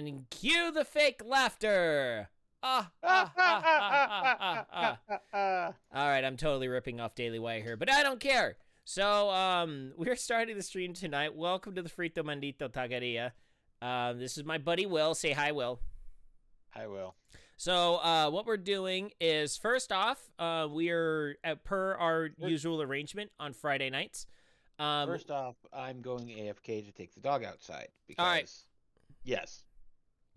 And cue the fake laughter. Ah. All right, I'm totally ripping off Daily Wire here, but I don't care. So, we're starting the stream tonight. Welcome to the Frito Mandito Taqueria. This is my buddy Will. Say hi, Will. Hi, Will. So, what we're doing is, first off, we are, per our usual arrangement, on Friday nights. First off, I'm going AFK to take the dog outside because, all right. Yes.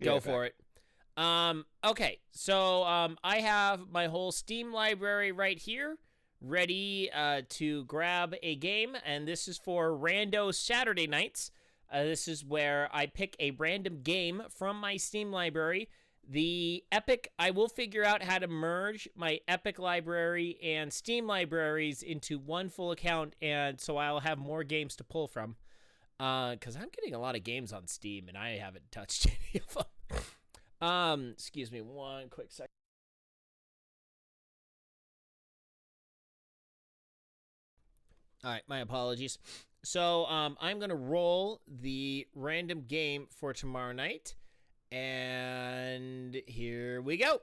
Go for it. Okay, so I have my whole Steam library right here, ready to grab a game, and this is for Rando Saturday nights. This is where I pick a random game from my Steam library. The Epic, I will figure out how to merge my Epic library and Steam libraries into one full account, and so I'll have more games to pull from. Because I'm getting a lot of games on Steam, and I haven't touched any of them. Excuse me one quick second. All right, my apologies. So, I'm going to roll the random game for tomorrow night. And here we go.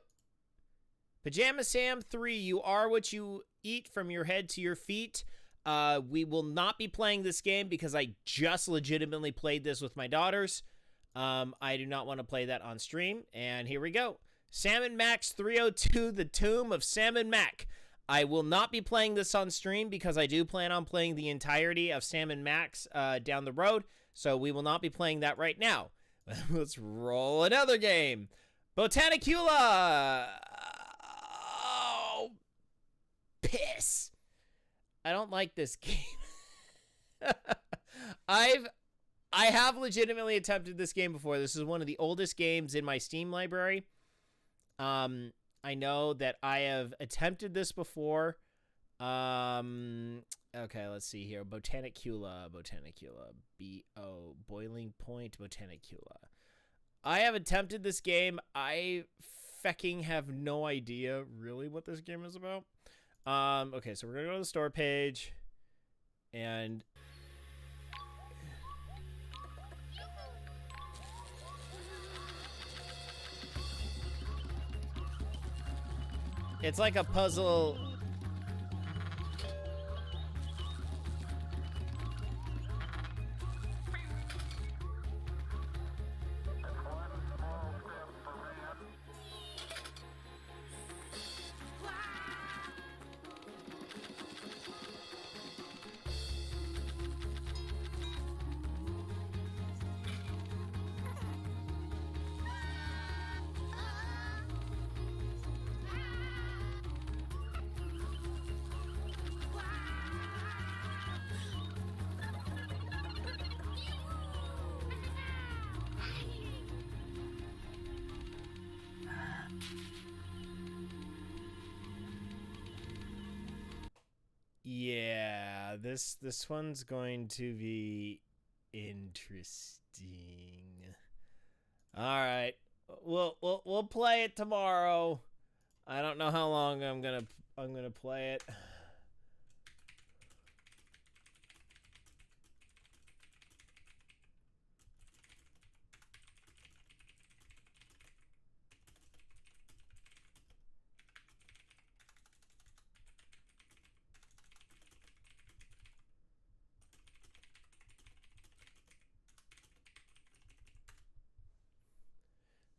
Pajama Sam 3, you are what you eat from your head to your feet. We will not be playing this game because I just legitimately played this with my daughters. I do not want to play that on stream. And here we go. Salmon Max 302, The Tomb of Salmon Mac. I will not be playing this on stream because I do plan on playing the entirety of Salmon Max down the road. So we will not be playing that right now. Let's roll another game. Botanicula. Oh, piss. I don't like this game. I have legitimately attempted this game before. This is one of the oldest games in my Steam library. I know that I have attempted this before. Okay, let's see here. Botanicula. B-O. Boiling Point Botanicula. I have attempted this game. I fecking have no idea really what this game is about. Okay, so we're gonna go to the store page. And it's like a puzzle. Yeah, this one's going to be interesting. All right, we'll play it tomorrow. I don't know how long I'm gonna play it.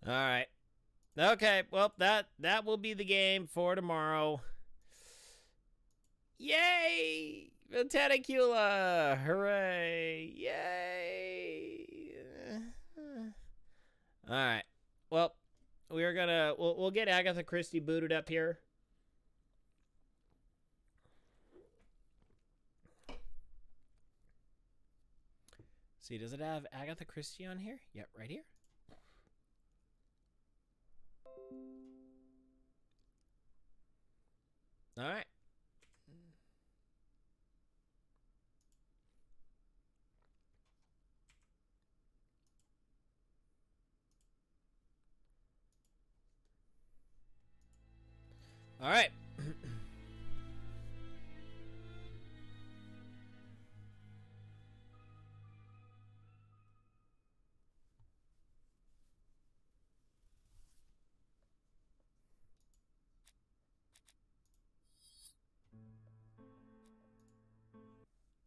All right. Okay, well, that will be the game for tomorrow. Yay! Botanicula! Hooray! Yay! All right. Well, we'll get Agatha Christie booted up here. See, does it have Agatha Christie on here? Yep, right here. All right. All right.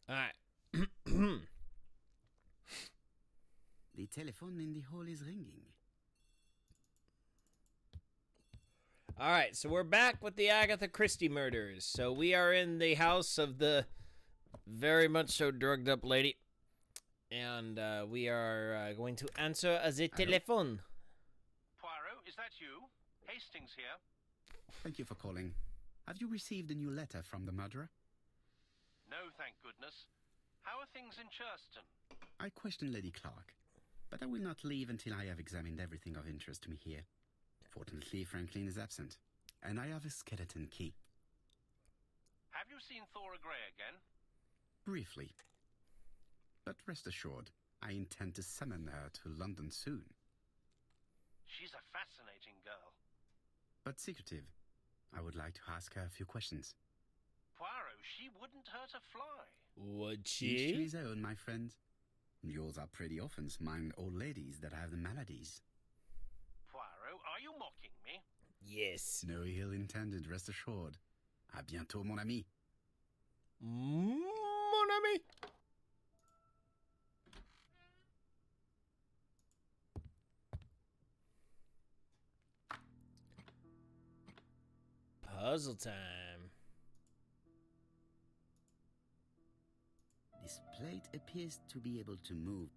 All right. The telephone in the hall is ringing. All right, so we're back with the Agatha Christie murders. So we are in the house of the very much so drugged up lady. And we are going to answer the telephone. Poirot, is that you? Hastings here. Thank you for calling. Have you received a new letter from the murderer? No, thank goodness. How are things in Churston? I questioned Lady Clark, but I will not leave until I have examined everything of interest to me here. Fortunately, Franklin is absent, and I have a skeleton key. Have you seen Thora Grey again? Briefly. But rest assured, I intend to summon her to London soon. She's a fascinating girl. But secretive. I would like to ask her a few questions. Poirot, she wouldn't hurt a fly. Would Each to she? his own, my friend. Yours are pretty often mind old ladies that have the maladies. Poirot, are you mocking me? Yes. No ill intended, rest assured. À bientôt, mon ami. Mon ami. Puzzle time. This plate appears to be able to move.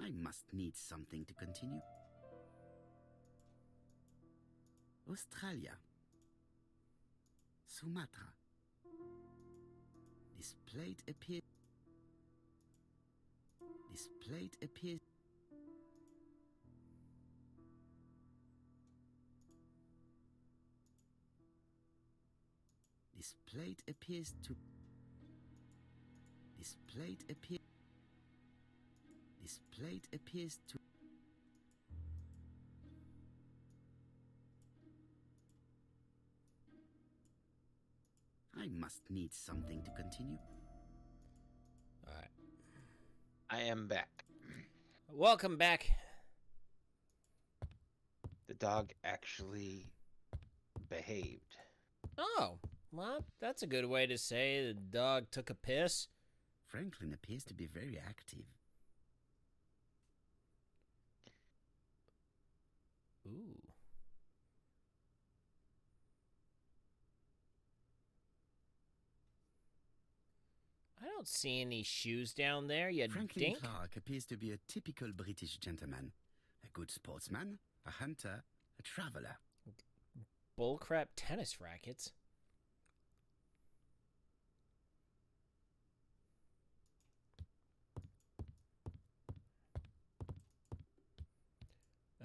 I must need something to continue. Australia. Sumatra. This plate appears... This plate appears... This plate appears to... This plate appears... This plate appears to... I must need something to continue. All right. I am back. Welcome back. The dog actually behaved. Oh, well, that's a good way to say the dog took a piss. Franklin appears to be very active. Ooh. I don't see any shoes down there, you Franklin dink. Clark appears to be a typical British gentleman. A good sportsman, a hunter, a traveler. Bullcrap tennis rackets.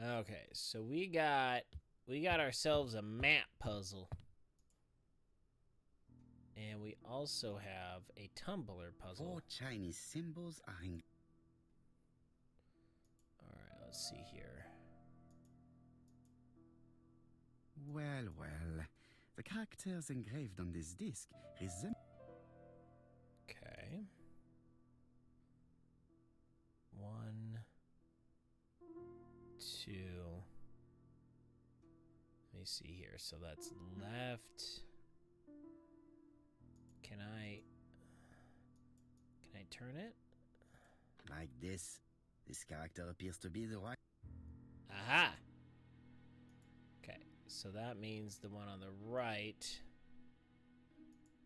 Okay, so we got ourselves a map puzzle. And we also have a tumbler puzzle. 4 Chinese symbols are in... Alright, let's see here. Well, well. The characters engraved on this disc resemble... Okay. 1, 2. Let me see here. So that's left. Can I turn it? Like this. This character appears to be the right... Aha! Okay, so that means the one on the right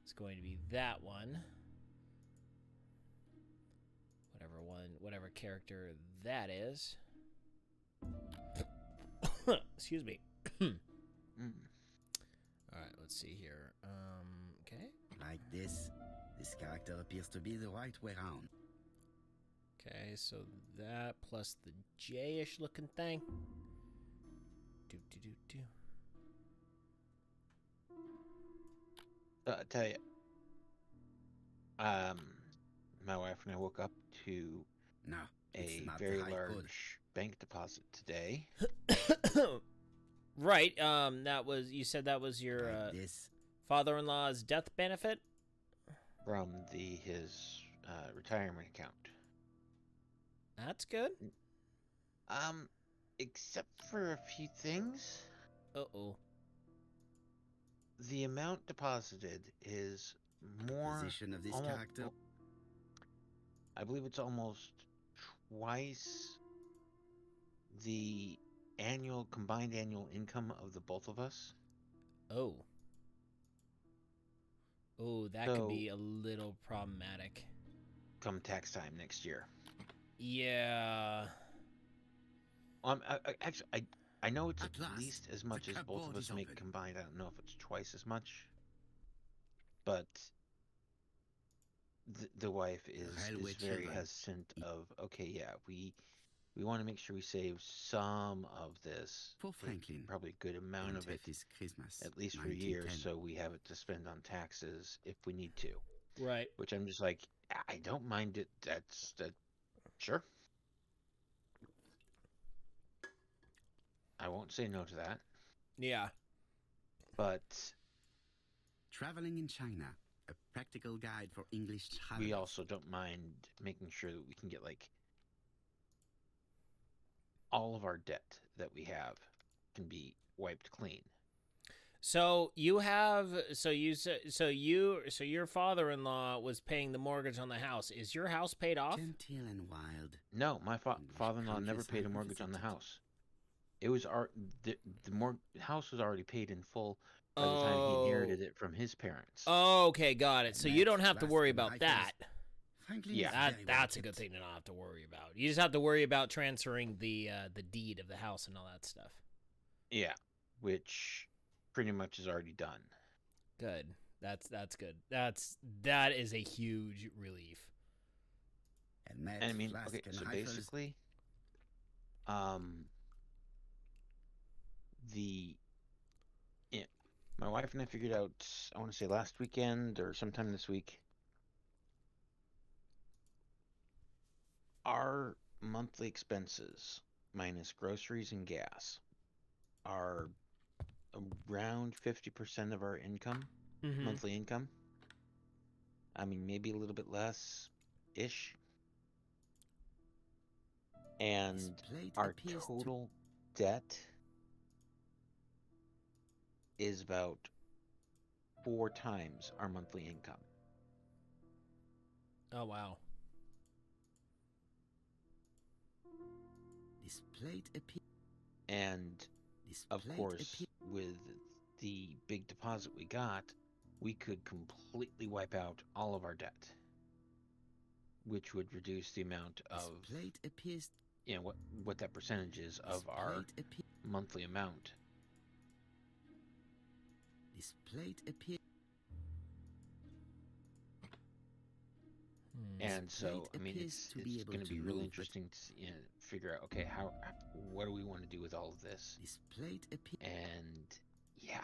is going to be that one. Whatever character that is. Excuse me. Alright, let's see here. Okay. Like this. This character appears to be the right way round. Okay, so that plus the J-ish looking thing. I tell you, my wife and I woke up to No, it's a not very the high code. large bank deposit today Right, you said that was your Like this. father-in-law's death benefit? from his retirement account. That's good. Except for a few things. Uh-oh. the amount deposited is more. Position of this almo- character. I believe it's almost twice the combined annual income of the both of us. Oh. Oh, that could So- be a little problematic. Come tax time next year. Yeah. I know it's At at last, least as the much as both cupboard of us is make open. combined. I don't know if it's twice as much, but the wife Railway is very children. hesitant of, okay, yeah, we want to make sure we save some of this, For Franklin. probably a good amount Won't of it, have his Christmas. at least for years, 1910. so we have it to spend on taxes if we need to. Right. Which I'm just like, I don't mind it. That's sure. I won't say no to that. Yeah. But Traveling in China. A practical guide for English travelers. we also don't mind making sure that we can get like all of our debt that we have can be wiped clean. So you have so your father-in-law was paying the mortgage on the house. Is your house paid off? Genteel and wild. No, my English father-in-law never countryside paid a mortgage on the revisited. house. It was the house was already paid in full by the time he inherited it from his parents. Oh, okay, got it. And So you don't have to last worry and about life that. Franklin Yeah. is very well That's a good kept. thing to not have to worry about. You just have to worry about transferring the deed of the house and all that stuff. Yeah, which pretty much is already done. Good. That's good. That is a huge relief. And Matt, And I mean, Flask, okay, and so Heifels. basically, my wife and I figured out, I want to say last weekend or sometime this week, our monthly expenses minus groceries and gas are around 50% of our income, Mm-hmm. monthly income. I mean, maybe a little bit less ish. And This plate our appears to- total debt is about 4 times our monthly income. Oh wow. This plate appears. And This of plate course, appears. with the big deposit we got, we could completely wipe out all of our debt, which would reduce the amount This of, plate appears. what that percentage is This of our plate appears. monthly amount. This plate appears. And so, plate I mean, appears it's to be able going to to be really move, but- interesting to figure out, okay, what do we want to do with all of this? This plate appears. And yeah,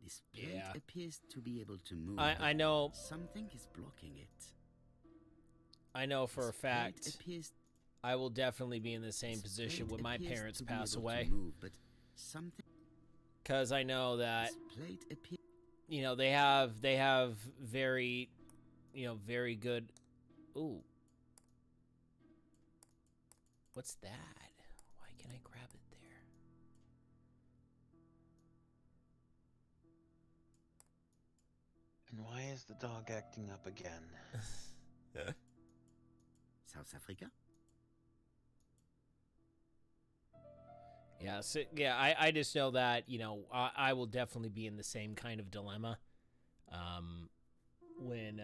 This plate Yeah. appears to be able to move. I but know something is blocking it. for a This plate fact appears. I will definitely be in the same This position plate when my appears parents to be pass able to away, move, but something. because I know that This plate appears. they have very very good. Ooh, what's that? Why can't I grab it there? and why is the dog acting up again? South Africa. Yeah, so I just know that I will definitely be in the same kind of dilemma, when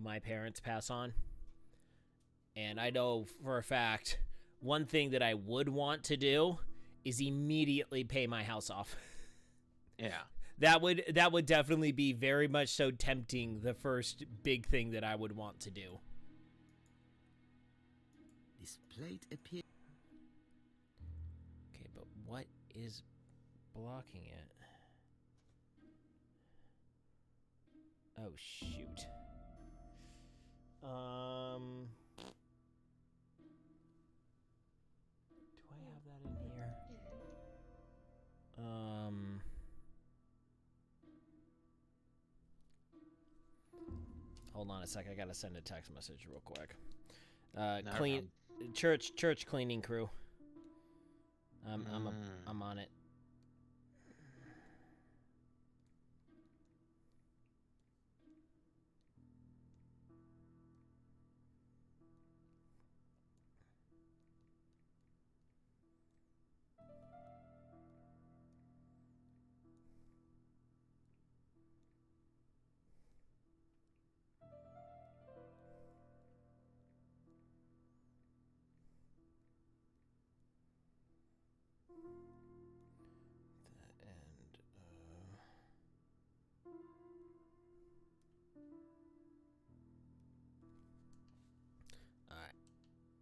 my parents pass on, and I know for a fact one thing that I would want to do is immediately pay my house off. Yeah. That would definitely be very much so tempting. The first big thing that I would want to do. This plate appears. Okay, but what is blocking it? Oh shoot. Do I have that in here? Hold on a sec. I gotta send a text message real quick. Not a Clean church cleaning crew. I'm Mm. I'm on it.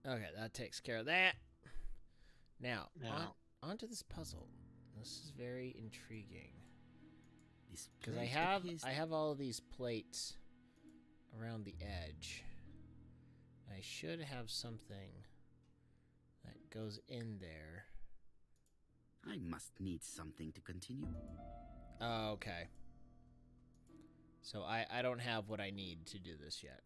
Okay, that takes care of that. Now, Now, onto this puzzle. This is very intriguing This because plate appears I have all of these plates around the edge. I should have something that goes in there. I must need something to continue. Oh, okay. So I don't have what I need to do this yet.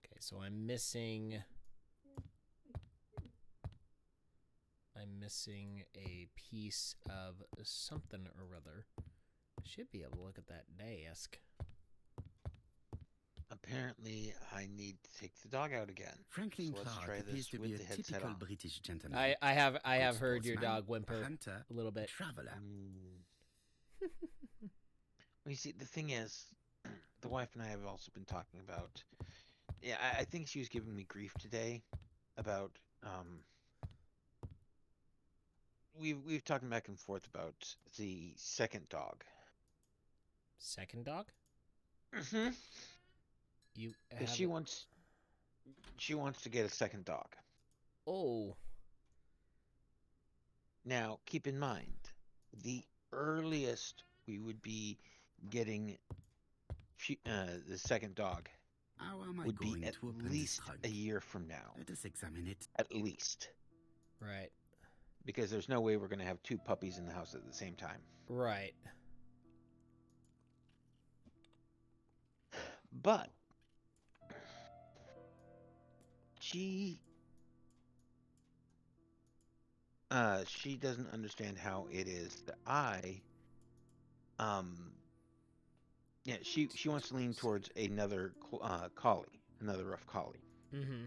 Okay, so I'm missing a piece of something or other. Should be able to look at that desk. apparently, I need to take the dog out again. Franklin So let's Clark try appears this to be with a the headset typical on. British gentleman. I have Good heard your sportsman, dog whimper hunter, a little bit. traveler. Well, you see, the thing is, the wife and I have also been talking about. Yeah, I think she was giving me grief today about. We've talking back and forth about the second dog. Second dog? Mm-hmm. You Because have she wants to get a second dog. Oh, Now, keep in mind, the earliest we would be getting the second dog How am I would be going at to open this least trunk? a year from now. Let us examine it. At least. right. Because there's no way we're going to have two puppies in the house at the same time. Right. But she doesn't understand how it is that yeah, she wants to lean towards another collie, another rough collie. Mm-hmm.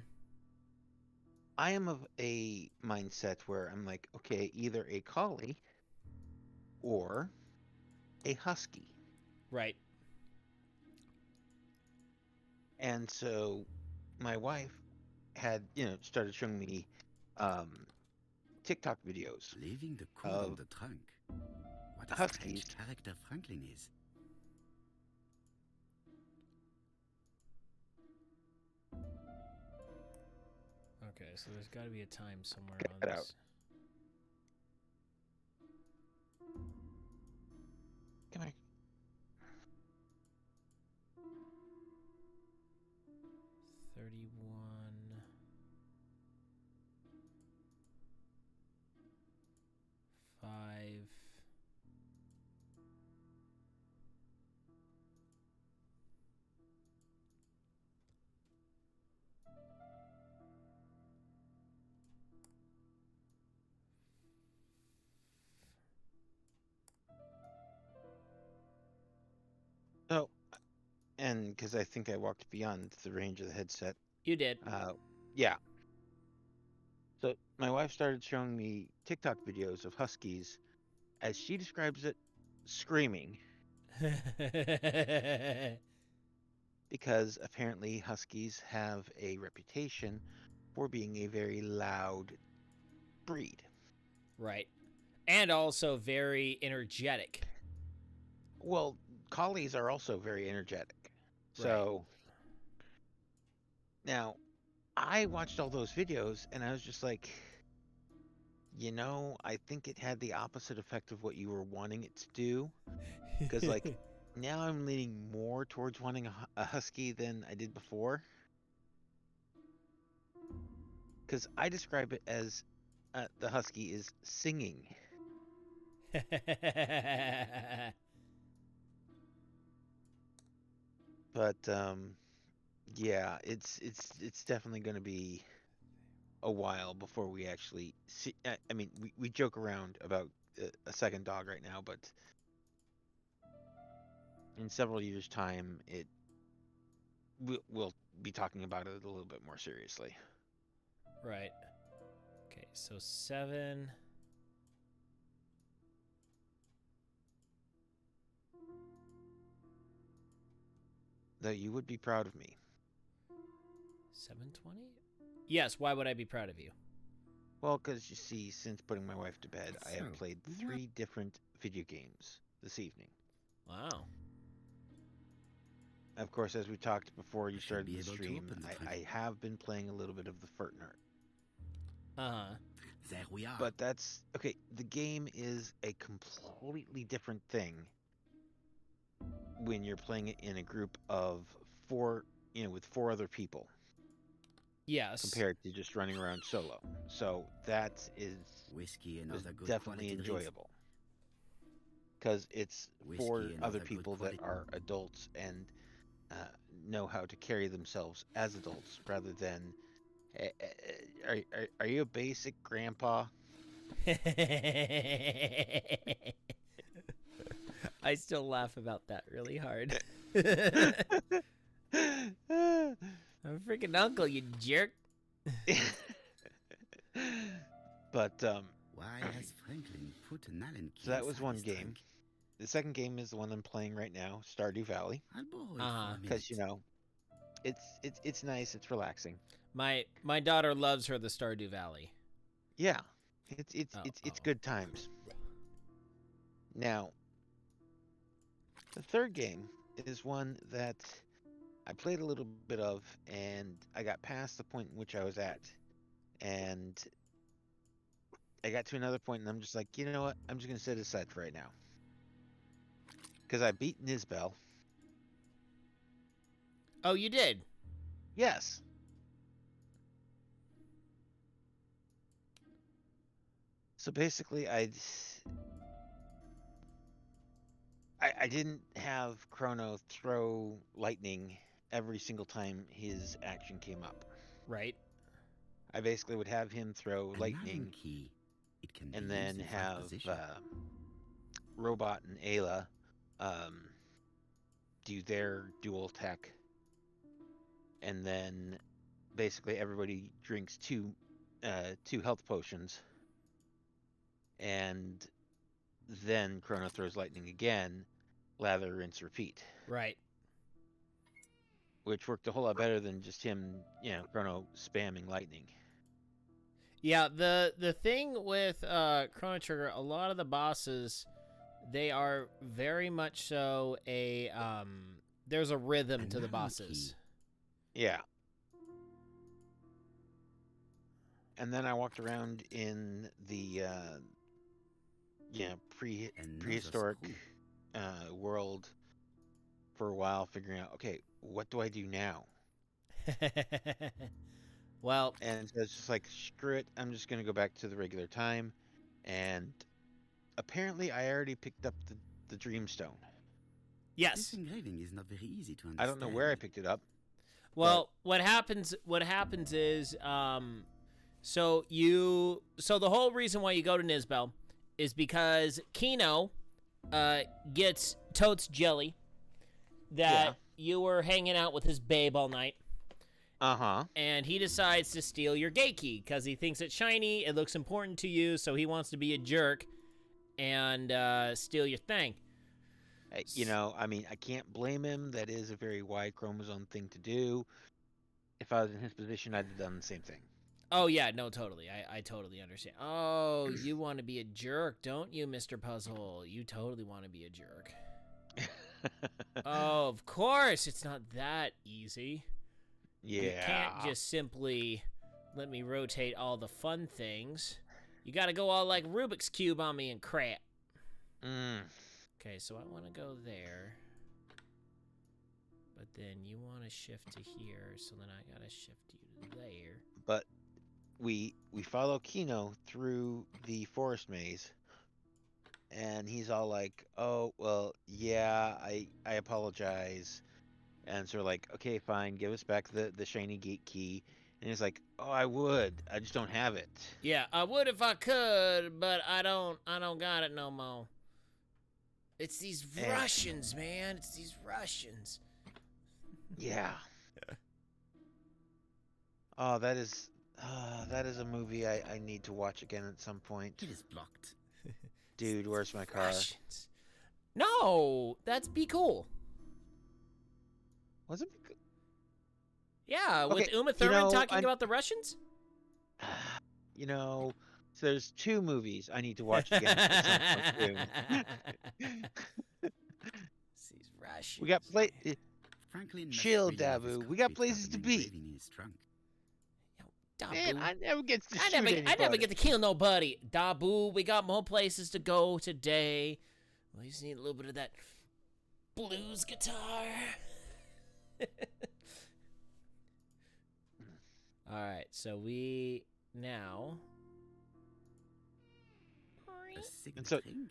I am of a mindset where I'm like, okay, either a collie or a husky. Right. And so my wife had, started showing me TikTok videos Leaving the coat on of the trunk. What a huskies. strange character Franklin is. Okay, so there's got to be a time somewhere Check on it out. this. Come here. 31. 5. So, and because I think I walked beyond the range of the headset. You did. Yeah. So my wife started showing me TikTok videos of huskies, as she describes it, screaming, because apparently huskies have a reputation for being a very loud breed. Right. And also very energetic. Well, collies are also very energetic. So now I watched all those videos and I was just like, I think it had the opposite effect of what you were wanting it to do. Because, like, now I'm leaning more towards wanting a husky than I did before. Because I describe it as the husky is singing. But yeah, it's definitely going to be a while before we actually see. I mean, we joke around about a second dog right now, but in several years' time, we'll be talking about it a little bit more seriously. Right. Okay, so 7. Though you would be proud of me. 720? Yes, why would I be proud of you? Well, because you see, since putting my wife to bed, I have So, played 3 different video games this evening. Wow. of course, as we talked before you I should started be the able to stream, open the trunk. I have been playing a little bit of the Fortnite. Uh-huh. There we are. But that's okay. The game is a completely different thing when you're playing it in a group of four, with four other people Yes. compared to just running around solo. So that Whiskey and is other good definitely quality drinks. enjoyable because it's Whiskey four and other other good people that quality- are adults and know how to carry themselves as adults rather than. Are you a basic grandpa? I still laugh about that really hard. I'm a freaking uncle, you jerk. But Why has Franklin put an Allen key so that was inside one his game. trunk? The second game is the one I'm playing right now, Stardew Valley, I'll borrow it Uh-huh. for a because minute. it's nice, it's relaxing. My daughter loves her the Stardew Valley. Yeah, it's Oh, it's oh. good times. Now, the third game is one that I played a little bit of, and I got past the point in which I was at, and I got to another point, and I'm just like, you know what? I'm just gonna set it aside for right now, because I beat Nisbel. Oh, you did? Yes. So basically, I didn't have Chrono throw lightning every single time his action came up. Right. I basically would have him throw An Allen lightning, key. It can and be then used in 5 have positions. Robot and Ayla do their dual tech, and then basically everybody drinks two health potions, and then Chrono throws lightning again, lather, rinse, repeat, Right. which worked a whole lot better than just him, Chrono spamming lightning. Yeah, the thing with Chrono Trigger, a lot of the bosses, they are very much so a there's a rhythm An to the Allen bosses. key. Yeah. And then I walked around in the Another prehistoric screw. world for a while, figuring out, okay, what do I do now? Well, And so it's just like, screw it, I'm just gonna go back to the regular time. And apparently I already picked up the Dreamstone. This yes. engraving is not very easy to understand. I don't know where I picked it up. Well, what happens is so the whole reason why you go to Nisbel is because Kino gets Totes jelly that Yeah. you were hanging out with his babe all night, Uh-huh. and he decides to steal your gate key because he thinks it's shiny, it looks important to you, so he wants to be a jerk and steal your thing. I mean, I can't blame him. That is a very Y chromosome thing to do. If I was in his position, I'd have done the same thing. Oh, yeah, no, totally. I totally understand. Oh, you want to be a jerk, don't you, Mr. Puzzle? You totally want to be a jerk. Oh, of course. It's not that easy. Yeah. You can't just simply let me rotate all the fun things. You got to go all like Rubik's Cube on me and crap. Mm. Okay, so I want to go there. But then you want to shift to here, so then I got to shift you to there. But we follow Kino through the forest maze, and he's all like, "Oh, well, yeah, I apologize." And so we're like, "Okay, fine, give us back the shiny gate key." And he's like, "Oh, I would. I just don't have it." Yeah, I would if I could, but I don't got it no more. It's these And- Russians, man. It's these Russians. Yeah. Oh, that is a movie I need to watch again at some point. It is blocked. Dude, where's my car? Russians. No, that's Be Cool. Was it? Yeah, with Okay, Uma you Thurman know, talking I'm- about the Russians. So there's two movies I need to watch again at some point soon. It's these Russians. We got man. Franklin must Chill, really love his Dabu. We got cockpit places to cabin be. engraving in his trunk. Man, Dabu. I never get to I shoot anybody. never get to kill nobody. Dabu, we got more places to go today. We just need a little bit of that blues guitar. Alright, so we now... A signet And so- ring?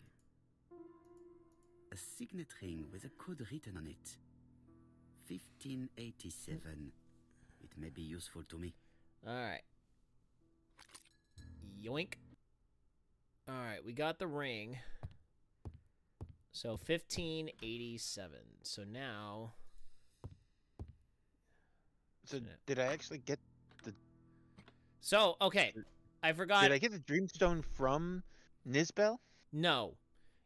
A signet ring with a code written on it. 1587. It may be useful to me. Alright. Yoink. Alright, we got the ring. So 1587. So now... So did I actually get So, okay. I forgot... Did I get the Dreamstone from Nisbel? No.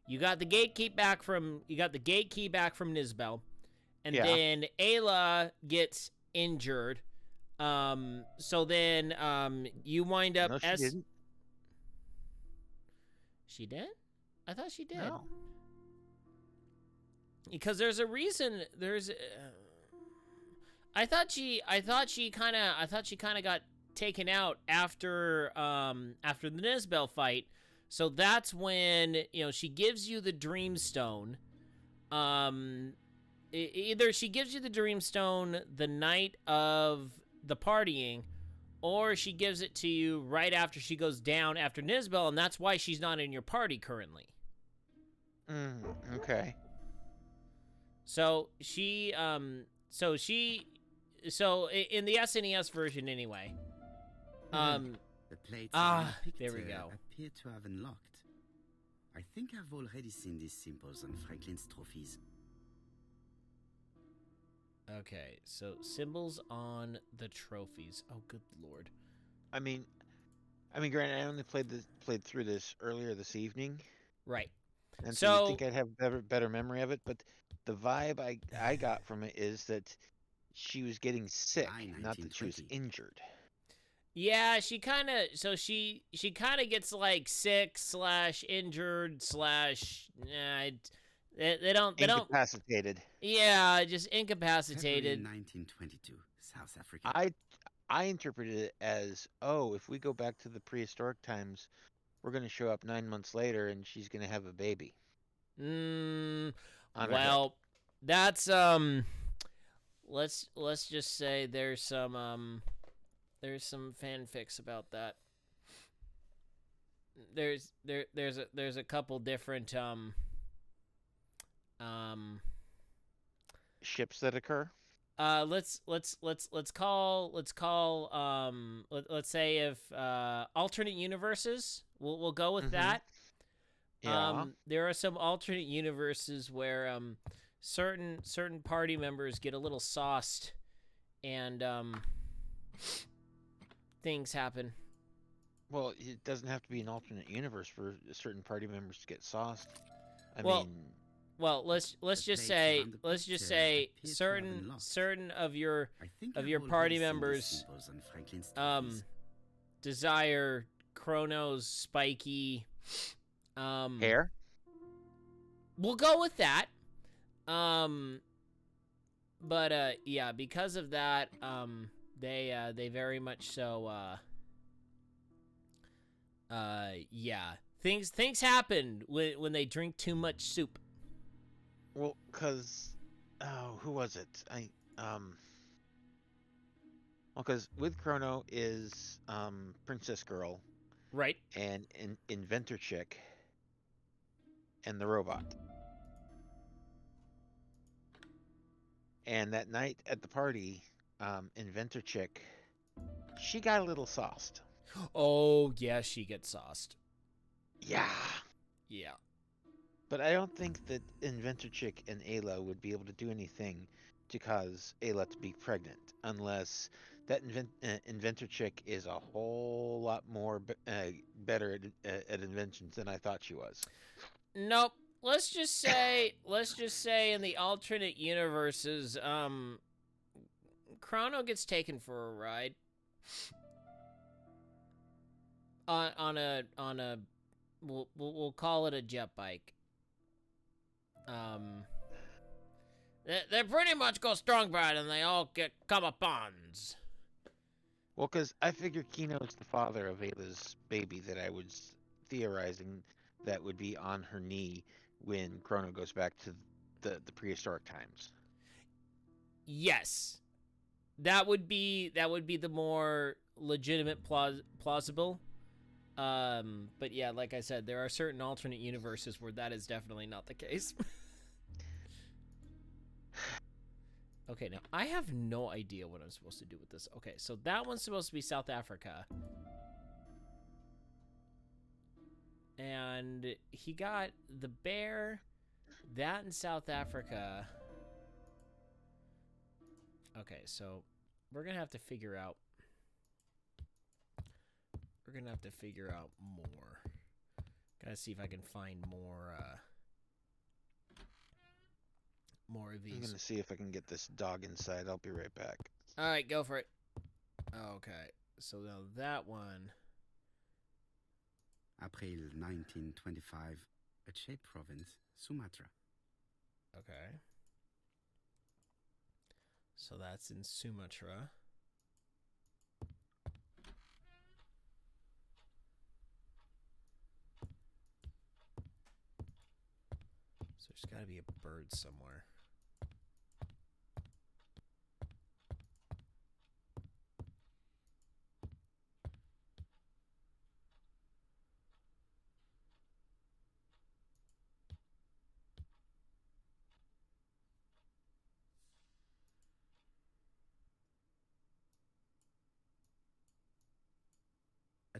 You got the gate key back from Nisbel. And Yeah. then Ayla gets injured. So then you wind up No, she didn't. She did? I thought she did. No. Because there's a reason. I thought she kind of got taken out after the Nisbel fight. So that's when, she gives you the Dreamstone. Either she gives you the Dreamstone the night of the partying, or she gives it to you right after she goes down after Nisbel, and that's why she's not in your party currently. Okay. So in the SNES version anyway. The plates Ah, on the there we picture go. appear to have unlocked. I think I've already seen these symbols on Franklin's trophies. Okay, so symbols on the trophies. Oh, good lord. I mean, granted, I only played through this earlier this evening, Right. and So- so you think I'd have better memory of it, but the vibe I got from it is that she was getting sick, July not that she was 1920. injured. Yeah, she kind of gets like sick / injured / they don't Incapacitated. yeah, just February incapacitated. 1922, South Africa. I interpreted it as, oh, if we go back to the prehistoric times, we're going to show up 9 months later and she's going to have a baby. On her head. Well, that's let's just say there's some fanfics about that. There's a couple different Ships that occur. let's say if alternate universes, we'll go with Mhm. that. Yeah. There are some alternate universes where certain party members get a little sauced and things happen. Well, it doesn't have to be an alternate universe for certain party members to get sauced. I Well, mean, Well, let's just plates say around the picture appear to have unlocked. certain of your I think of I've your already party seen these members, symbols on Franklin's trophies. desire Chrono's spiky hair. We'll go with that. But yeah, because of that, they very much so yeah. Things happen when they drink too much soup. Well, who was it? Well, because with Chrono is Princess Girl Right. and Inventor Chick and the robot. And that night at the party, Inventor Chick, she got a little sauced. Oh, yeah, she gets sauced. Yeah. Yeah. But I don't think that Inventor Chick and Ayla would be able to do anything to cause Ayla to be pregnant, unless that Inventor Chick is a whole lot more better at inventions than I thought she was. Nope. Let's just say in the alternate universes, Chrono gets taken for a ride. On a we'll call it a jet bike. They pretty much go strong bride and they all get comeuppance. Well, because I figure Kino's the father of Ava's baby that I was theorizing that would be on her knee when Chrono goes back to the prehistoric times. Yes. That would be the more legitimate plausible. But yeah, like I said, there are certain alternate universes where that is definitely not the case. Okay, now I have no idea what I'm supposed to do with this. Okay, so that one's supposed to be South Africa. And he got the bear, that in South Africa. Okay, so we're going to have to figure out more. Gotta see if I can find more of these. I'm gonna see if I can get this dog inside. I'll be right back. All right, go for it. Okay, so now that one. April 1925, Aceh Province, Sumatra. Okay. So that's in Sumatra. So there's got to be a bird somewhere.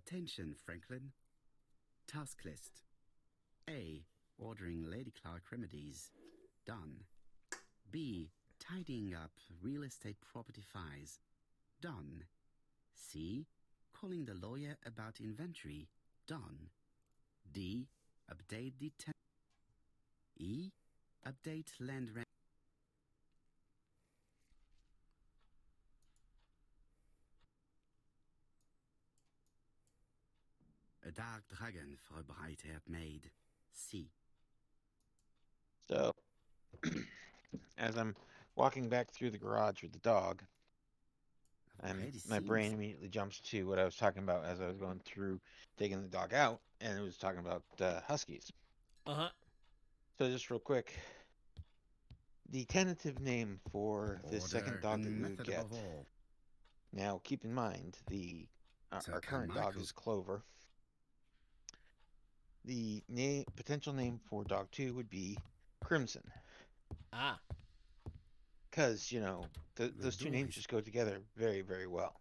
Attention, Franklin. Task list. A. Ordering Lady Clark remedies. Done. B. Tidying up real estate property files. Done. C. Calling the lawyer about inventory. Done. D. Update the E. Update land rent. A dark dragon for a bright-haired maid. C. So, as I'm walking back through the garage with the dog, my brain immediately jumps to what I was talking about as I was going through taking the dog out, and it was talking about huskies. Uh-huh. So just real quick, the tentative name for the second dog that we would get. Now, keep in mind, our current dog is Clover. The potential name for dog 2 would be Crimson. Ah. Because, those two names just go together very, very well.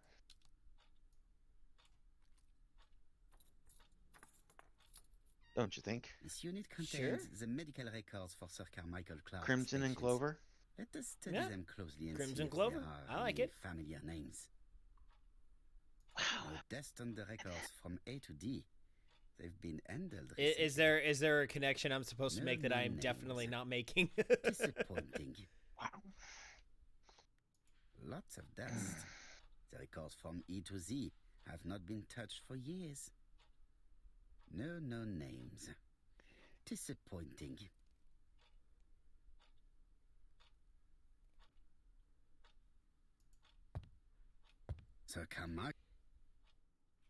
Don't you think? This unit contains the medical records for Sir Carmichael Clark's Crimson and patients. Clover? Let us study them closely and Crimson see if Clover. there are I like any it. familiar names. Wow. No test on the records from A to D. They've been handled. Is there a connection I'm supposed to make that I am definitely not making? Disappointing. Wow. Lots of dust. The records from E to Z have not been touched for years. No names. Disappointing. Sir Carmichael.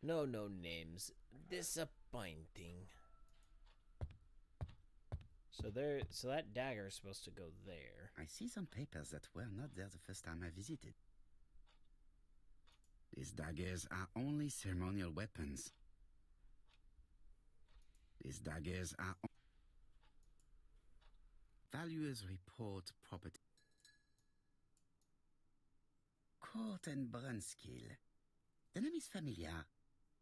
No names. Disappointing. So that dagger is supposed to go there. I see some papers that were not there the first time I visited. These daggers are only ceremonial weapons. These daggers are valuers report property. Court and Brunskill. The name is familiar.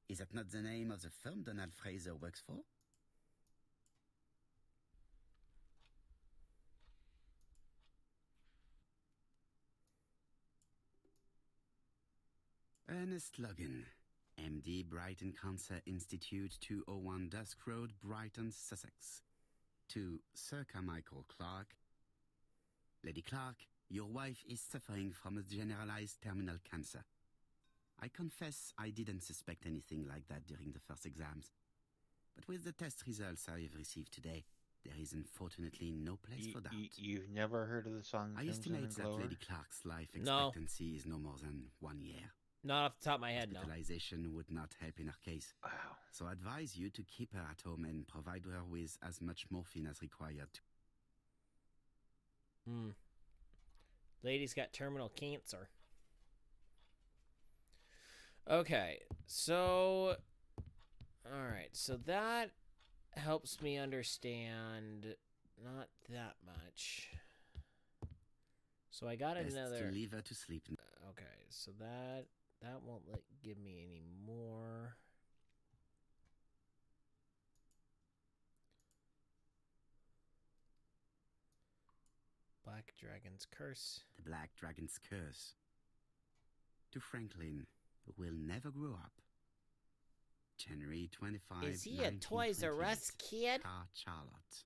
Is that not the name of the firm Donald Fraser works for? Ernest Logan, MD, Brighton Cancer Institute, 201 Dusk Road, Brighton, Sussex. To Sir Carmichael Clark. Lady Clark, your wife is suffering from a generalized terminal cancer. I confess I didn't suspect anything like that during the first exams. But with the test results I have received today, there is unfortunately no place for that. You've never heard of the song I Crimson estimate and that Glower? Lady Clark's life No. expectancy is no more than 1 year. Not off the top of my head, no. Hospitalization would not help in her case. Wow. So I advise you to keep her at home and provide her with as much morphine as required. Lady's got terminal cancer. Okay, so... Alright, so that helps me understand not that much. So I got Best another... to leave her to sleep. Okay, so that won't give me any more. Black Dragon's Curse. The Black Dragon's Curse. To Franklin, who will never grow up. January 25, Is he a Toys R Us 1928. kid? Car Charlotte.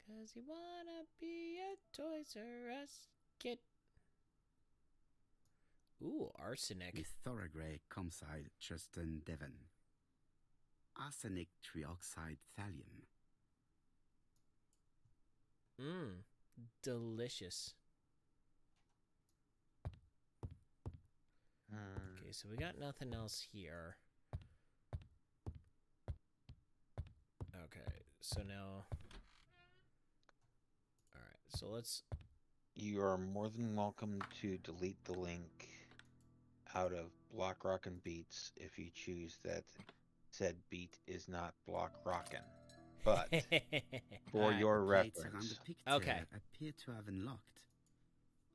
'Cause you wanna be a Toys R Us kid. Ooh, arsenic. With Thorogray, Comside, Justin Devon. Arsenic trioxide thallium. Delicious. Okay, so we got nothing else here. Okay, so now... Alright, so let's... You are more than welcome to delete the link out of Block Rockin' Beats if you choose that said beat is not Block Rockin'. But for Alright. your Plates around reference, the picture Okay. appear to have unlocked.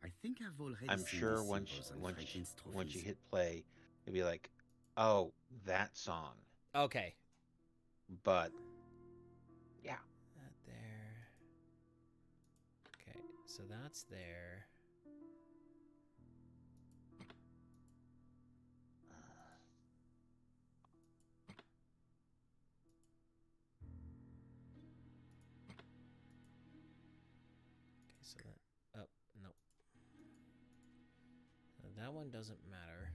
I think I've already I'm seen sure these once symbols on once Franklin's once you trophies. hit play, you'll be like, "Oh, that song." Okay. But yeah, That there. Okay, so that's there. Okay, so that... Oh, no. That one doesn't matter.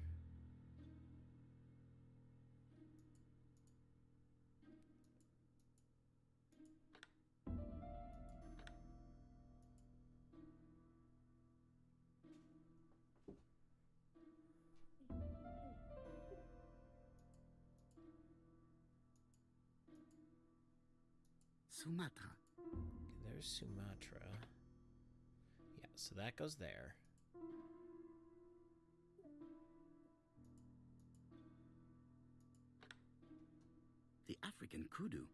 Sumatra. Okay, there's Sumatra. Yeah, so that goes there. The African kudu.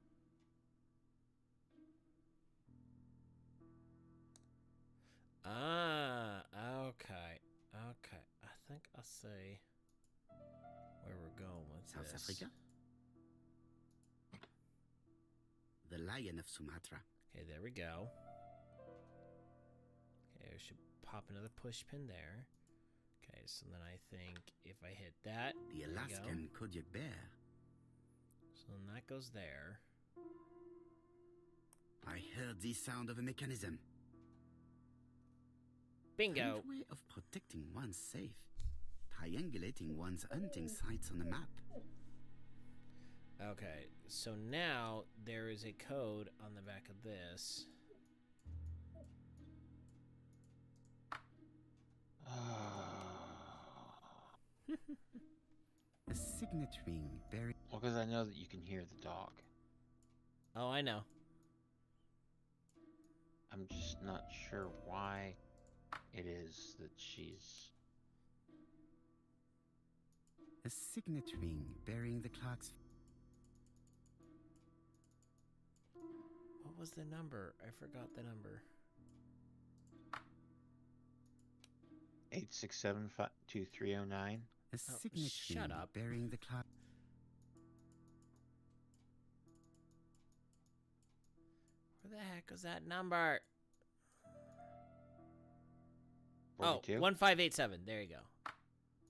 Ah, okay. Okay. I think I see where we're going with South this. Africa. The Lion of Sumatra. Okay, there we go. Okay, I should pop another push pin there. Okay, so then I think if I hit that, The there we go. Alaskan Kodiak bear. So then that goes there. I heard the sound of a mechanism. Bingo. Strange way of protecting one's safe. Triangulating one's hunting sites on the map. Okay, so now there is a code on the back of this. A signet ring bearing... well, because I know that you can hear the dog. Oh, I know. I'm just not sure why it is that she's. A signet ring bearing the Clark's... What was the number? I forgot the number. 867-2309. A signet shut ring up. bearing the Clark... Where the heck was that number? 42? Oh, 1587. There you go.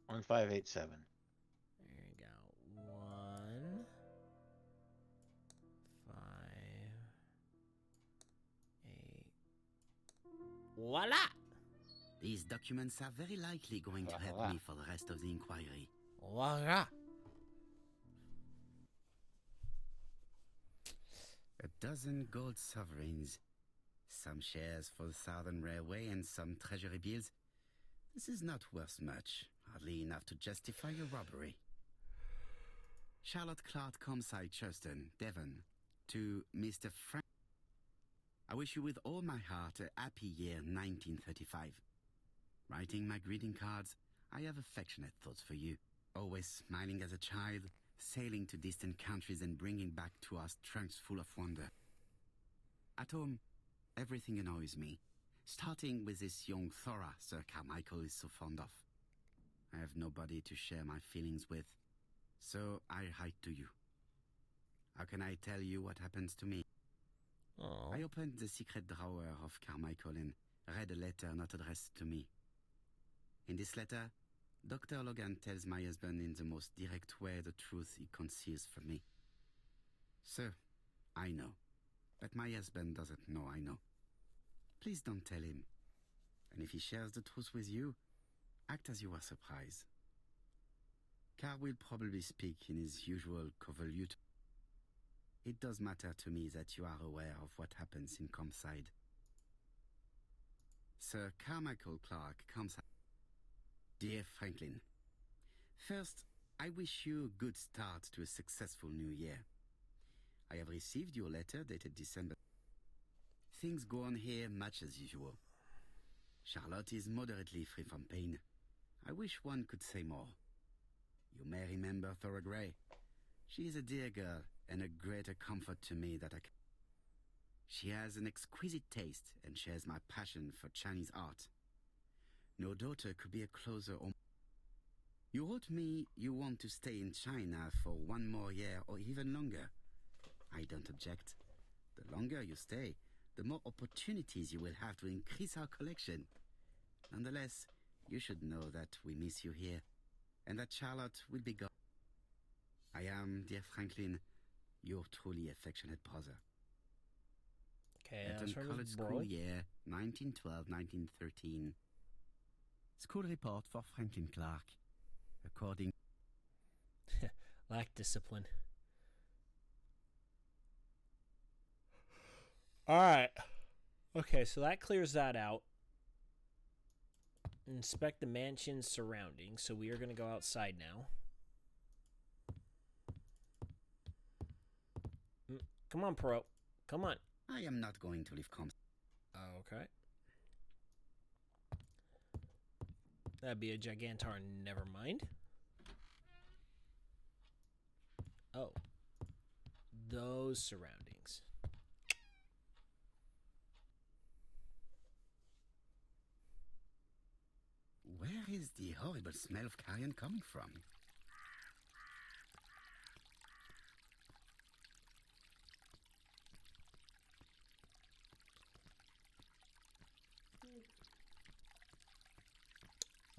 1587. There you go. 1, 5, 8. Voila! These documents are very likely going to help Voila. me for the rest of the inquiry. Voila! A dozen gold sovereigns. Some shares for the Southern Railway and some treasury bills. This is not worth much, hardly enough to justify a robbery. Charlotte Clark, Comside, Churston, Devon. To Mr. Frank. I wish you with all my heart a happy year 1935. Writing my greeting cards, I have affectionate thoughts for you. Always smiling as a child, sailing to distant countries and bringing back to us trunks full of wonder. At home, everything annoys me, starting with this young Thora Sir Carmichael is so fond of. I have nobody to share my feelings with, so I write to you. How can I tell you what happens to me? Oh. I opened the secret drawer of Carmichael and read a letter not addressed to me. In this letter, Dr. Logan tells my husband in the most direct way the truth he conceals from me. Sir, I know, but my husband doesn't know I know. Please don't tell him. And if he shares the truth with you, act as you are surprised. Carr will probably speak in his usual convolute. It does matter to me that you are aware of what happens in Comside. Sir Carmichael Clark, Comside. Dear Franklin, first, I wish you a good start to a successful new year. I have received your letter dated December. Things go on here much as usual. Charlotte is moderately free from pain. I wish one could say more. You may remember Thora Gray. She is a dear girl and a greater comfort to me that I can. She has an exquisite taste and shares my passion for Chinese art. No daughter could be a closer or... You wrote me you want to stay in China for 1 more year or even longer. I don't object. The longer you stay, the more opportunities you will have to increase our collection. Nonetheless, you should know that we miss you here, and that Charlotte will be gone. I am, dear Franklin, your truly affectionate brother. Okay, Eton that's from College his School bro. year 1912-1913. School report for Franklin Clark. According... Lack discipline. Alright. Okay, so that clears that out. Inspect the mansion's surroundings. So we are going to go outside now. Come on, Pro. Come on. I am not going to leave Okay. That'd be a Gigantor, never mind. Oh. Those surroundings. Where is the horrible smell of carrion coming from?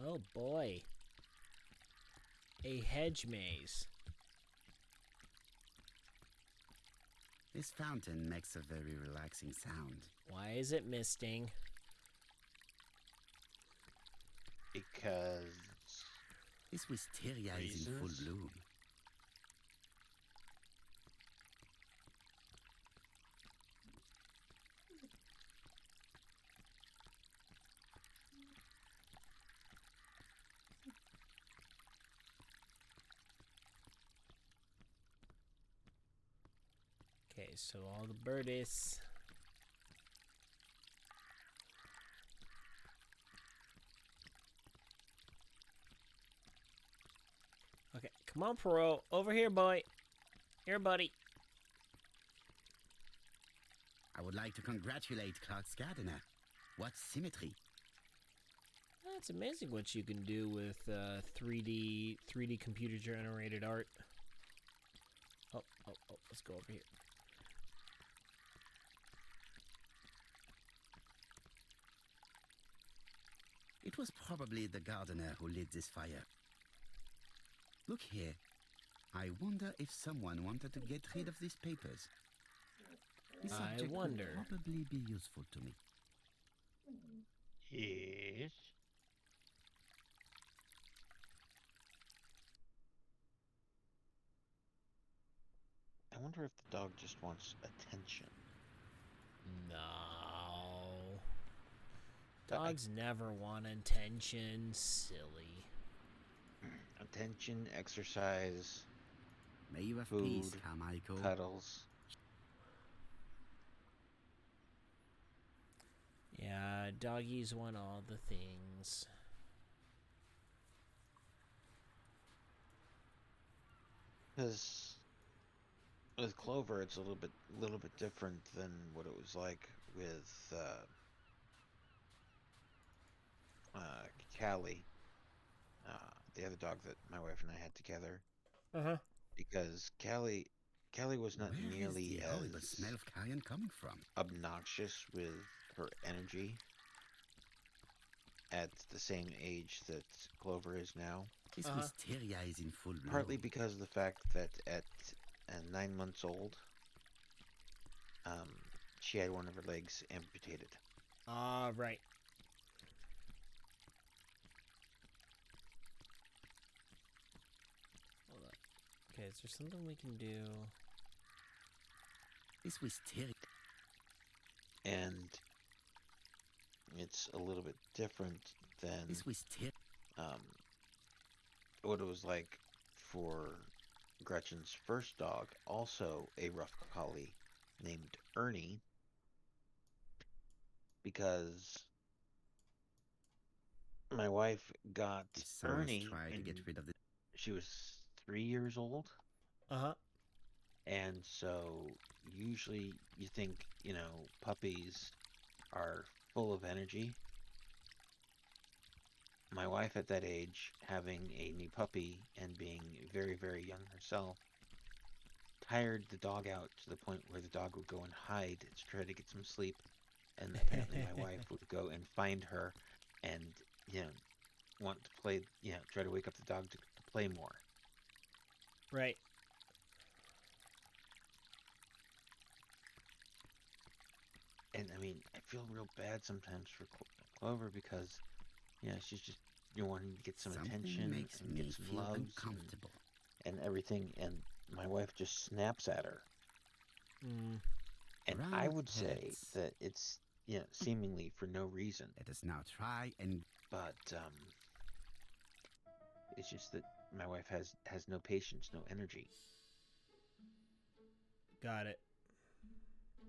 Oh boy. A hedge maze. This fountain makes a very relaxing sound. Why is it misting? Because This wisteria is in full Reasons? bloom. Okay, so all the birdies. Okay, come on, Perot. Over here, boy. Here, buddy. I would like to congratulate Clark's gardener. What symmetry. It's amazing what you can do with 3D computer generated art. Oh, let's go over here. It was probably the gardener who lit this fire. Look here. I wonder if someone wanted to get rid of these papers. This I object wonder. would probably be useful to me. yes. I wonder if the dog just wants attention. No. But Dogs never want attention, silly. attention, exercise, May you have food, peace, Carmichael. cuddles. Yeah, doggies want all the things. Because with Clover, it's a little bit different than what it was like with Callie, the other dog that my wife and I had together. Uh-huh. Because Callie was not Where nearly is the horrible as smell of carrion coming from? obnoxious with her energy at the same age that Clover is now. This Uh-huh. wisteria is in full blow. Partly because of the fact that at 9 months old, she had one of her legs amputated. Right. Hold on. Okay, is there something we can do? This wisteria. And it's a little bit different than This wisteria. what it was like for Gretchen's first dog, also a rough collie named Ernie, because my wife got This sounds Ernie try to when get rid of the. she was 3 years old. Uh-huh. And so usually you think, puppies are full of energy. My wife at that age, having a new puppy and being very, very young herself, tired the dog out to the point where the dog would go and hide to try to get some sleep. And apparently my wife would go and find her and, want to play, try to wake up the dog to play more. Right. And I mean, I feel real bad sometimes for Clover because, she's just wanting to get some Something attention makes and me get some feel love uncomfortable. and everything, and my wife just snaps at her. Mm. And I Right, would say pets. that it's, seemingly for no reason, Let us now try and. but it's just that my wife has no patience, no energy, Got it.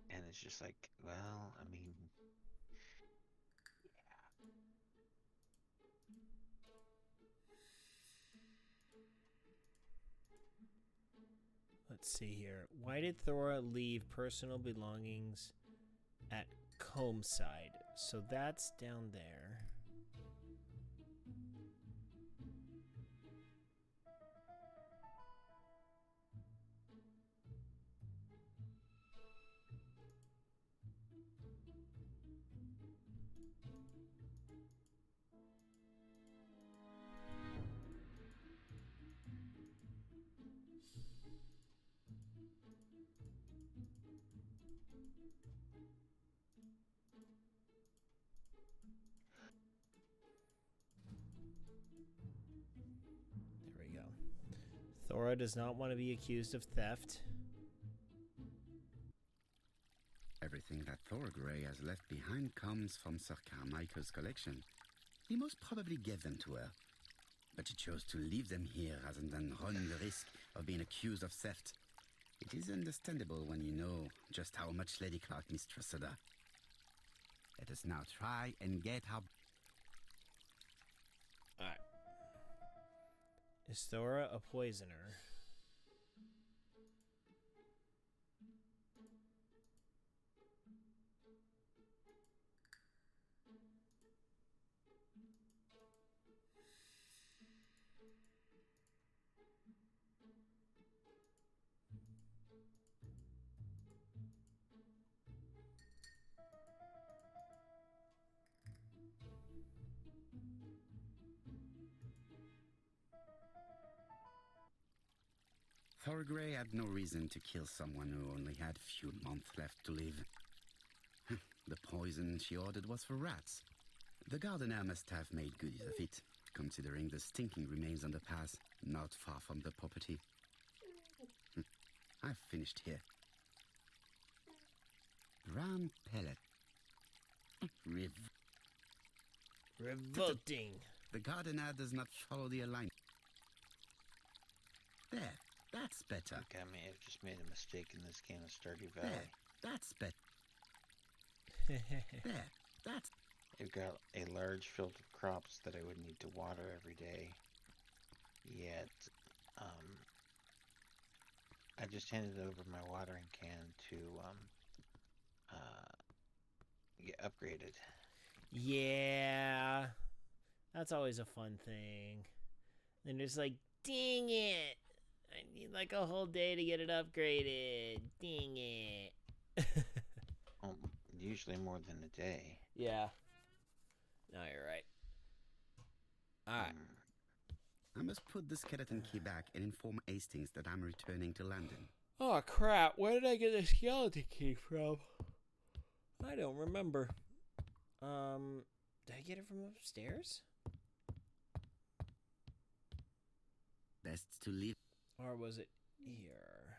and it's just like, well, I mean, Let's see here. Why did Thora leave personal belongings at Combside? So that's down there. There we go. Thora does not want to be accused of theft. Everything that Thorgray has left behind comes from Sir Carmichael's collection. He most probably gave them to her, but she chose to leave them here rather than run the risk of being accused of theft. It is understandable when you know just how much Lady Clark mistrusted her. Let us now try and get her. Alright. Is Thora a poisoner? Thorgray had no reason to kill someone who only had few months left to live. The poison she ordered was for rats. The gardener must have made good use of it, considering the stinking remains on the path not far from the property. I've finished here. Brown pellet. Revolting. The gardener does not follow the alignment. There, that's I better. think I may have just made a mistake in this game of Stardew There, Valley. that's better. There, that's... I've got a large field of crops that I would need to water every day. Yet, I just handed over my watering can to, get upgraded. Yeah. That's always a fun thing. Then there's like, dang it. I need like a whole day to get it upgraded. Dang it. Usually more than a day. Yeah. No, you're right. Alright. I must put the skeleton key back and inform Hastings that I'm returning to London. Oh, crap. Where did I get the skeleton key from? I don't remember. Did I get it from upstairs? Best to leave. Or was it here?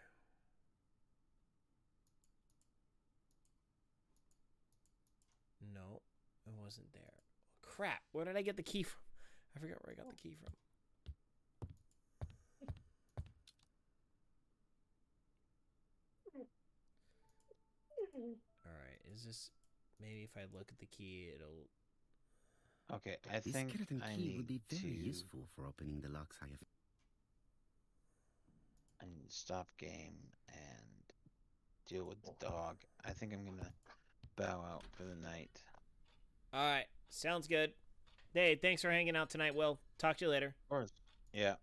No, it wasn't there. Crap, where did I get the key from? I forgot where I got the key from. Alright, is this... Maybe if I look at the key, it'll... Okay, I The think skeleton I key need would be very to useful for opening the locks I have. stop game and deal with the dog. I think I'm gonna bow out for the night. Alright, sounds good. Hey, thanks for hanging out tonight, Will. Talk to you later. Of course. Yeah.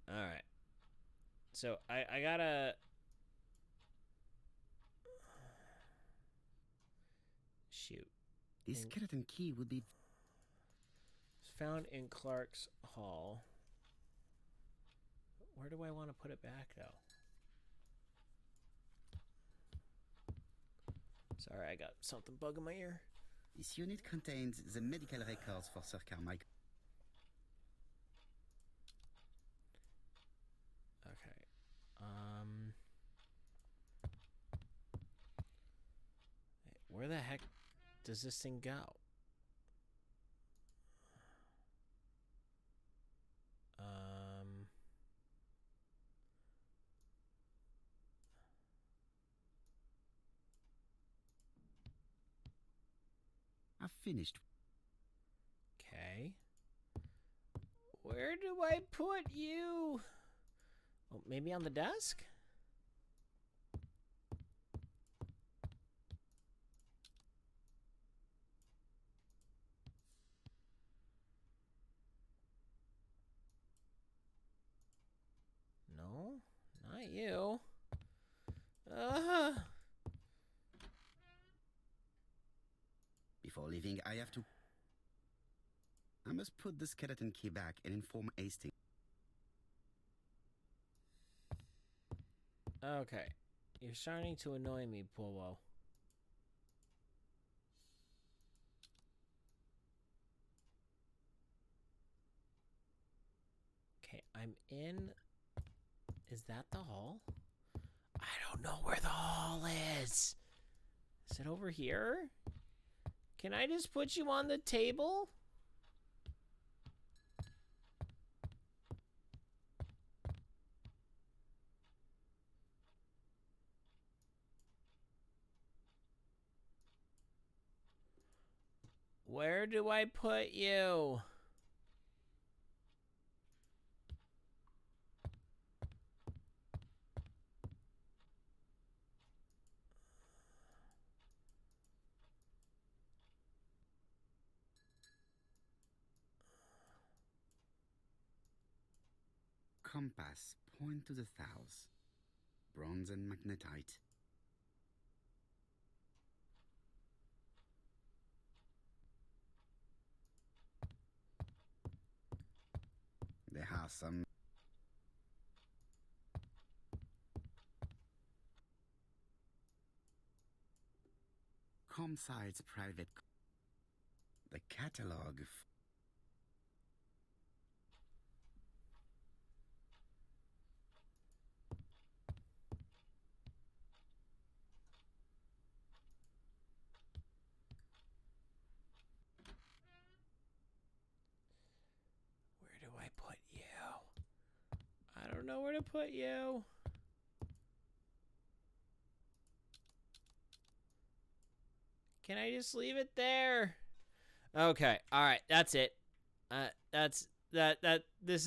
Alright. So, I gotta... Shoot. The skeleton key would be... It's found in Clark's Hall. Where do I want to put it back, though? Sorry, I got something bugging my ear. This unit contains the medical records for Sir Carmichael. Okay. Where the heck does this thing go? I've finished. Okay. Where do I put you? Oh, maybe on the desk? No, not you. Before leaving, I have to... I must put the skeleton key back and inform Hastings. Okay. You're starting to annoy me, Polo. Okay, I'm in... Is that the hall? I don't know where the hall is. Is it over here? Can I just put you on the table? Where do I put you? Compass, point to the south. Bronze and magnetite. There are some... Comside's private... The catalog... don't know where to put you. Can I just leave it there? Okay. All right. That's it. This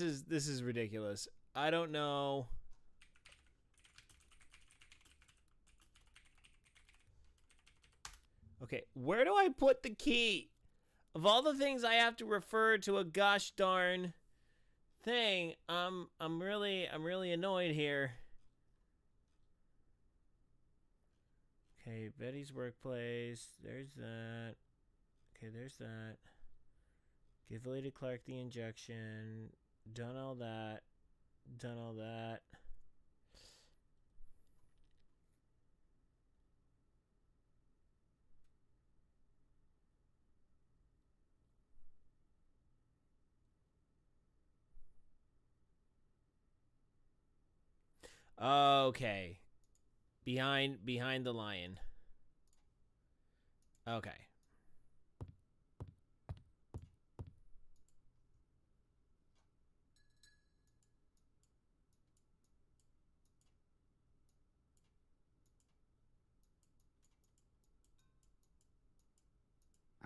is ridiculous. I don't know. Okay, where do I put the key? Of all the things I have to refer to a gosh darn thing, I'm really annoyed here. Okay, Betty's workplace. There's that. Okay, there's that. Give Lady Clark the injection. Done all that. Done all that. Okay. Behind the lion. Okay.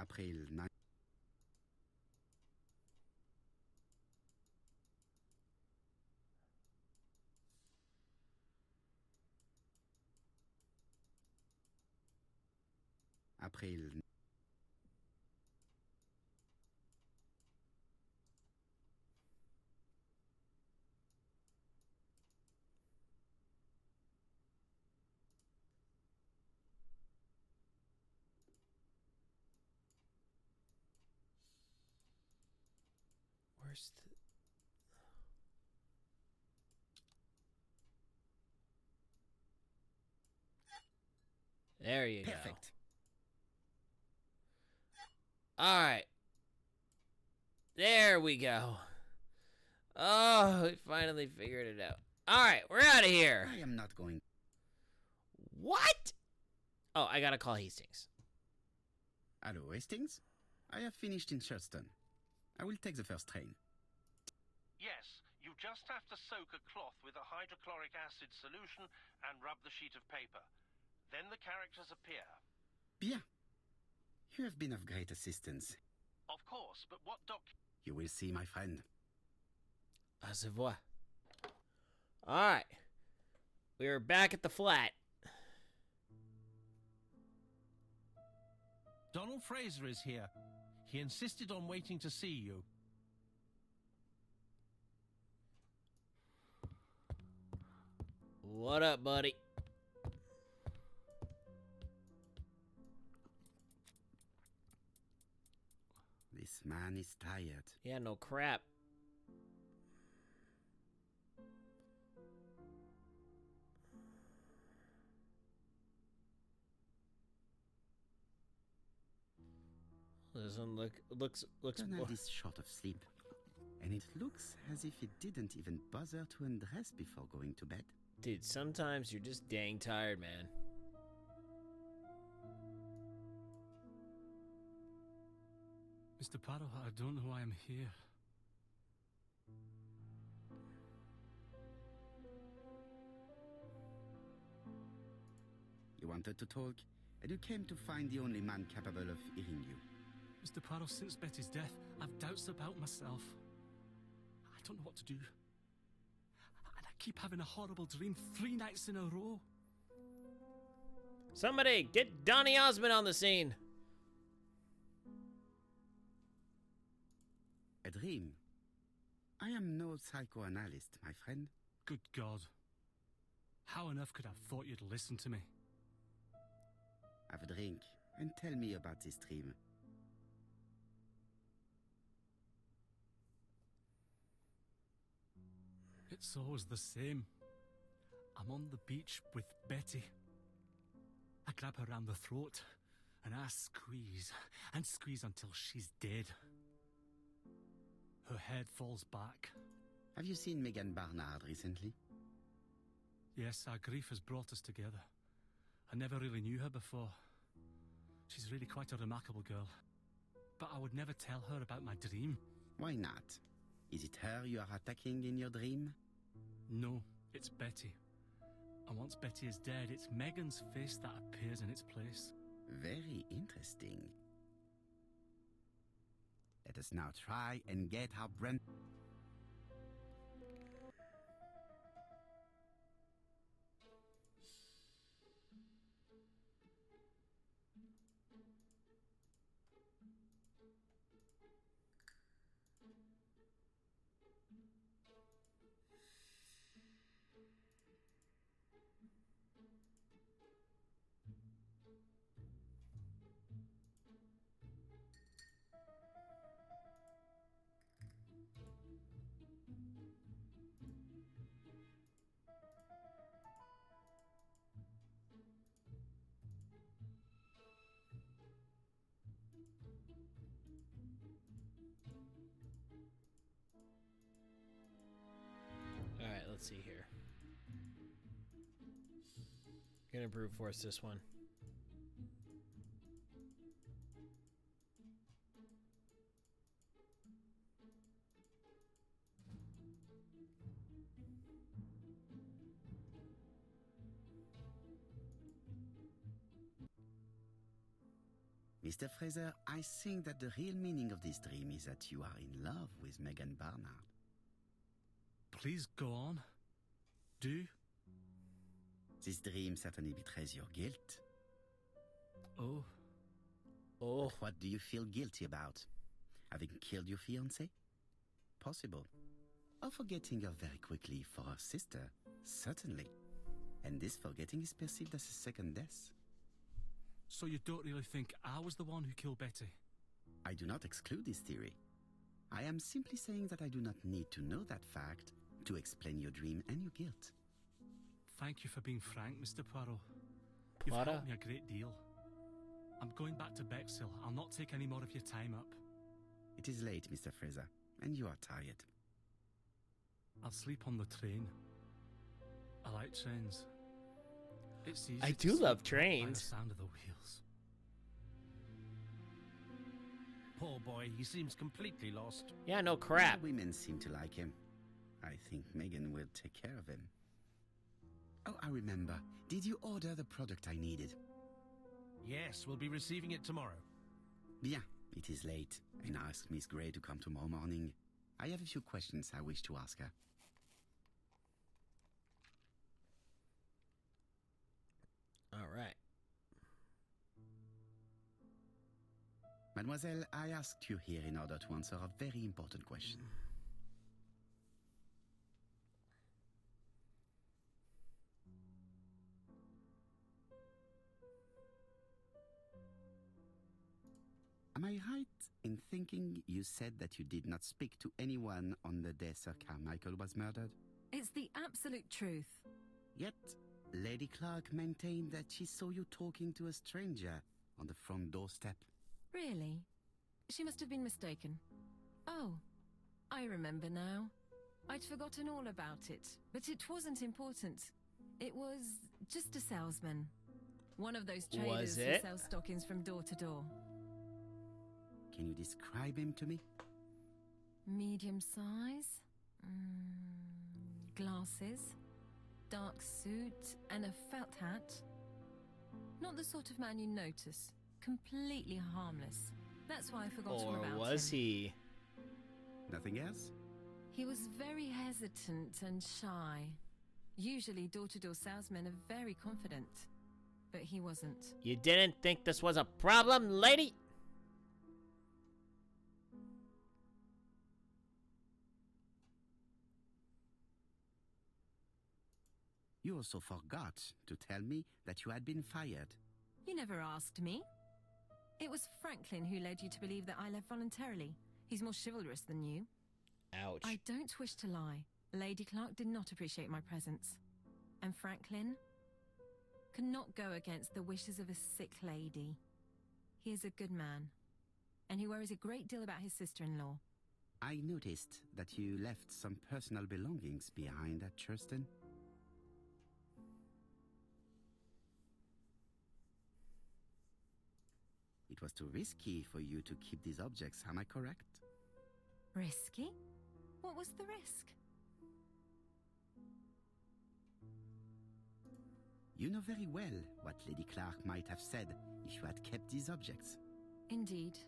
April 9. April. Where's the... There you go. Perfect. All right. There we go. Oh, we finally figured it out. All right, we're out of here. I am not going. What? Oh, I gotta call Hastings. Hello, Hastings. I have finished in Shurston. I will take the first train. Yes, you just have to soak a cloth with a hydrochloric acid solution and rub the sheet of paper. Then the characters appear. Bien. You have been of great assistance. Of course, but what You will see, my friend. Au revoir. All right. We're back at the flat. Donald Fraser is here. He insisted on waiting to see you. What up, buddy? This man is tired. Yeah, no crap. Doesn't looks Don't have this short of sleep. And it looks as if it didn't even bother to undress before going to bed. Dude, sometimes you're just dang tired, man. Mr. Parrow, I don't know why I'm here. You wanted to talk, and you came to find the only man capable of hearing you. Mr. Parrow, since Betty's death, I've doubts about myself. I don't know what to do. And I keep having a horrible dream 3 nights in a row. Somebody get Donny Osmond on the scene. A dream? I am no psychoanalyst, my friend. Good God. How on earth could I have thought you'd listen to me? Have a drink, and tell me about this dream. It's always the same. I'm on the beach with Betty. I grab her round the throat, and I squeeze, and squeeze until she's dead. Her head falls back. Have you seen Megan Barnard recently? Yes, our grief has brought us together. I never really knew her before. She's really quite a remarkable girl. But I would never tell her about my dream. Why not? Is it her you are attacking in your dream? No, it's Betty. And once Betty is dead, it's Megan's face that appears in its place. Very interesting. Let us now try and get our brand. All right, let's see here. Gonna brute force this one. Mr. Fraser, I think that the real meaning of this dream is that you are in love with Megan Barnard. Please go on. Do. This dream certainly betrays your guilt. Oh. Oh. But what do you feel guilty about? Having killed your fiancé? Possible. Or forgetting her very quickly for her sister? Certainly. And this forgetting is perceived as a second death. So you don't really think I was the one who killed Betty? I do not exclude this theory. I am simply saying that I do not need to know that fact to explain your dream and your guilt. Thank you for being frank, Mr. Poirot. You've Poirot? helped me a great deal. I'm going back to Bexhill. I'll not take any more of your time up. It is late, Mr. Fraser, and you are tired. I'll sleep on the train. I like trains. It's easy I to do sleep love by the trains. sound of the wheels. Poor boy, he seems completely lost. Yeah, no crap. Women seem to like him. I think Megan will take care of him. Oh, I remember. Did you order the product I needed? Yes, we'll be receiving it tomorrow. Bien, it is late, and I asked Miss Gray to come tomorrow morning. I have a few questions I wish to ask her. All right. Mademoiselle, I asked you here in order to answer a very important question. Am I right in thinking you said that you did not speak to anyone on the day Sir Carmichael was murdered? It's the absolute truth. Yet, Lady Clark maintained that she saw you talking to a stranger on the front doorstep. Really? She must have been mistaken. Oh, I remember now. I'd forgotten all about it, but it wasn't important. It was just a salesman. One of those traders who it? sell stockings from door to door. Can you describe him to me? Medium size. Glasses. Dark suit and a felt hat. Not the sort of man you notice. Completely harmless. That's why I forgot all Or about him. was he? Nothing else? He was very hesitant and shy. Usually door-to-door salesmen are very confident. But he wasn't. You didn't think this was a problem, lady? You also forgot to tell me that you had been fired. You never asked me. It was Franklin who led you to believe that I left voluntarily. He's more chivalrous than you. Ouch. I don't wish to lie. Lady Clark did not appreciate my presence. And Franklin cannot go against the wishes of a sick lady. He is a good man. And he worries a great deal about his sister-in-law. I noticed that you left some personal belongings behind at Churston. It was too risky for you to keep these objects, am I correct? Risky? What was the risk? You know very well what Lady Clark might have said if you had kept these objects. Indeed.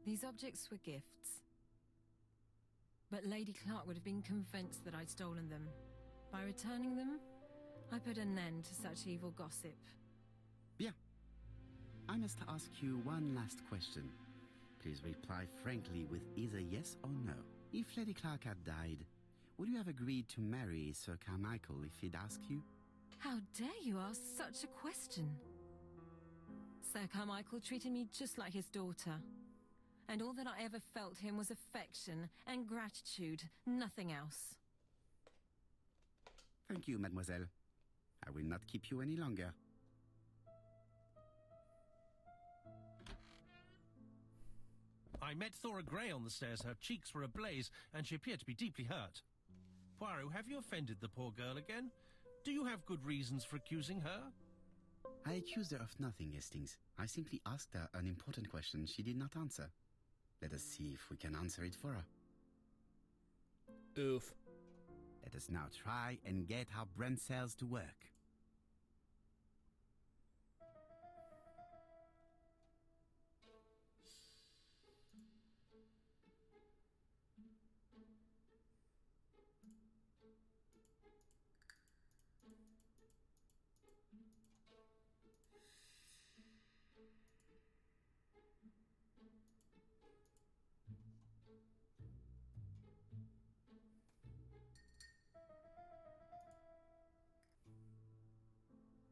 These objects were gifts. But Lady Clark would have been convinced that I'd stolen them. By returning them, I put an end to such evil gossip. Bien. I must ask you one last question. Please reply frankly with either yes or no. If Lady Clark had died, would you have agreed to marry Sir Carmichael if he'd asked you? How dare you ask such a question? Sir Carmichael treated me just like his daughter. And all that I ever felt him was affection and gratitude, nothing else. Thank you, mademoiselle. I will not keep you any longer. I met Thora Grey on the stairs. Her cheeks were ablaze, and she appeared to be deeply hurt. Poirot, have you offended the poor girl again? Do you have good reasons for accusing her? I accused her of nothing, Hastings. I simply asked her an important question she did not answer. Let us see if we can answer it for her. Oof. Let us now try and get our brain cells to work.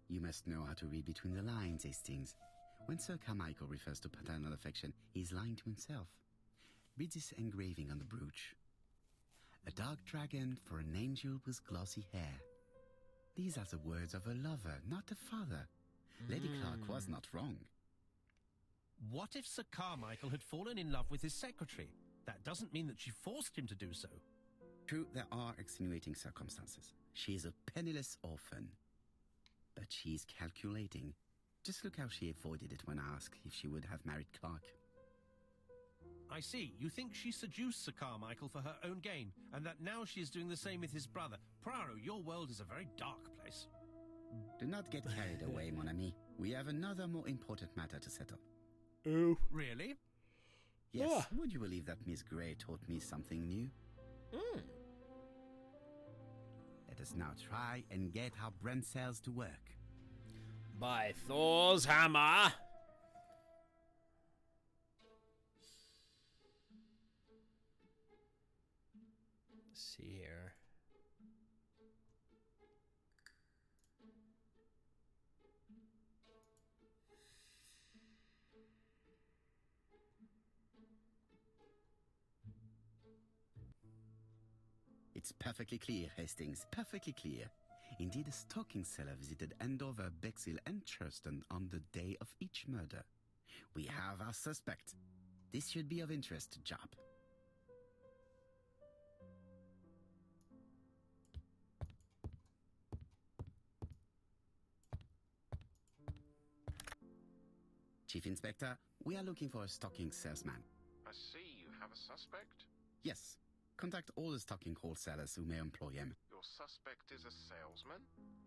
You must know how to read between the lines, Hastings. When Sir Carmichael refers to paternal affection, he's lying to himself. Read this engraving on the brooch. A dark dragon for an angel with glossy hair. These are the words of a lover, not a father. Lady Clark was not wrong. What if Sir Carmichael had fallen in love with his secretary? That doesn't mean that she forced him to do so. True, there are extenuating circumstances. She is a penniless orphan. But she's calculating. Just look how she avoided it when asked if she would have married Clark. I see. You think she seduced Sir Carmichael for her own gain, and that now she is doing the same with his brother. Poirot, your world is a very dark place. Do not get carried away, mon ami. We have another more important matter to settle. Oof. Really? Yes, Ah. would you believe that Miss Grey taught me something new? Let us now try and get our brain cells to work. By Thor's hammer. Let's see here. It's perfectly clear, Hastings, perfectly clear. Indeed, a stalking seller visited Andover, Bexhill, and Churston on the day of each murder. We have our suspect. This should be of interest to Job. Chief Inspector, we are looking for a stocking salesman. I see you have a suspect. Yes. Contact all the stocking wholesalers who may employ him. Your suspect is a salesman?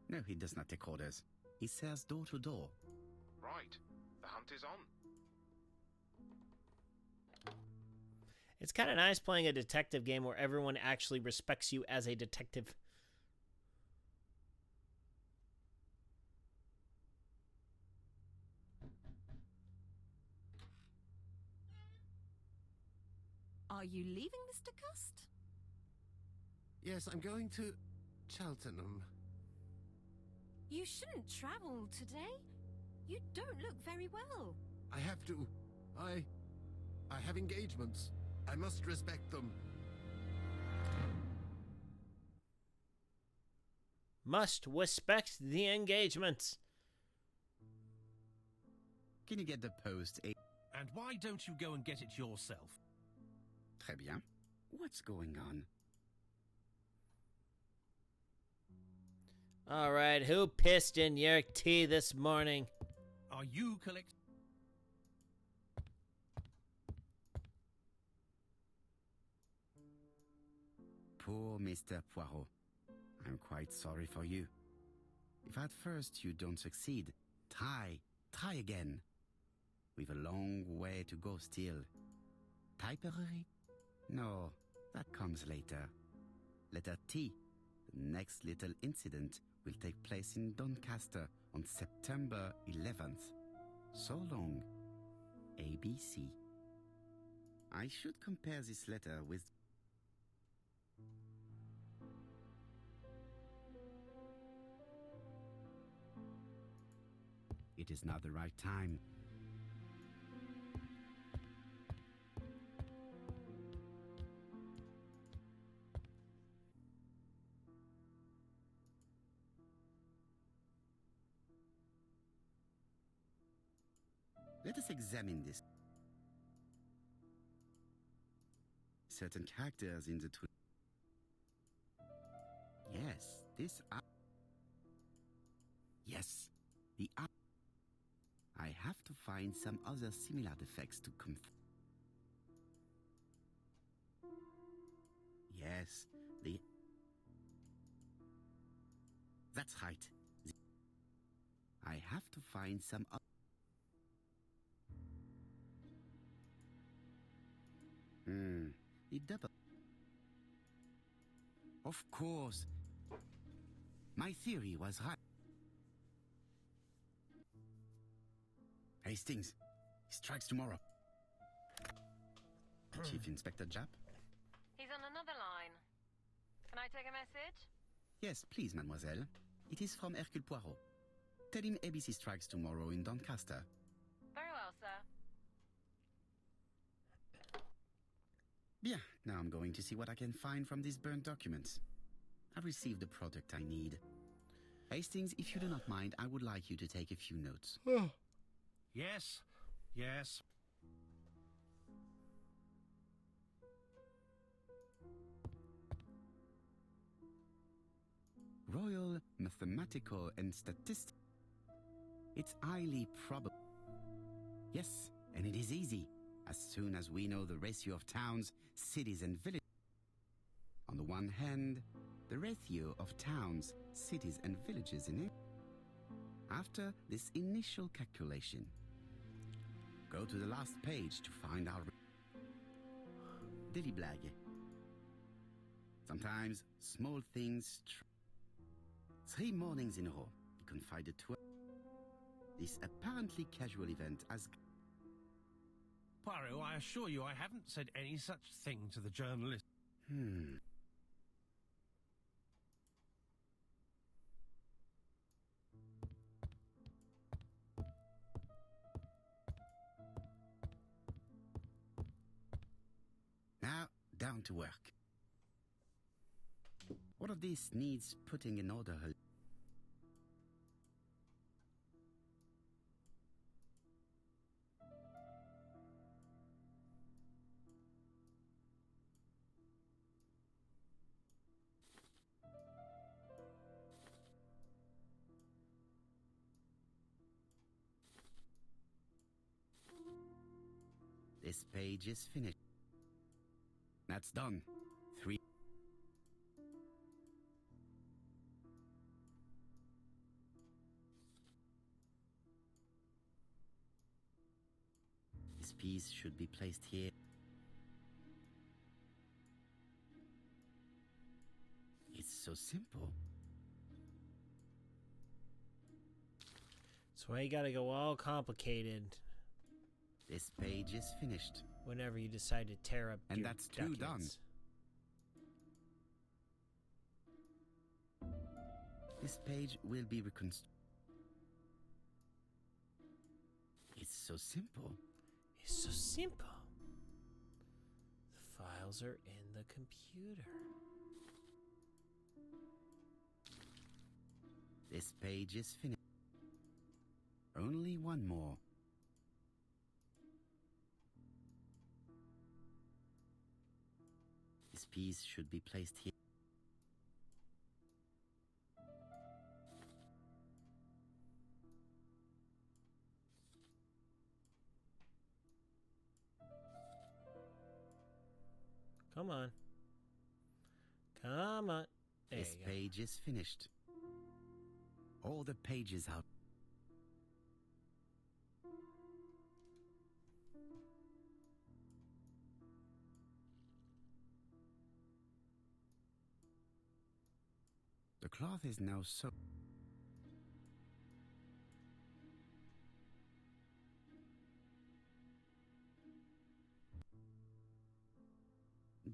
No, he does not take orders. He sells door to door. Right. The hunt is on. It's kind of nice playing a detective game where everyone actually respects you as a detective. Are you leaving, Mr. Cust? Yes, I'm going to Cheltenham. You shouldn't travel today. You don't look very well. I have to. I have engagements. I must respect them. Must respect the engagements. Can you get the post? And why don't you go and get it yourself? Très bien. What's going on? All right, who pissed in your tea this morning? Are you collect... Poor Mr. Poirot. I'm quite sorry for you. If at first you don't succeed, try again. We've a long way to go still. Typery? No, that comes later. Letter T. The next little incident will take place in Doncaster on September 11th. So long. ABC. I should compare this letter with... It is not the right time. Let us examine this. Certain characters in the Yes, this Yes, the I have to find some other similar defects to Yes, That's right. I have to find some the double. Of course. My theory was right. Hastings, he strikes tomorrow. Chief Inspector Japp? He's on another line. Can I take a message? Yes, please, mademoiselle. It is from Hercule Poirot. Tell him ABC strikes tomorrow in Doncaster. Very well, sir. Bien, now I'm going to see what I can find from these burnt documents. I've received the product I need. Hastings, if you do not mind, I would like you to take a few notes. Yes, yes. Royal, mathematical, and statistical. It's highly probable. Yes, and it is easy. As soon as we know the ratio of towns, cities, and villages. On the one hand, the ratio of towns, cities, and villages in it. After this initial calculation, go to the last page to find our daily blague. Sometimes small things. 3 mornings in a row, he confided to her. This apparently casual event as... Poirot, I assure you I haven't said any such thing to the journalist. Now, down to work. All of this needs putting in order. This page is finished. That's done. 3. This piece should be placed here. It's so simple. That's why you gotta go all complicated This page is finished. whenever you decide to tear up And your that's 2 documents. This page will be reconstructed. It's so simple. It's so simple. The files are in the computer. This page is finished. Only one more. This piece should be placed here. Come on. Come on. There This you go. page is finished. All the pages out. The cloth is now so...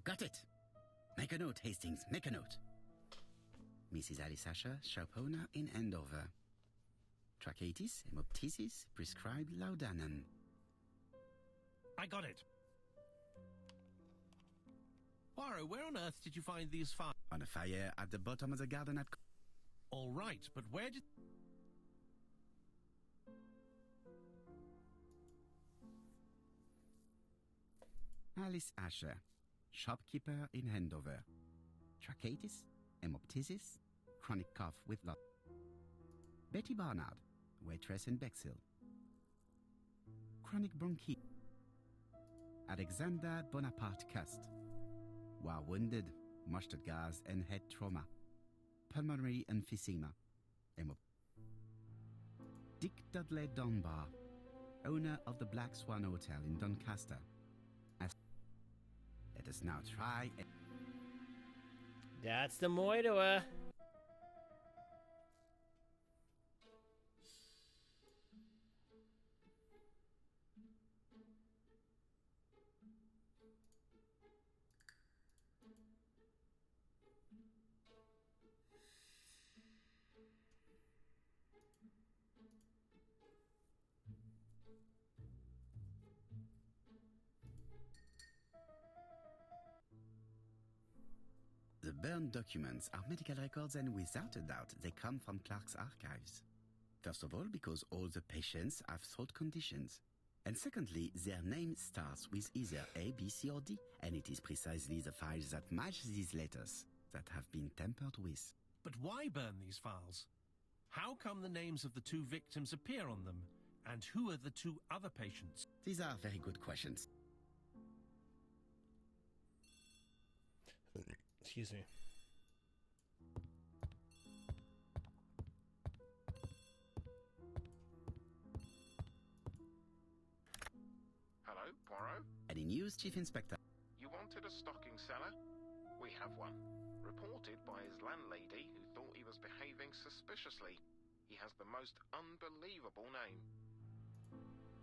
Got it! Make a note, Hastings, make a note. Mrs. Alisasha, shop owner in Andover. Tracheitis, hemoptysis, prescribed laudanum. I got it. Poirot, where on earth did you find these files? On a fire at the bottom of the garden at... All right, but where did... Alice Asher, shopkeeper in Andover. Tracheitis, hemoptysis, chronic cough with lot. Betty Barnard, waitress in Bexhill. Chronic bronchitis. Alexander Bonaparte Cust. War wounded, mustard gas and head trauma. Pulmonary emphysema. Dick Dudley Dunbar, owner of the Black Swan Hotel in Doncaster. Let us now try... That's the Moidua. The burned documents are medical records, and without a doubt, they come from Clark's archives. First of all, because all the patients have throat conditions. And secondly, their name starts with either A, B, C, or D, and it is precisely the files that match these letters that have been tampered with. But why burn these files? How come the names of the two victims appear on them? And who are the two other patients? These are very good questions. Excuse me. Hello, Poirot? Any news, Chief Inspector? You wanted a stocking seller? We have one. Reported by his landlady who thought he was behaving suspiciously. He has the most unbelievable name.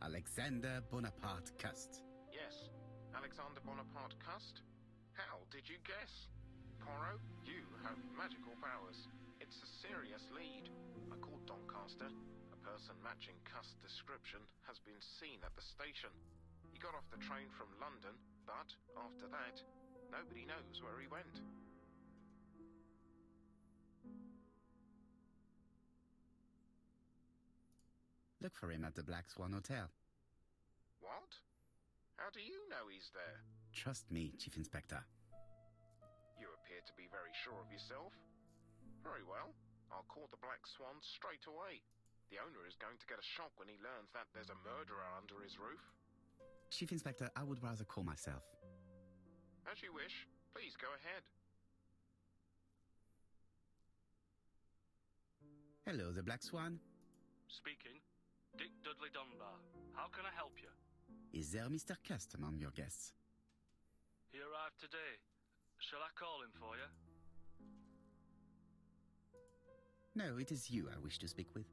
Alexander Bonaparte Cust. Yes, Alexander Bonaparte Cust? How did you guess? Poirot, you have magical powers. It's a serious lead. I called Doncaster. A person matching Cust's description has been seen at the station. He got off the train from London, but after that, nobody knows where he went. Look for him at the Black Swan Hotel. What? How do you know he's there? Trust me, Chief Inspector. You appear to be very sure of yourself. Very well. I'll call the Black Swan straight away. The owner is going to get a shock when he learns that there's a murderer under his roof. Chief Inspector, I would rather call myself. As you wish. Please go ahead. Hello, the Black Swan. Speaking. Dick Dudley Dunbar. How can I help you? Is there Mr. Cust among your guests? He arrived today. Shall I call him for you? No, it is you I wish to speak with.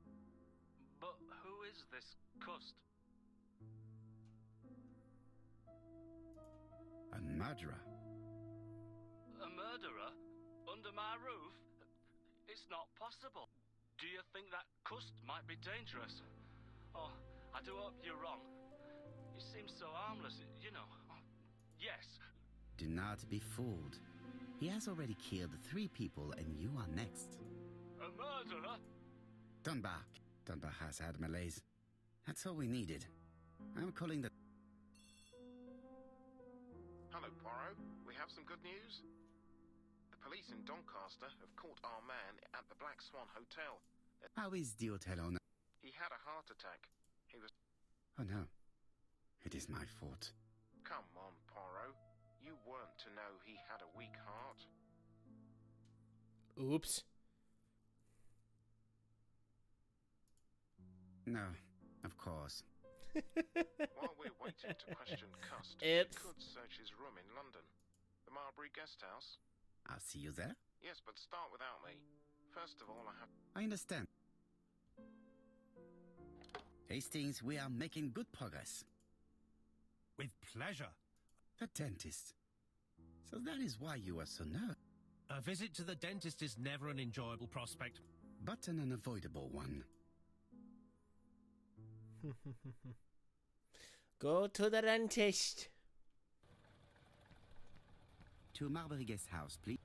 But who is this Cust? A murderer. A murderer? Under my roof? It's not possible. Do you think that Cust might be dangerous? Oh, I do hope you're wrong. He seems so harmless, you know. Oh, yes. Do not be fooled. He has already killed 3 people, and you are next. A murderer? Dunbar. Dunbar has had malaise. That's all we needed. I'm calling the... Hello, Poirot. We have some good news. The police in Doncaster have caught our man at the Black Swan Hotel. How is the hotel owner? He had a heart attack. He was... Oh no. It is my fault. Come on, Poirot. You weren't to know he had a weak heart. Oops. No, of course. While we're waiting to question Cust, we could search his room in London. The Marbury guest house. I'll see you there. Yes, but start without me. First of all, I have... I understand. Hastings, we are making good progress. With pleasure. The dentist. So that is why you were so nervous. A visit to the dentist is never an enjoyable prospect. But an unavoidable one. Go to the dentist. To Marbury Guest House, please.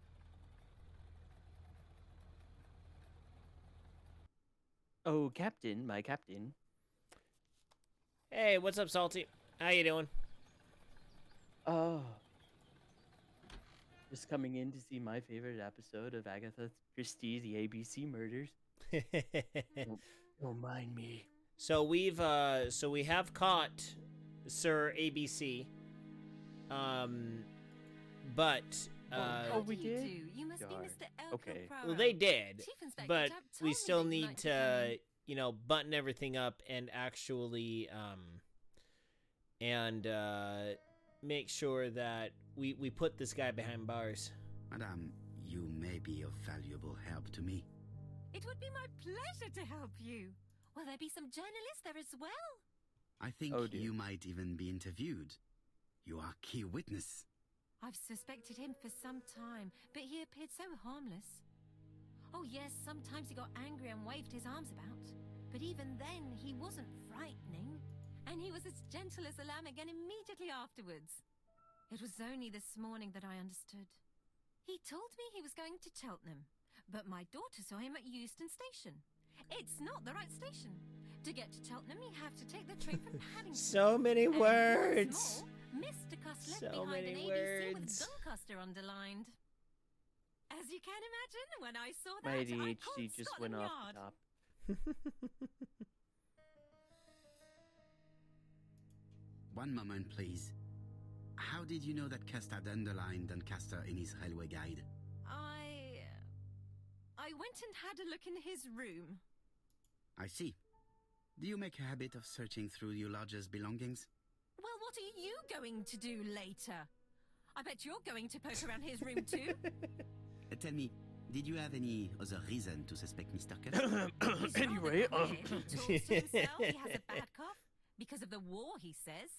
Oh, Captain, my Captain. Hey, what's up, Salty? How you doing? Oh. Just coming in to see my favorite episode of Agatha Christie's The ABC Murders. Don't mind me. So we have caught Sir ABC. But we did? You must be Darn. Mr. Okay. well, they did, Chief Inspector but Jupp we told me still that you need might be coming. to, button everything up and actually, make sure that we put this guy behind bars. Madame, you may be of valuable help to me. It would be my pleasure to help you. Will there be some journalists there as well? I think Oh, dear. you might even be interviewed. You are key witness. I've suspected him for some time, but he appeared so harmless. Oh yes, sometimes he got angry and waved his arms about. But even then, he wasn't frightening. And he was as gentle as a lamb again immediately afterwards. It was only this morning that I understood. He told me he was going to Cheltenham, but my daughter saw him at Euston Station. It's not the right station. To get to Cheltenham, you have to take the train from Paddington. So many And words. what's more, Mr. Cuss left So behind many an ABC with words. Doncaster underlined. As you can imagine, when I saw that, My I ADHD called just Scotland went off Yard. the top. One moment, please. How did you know that Cust had underlined Doncaster in his railway guide? I went and had a look in his room. I see. Do you make a habit of searching through your lodger's belongings? Well, what are you going to do later? I bet you're going to poke around his room too. Tell me, did you have any other reason to suspect Mr. Cust? He's Anyway, rather queer. He talks to himself. He has a bad cough because of the war, he says.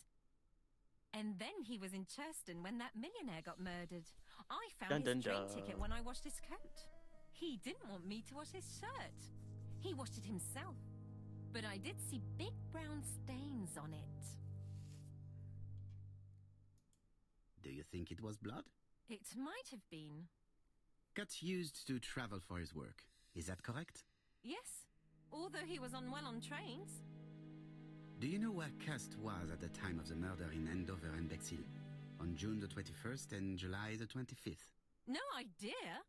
And then he was in Churston when that millionaire got murdered. I found Dun, his dun, train dun. ticket when I washed his coat. He didn't want me to wash his shirt. He washed it himself. But I did see big brown stains on it. Do you think it was blood? It might have been. Cust used to travel for his work. Is that correct? Yes, although he was unwell on trains. Do you know where Cust was at the time of the murder in Andover and Bexhill? On June the 21st and July the 25th? No idea.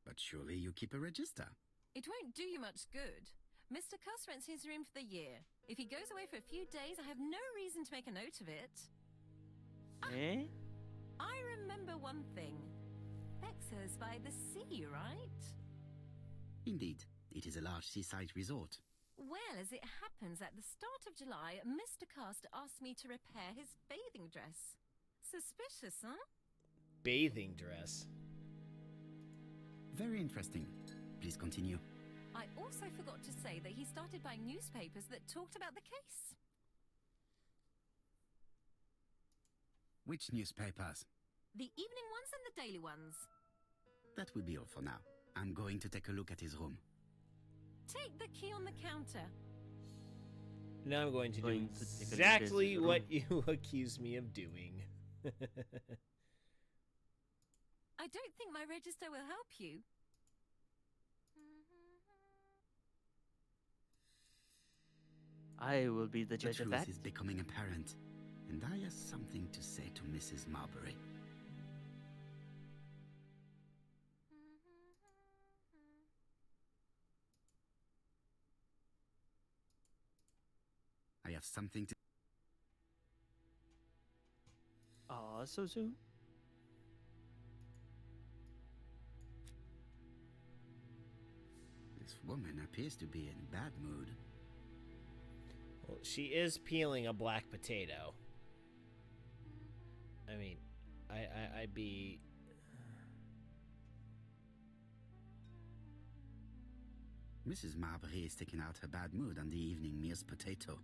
But surely you keep a register. It won't do you much good. Mr. Cuss rents his room for the year. If he goes away for a few days, I have no reason to make a note of it. Eh? I remember one thing. Bexer's by the sea, right? Indeed, it is a large seaside resort. Well, as it happens, at the start of July, Mr. Cast asked me to repair his bathing dress. Suspicious, huh? Bathing dress. Very interesting. Please continue. I also forgot to say that he started buying newspapers that talked about the case. Which newspapers? The evening ones and the daily ones. That will be all for now. I'm going to take a look at his room. Take the key on the counter. Now I'm going to do Going to take a look at exactly his what room. you accused me of doing. I don't think my register will help you. I will be the The judge of truth that. is becoming apparent, and I have something to say to Mrs. Marbury. I have something to... Aw, so soon? This woman appears to be in bad mood. Well, she is peeling a black potato. I mean, I'd be... Mrs. Marbury is taking out her bad mood on the evening meal's potato.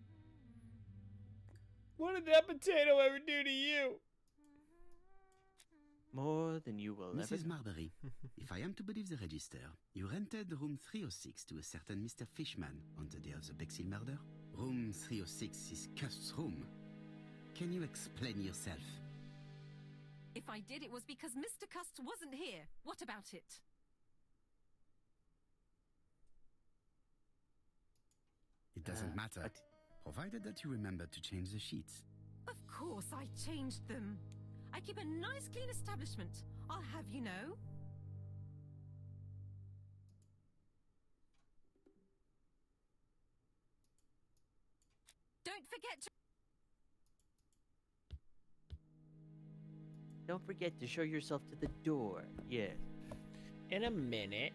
What did that potato ever do to you? More than you will ever Mrs. know. Marbury, if I am to believe the register, you rented room 306 to a certain Mr. Fishman on the day of the Bexley murder. Room 306 is Cust's room. Can you explain yourself? If I did, it was because Mr. Cust wasn't here. What about it? It doesn't matter, provided that you remember to change the sheets. Of course I changed them. I keep a nice clean establishment, I'll have you know. Don't forget to... Don't forget to show yourself to the door. Yes. In a minute.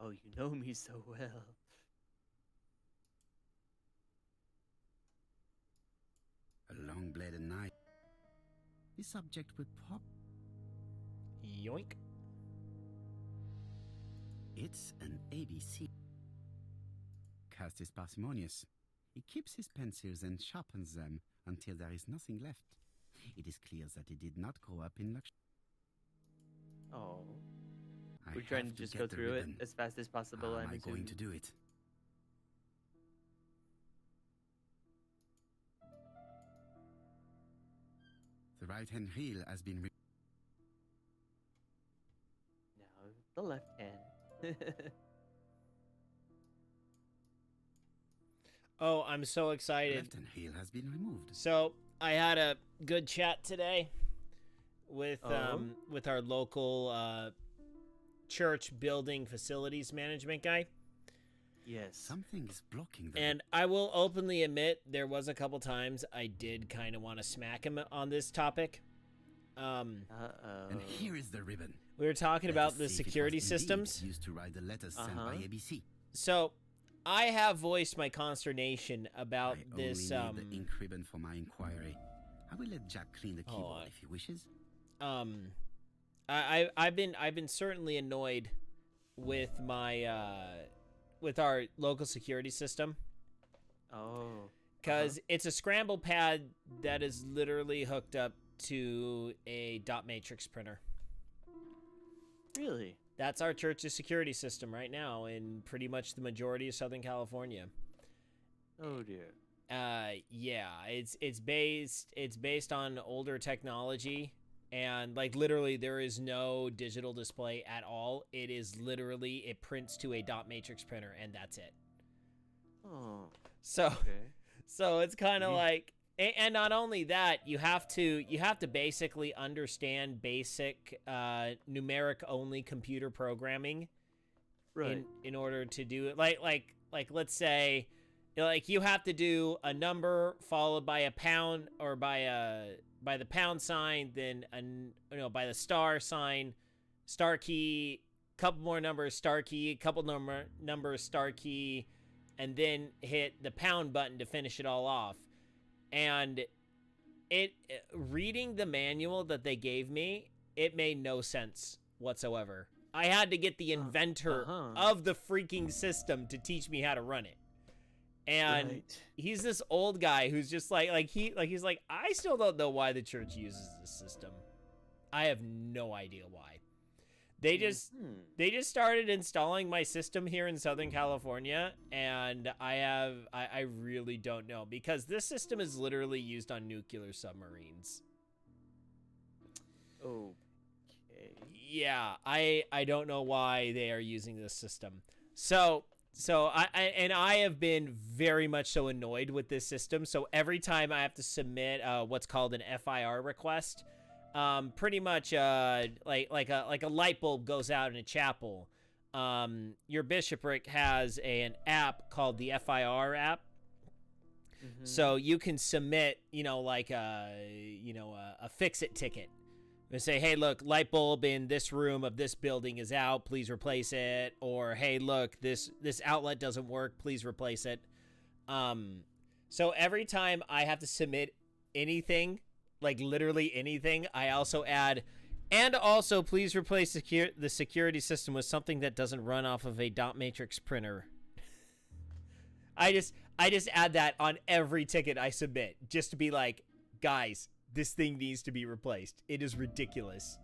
Oh, you know me so well. A long-bladed knife. This subject would pop. Yoink. It's an ABC. Cast is parsimonious. He keeps his pencils and sharpens them until there is nothing left. It is clear that he did not grow up in luxury. Oh. I We're trying have to just get go the through ribbon. it as fast as possible. How I'm am I going assuming. to do it? The right-hand heel has been... Now, the left hand. Oh, I'm so excited. Left-hand heel has been removed. So I had a good chat today with our local church building facilities management guy. Yes. Something is blocking the... And I will openly admit there was a couple times I did kind of want to smack him on this topic. And here is the ribbon. We were talking Let about us the see if it was security indeed systems. used to write the letters sent by ABC. So I have voiced my consternation about I this. only need the ink ribbon for my inquiry. I will let Jack clean the keyboard if he wishes. I've been certainly annoyed with my with our local security system. Oh. Because it's a scramble pad that is literally hooked up to a dot matrix printer. Really? That's our church's security system right now in pretty much the majority of Southern California. Oh dear. Yeah, it's based on older technology, and like literally there is no digital display at all. It is literally, it prints to a dot matrix printer and that's it. Oh. So Okay. so it's kind of like, and not only that, you have to basically understand basic numeric only computer programming, Right. in order to do it. Like let's say, like you have to do a number followed by a pound, or by the pound sign, then by the star sign, star key, couple more numbers, star key, couple numbers, star key, and then hit the pound button to finish it all off. And reading the manual that they gave me, it made no sense whatsoever. I had to get the inventor of the freaking system to teach me how to run it. And Right. he's this old guy who's just he's like, I still don't know why the church uses this system. I have no idea why. They just started installing my system here in Southern California, and I really don't know, because this system is literally used on nuclear submarines. Okay. Yeah, I don't know why they are using this system. So I have been very much so annoyed with this system. So every time I have to submit what's called an FIR request, pretty much like a light bulb goes out in a chapel. Your bishopric has an app called the FIR app. So you can submit, like a fix-it ticket, and say, hey, look, light bulb in this room of this building is out. Please replace it. Or, hey, look, this outlet doesn't work. Please replace it. So every time I have to submit anything, like literally anything, I also add, and also please replace the security system with something that doesn't run off of a dot matrix printer. I just add that on every ticket I submit, just to be like, guys, this thing needs to be replaced. It is ridiculous.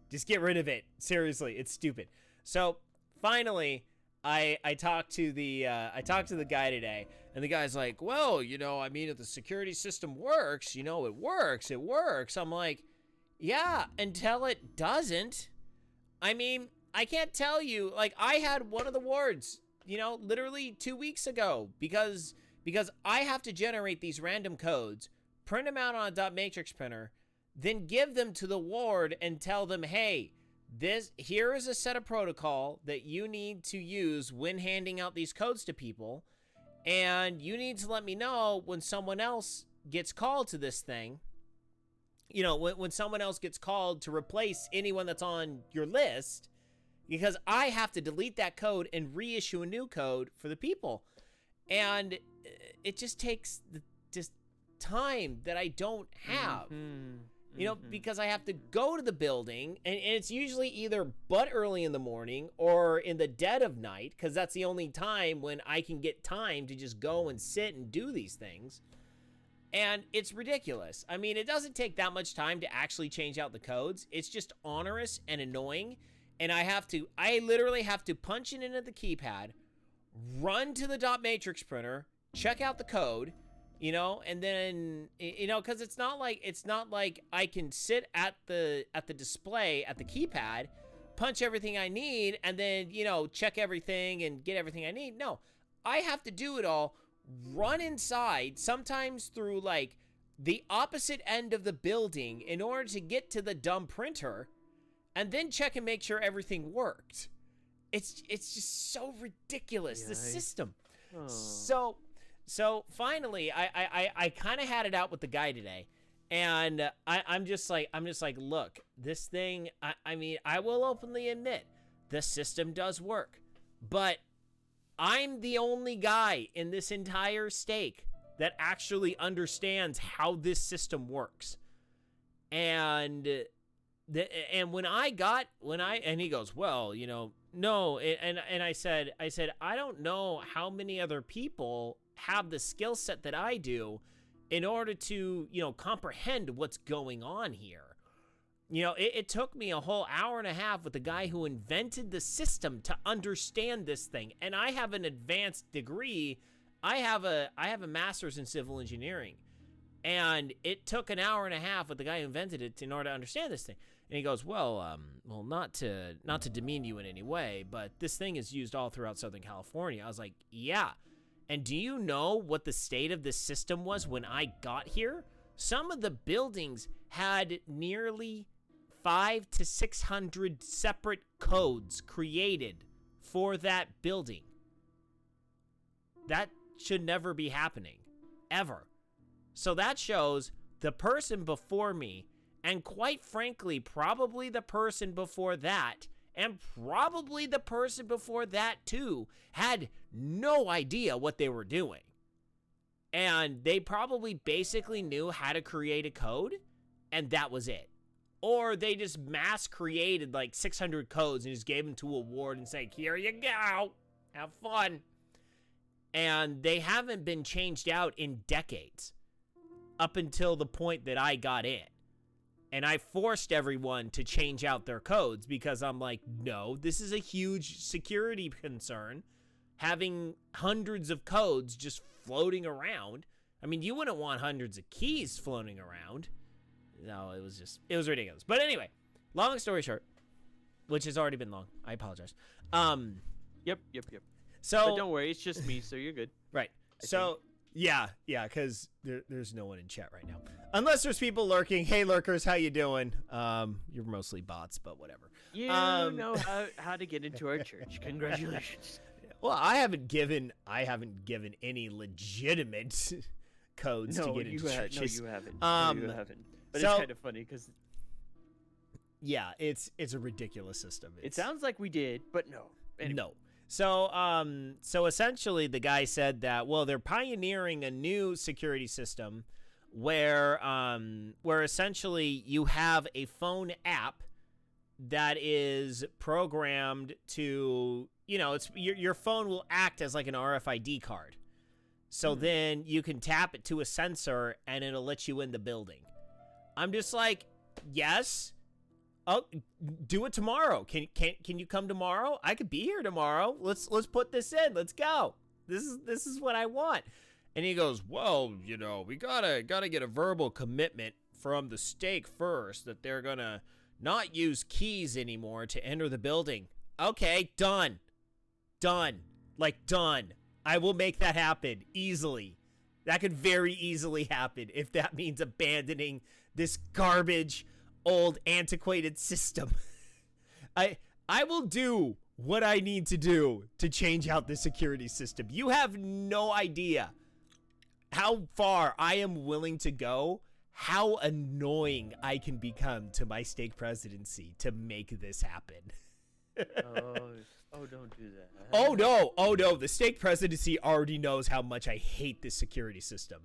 Just get rid of it. Seriously, it's stupid. So finally, I talked to the guy today, and the guy's like, well, I mean, if the security system works, it works. I'm like, yeah, until it doesn't. I mean, I can't tell you. Like, I had one of the wards, literally 2 weeks ago, because I have to generate these random codes, print them out on a dot matrix printer, then give them to the ward and tell them, hey, here is a set of protocol that you need to use when handing out these codes to people, and you need to let me know when someone else gets called to this thing. When someone else gets called to replace anyone that's on your list, because I have to delete that code and reissue a new code for the people. And it just takes just time that I don't have. Because I have to go to the building, and it's usually either but early in the morning or in the dead of night, because that's the only time when I can get time to just go and sit and do these things. And it's ridiculous. I mean, it doesn't take that much time to actually change out the codes. It's just onerous and annoying. And I literally have to punch it into the keypad, run to the dot matrix printer, check out the code, and then, because it's not like I can sit at the display at the keypad, punch everything I need, and then, check everything and get everything I need. No, I have to do it all, run inside, sometimes through like the opposite end of the building in order to get to the dumb printer, and then check and make sure everything worked. It's just so ridiculous, the system. Oh. So finally, I kind of had it out with the guy today, and I'm just like, look, this thing, I mean, I will openly admit, the system does work, but I'm the only guy in this entire state that actually understands how this system works. And and he goes, well, no, and I said, I don't know how many other people have the skill set that I do in order to, comprehend what's going on here. It took me a whole hour and a half with the guy who invented the system to understand this thing. And I have an advanced degree. I have a master's in civil engineering. And it took an hour and a half with the guy who invented it in order to understand this thing. And he goes, well, not to demean you in any way, but this thing is used all throughout Southern California. I was like, yeah. And do you know what the state of this system was when I got here? Some of the buildings had nearly 500 to 600 separate codes created for that building. That should never be happening, ever. So that shows the person before me, and quite frankly, probably the person before that, and probably the person before that too, had no idea what they were doing. And they probably basically knew how to create a code, and that was it. Or they just mass created like 600 codes and just gave them to a ward and said, here you go, have fun. And they haven't been changed out in decades, up until the point that I got in. And I forced everyone to change out their codes because I'm like, no, this is a huge security concern. Having hundreds of codes just floating around. I mean, you wouldn't want hundreds of keys floating around. No, it was ridiculous. But anyway, long story short, which has already been long. I apologize. Yep. So, but don't worry, it's just me, so you're good. Right. Yeah, because there's no one in chat right now. Unless there's people lurking. Hey, lurkers, how you doing? You're mostly bots, but whatever. You know how to get into our church. Congratulations. Well, I haven't given any legitimate codes to get into churches. No, you haven't. But it's kind of funny because Yeah, it's a ridiculous system. It sounds like we did, but no. Anyway. No. So essentially the guy said that, well, they're pioneering a new security system where essentially you have a phone app that is programmed to, it's your phone will act as like an RFID card. So then you can tap it to a sensor and it'll let you in the building. I'm just like, yes. Oh, do it tomorrow. Can you come tomorrow? I could be here tomorrow. Let's put this in. Let's go. This is what I want. And he goes, well, we gotta get a verbal commitment from the stake first that they're gonna not use keys anymore to enter the building. Okay, done. Like done. I will make that happen easily. That could very easily happen if that means abandoning this garbage, old, antiquated system. I will do what I need to do to change out the security system. You have no idea how far I am willing to go, how annoying I can become to my stake presidency to make this happen. Oh, don't do that. Oh no, the stake presidency already knows how much I hate this security system.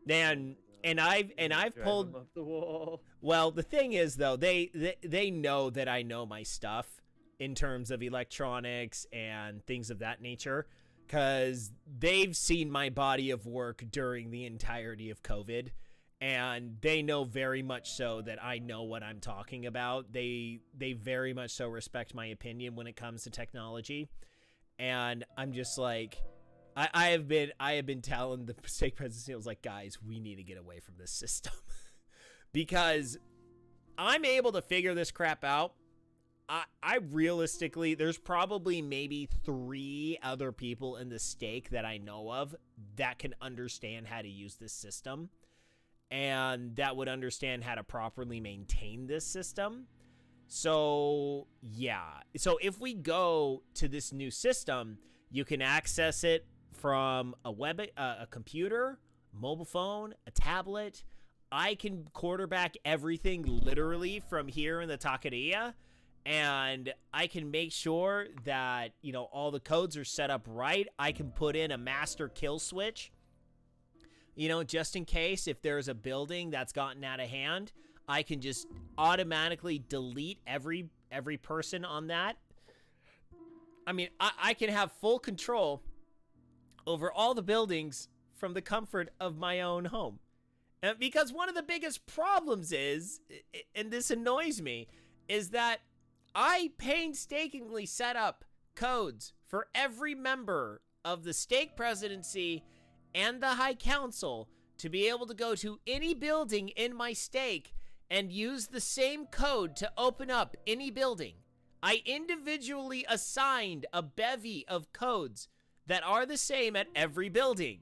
And I've pulled up the wall. Well, the thing is though, they know that I know my stuff in terms of electronics and things of that nature, because they've seen my body of work during the entirety of COVID, and they know very much so that I know what I'm talking about. They very much so respect my opinion when it comes to technology, and I'm just like, I have been telling the stake presidency, I was like, guys, we need to get away from this system because I'm able to figure this crap out. I realistically, there's probably maybe 3 other people in the stake that I know of that can understand how to use this system and that would understand how to properly maintain this system. So, yeah. So if we go to this new system, you can access it from a computer, mobile phone, a tablet. I can quarterback everything literally from here in the taqueria. And I can make sure that, all the codes are set up right. I can put in a master kill switch, just in case if there's a building that's gotten out of hand, I can just automatically delete every person on that. I mean, I can have full control over all the buildings from the comfort of my own home. And because one of the biggest problems is, and this annoys me, is that I painstakingly set up codes for every member of the stake presidency and the High Council to be able to go to any building in my stake and use the same code to open up any building. I individually assigned a bevy of codes that are the same at every building,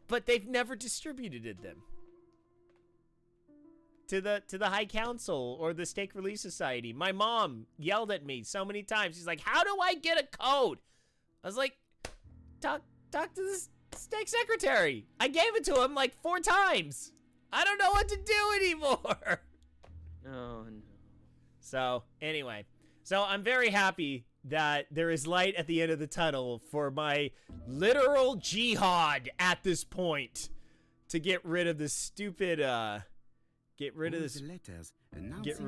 but they've never distributed them to the High Council or the Stake Relief Society. My mom yelled at me so many times. She's like, how do I get a code? I was like, talk to the stake secretary. I gave it to him like 4 times. I don't know what to do anymore. Oh, no. So anyway, I'm very happy that there is light at the end of the tunnel for my literal jihad at this point to get rid of this stupid, get rid of this annoying, get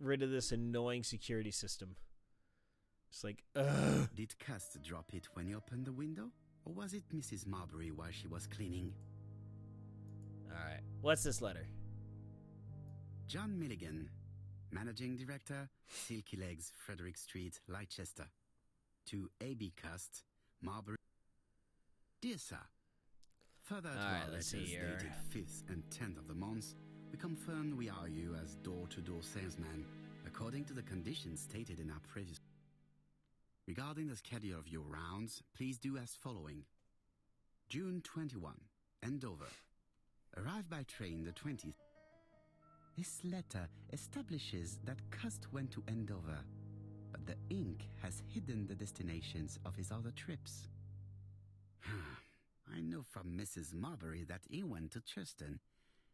rid of this annoying security system. It's like, ugh. Did Cust drop it when you opened the window? Or was it Mrs. Marbury while she was cleaning? Alright, what's this letter? John Milligan, Managing Director, Silky Legs, Frederick Street, Leicester. To A.B. Cust, Marbury. Dear Sir, further to our letters dated 5th and 10th of the month, we confirm we are you as door-to-door salesman, according to the conditions stated in our previous. Regarding the schedule of your rounds, please do as following. June 21, Andover. Arrive by train the 20th. This letter establishes that Cust went to Andover, but the ink has hidden the destinations of his other trips. I know from Mrs. Marbury that he went to Churston.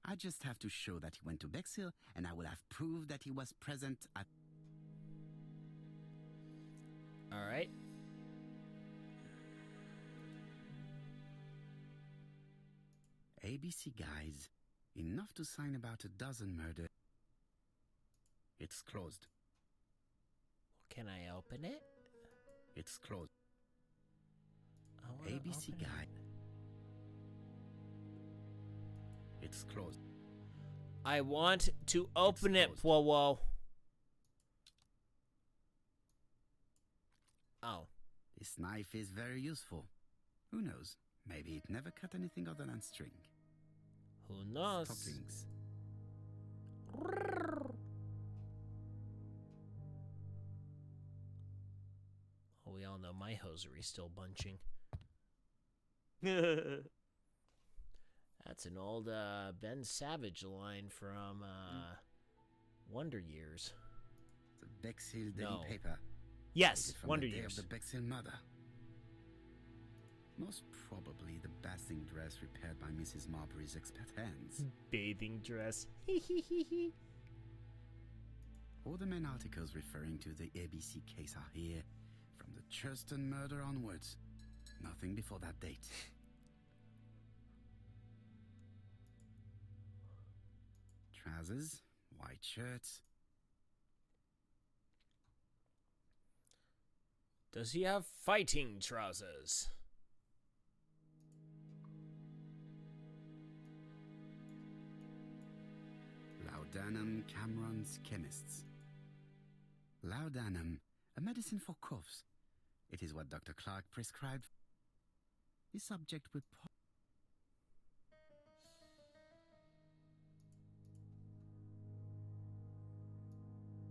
I just have to show that he went to Bexhill, and I will have proved that he was present at... All right. ABC guys, enough to sign about a dozen murders. It's closed. Can I open it? It's closed. I wanna ABC open guy. it. It's closed. I want to open it, closed. Powo. Oh. This knife is very useful. Who knows? Maybe it never cut anything other than string. Who knows? Stockings. Oh, we all know my hosary's still bunching. That's an old Ben Savage line from Wonder Years. The Bexhill daily No. paper. Yes, Dated from Wonder the day Years. of the Bexhill murder. Most probably the bathing dress repaired by Mrs. Marbury's expert hands. Bathing dress. All the main articles referring to the ABC case are here, from the Churston murder onwards. Nothing before that date. Trousers, white shirts. Does he have fighting trousers? Laudanum Cameron's chemists. Laudanum, a medicine for coughs. It is what Dr. Clark prescribed. The subject with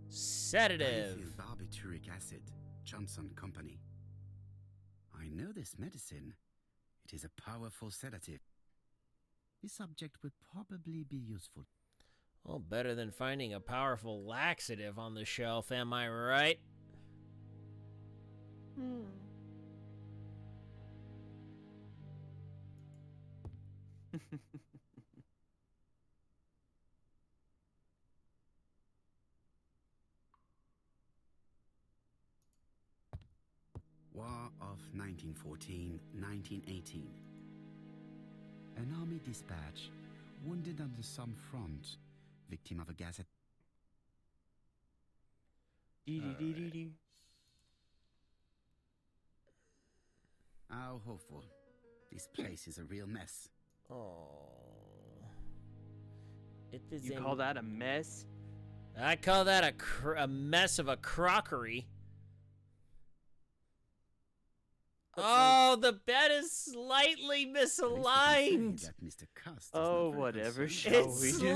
Sedative. Barbituric acid, Johnson Company. I know this medicine. It is a powerful sedative. The subject would probably be useful. Well, better than finding a powerful laxative on the shelf, am I right? War of 1914-1918. An army dispatch, wounded on the Somme front, victim of a gas attack. How hopeful. This place is a real mess. Oh. It is You call that a mess? I call that a mess of a crockery. Oh, the bed is slightly misaligned. That Mr. Cust is Oh, not very whatever concerned shall about we It's do?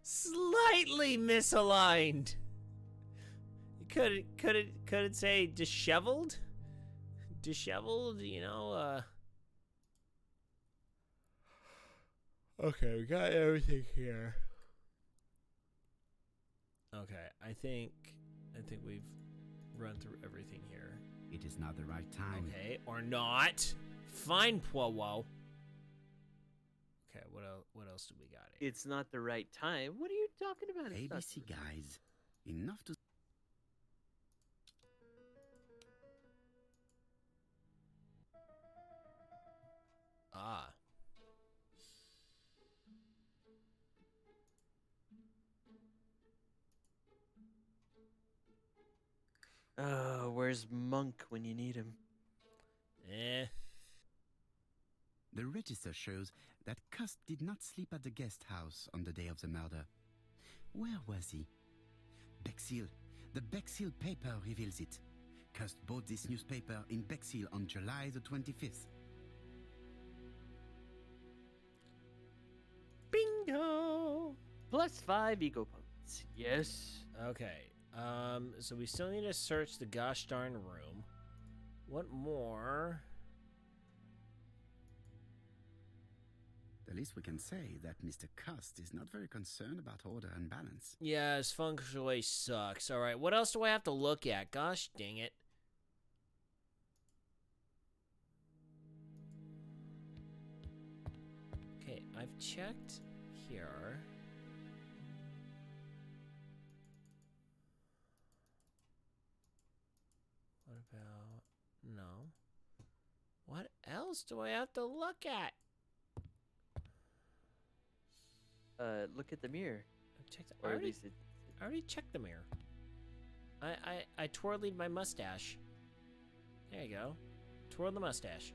slightly misaligned. Could it say disheveled? Disheveled, you know, Okay, we got everything here. Okay, I think we've run through everything here. It is not the right time. Okay, or not. Fine, Powo. Okay, what else do we got here? It's not the right time. What are you talking about? It's not- ABC guys, enough to... Ah. Where's Monk when you need him? The register shows that Cust did not sleep at the guest house on the day of the murder. Where was he? Bexhill. The Bexhill paper reveals it. Cust bought this newspaper in Bexhill on July the 25th. Bingo! +5 ego points. Yes. Okay. So we still need to search the gosh darn room. What more? The least we can say that Mr. Cust is not very concerned about order and balance. Yeah, his feng shui sucks. Alright, what else do I have to look at? Gosh dang it. I've checked here. What about... No. What else do I have to look at? Look at the mirror. I've checked... Or at least I already checked the mirror. I twirled my mustache. There you go. Twirl the mustache.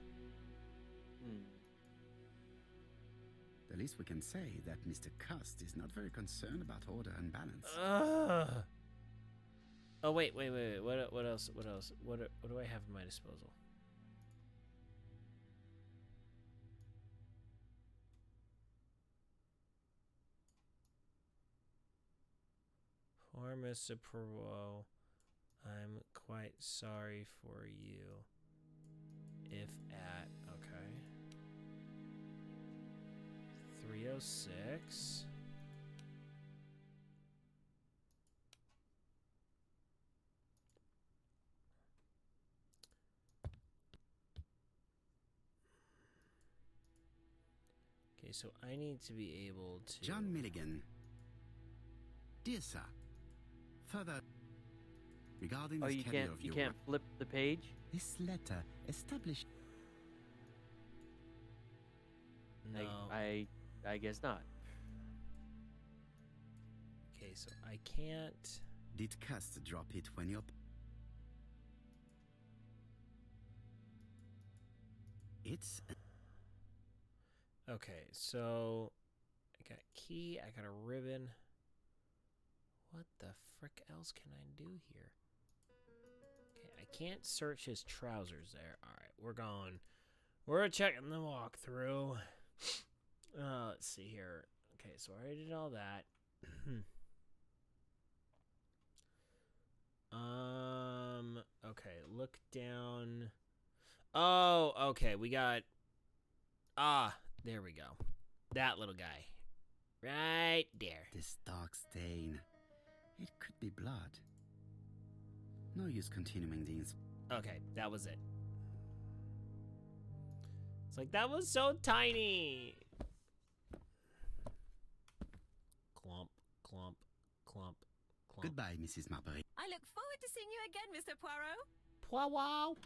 The least we can say that Mr. Cust is not very concerned about order and balance. Oh, wait. What else? What do I have at my disposal? Poor Mr. Perot, I'm quite sorry for you. If at... Okay. 306... Okay, so I need to be able to... John Milligan. Dear sir, further regarding the schedule of you your can't flip the page? This letter established... No. I guess not. Okay, so I can't... Did Cust drop it when you're... It's... Okay, so I got a key, I got a ribbon. What the frick else can I do here? Okay, I can't search his trousers there. Alright, we're going. We're checking the walkthrough. Let's see here. Okay, so I already did all that. Okay, look down. Oh, okay, we got... there we go. That little guy. Right there. This dark stain. It could be blood. No use continuing the Okay, that was it. It's like, that was so tiny. Clump, clump, clump, clump. Goodbye, Mrs. Marbury. I look forward to seeing you again, Mr. Poirot. Wow.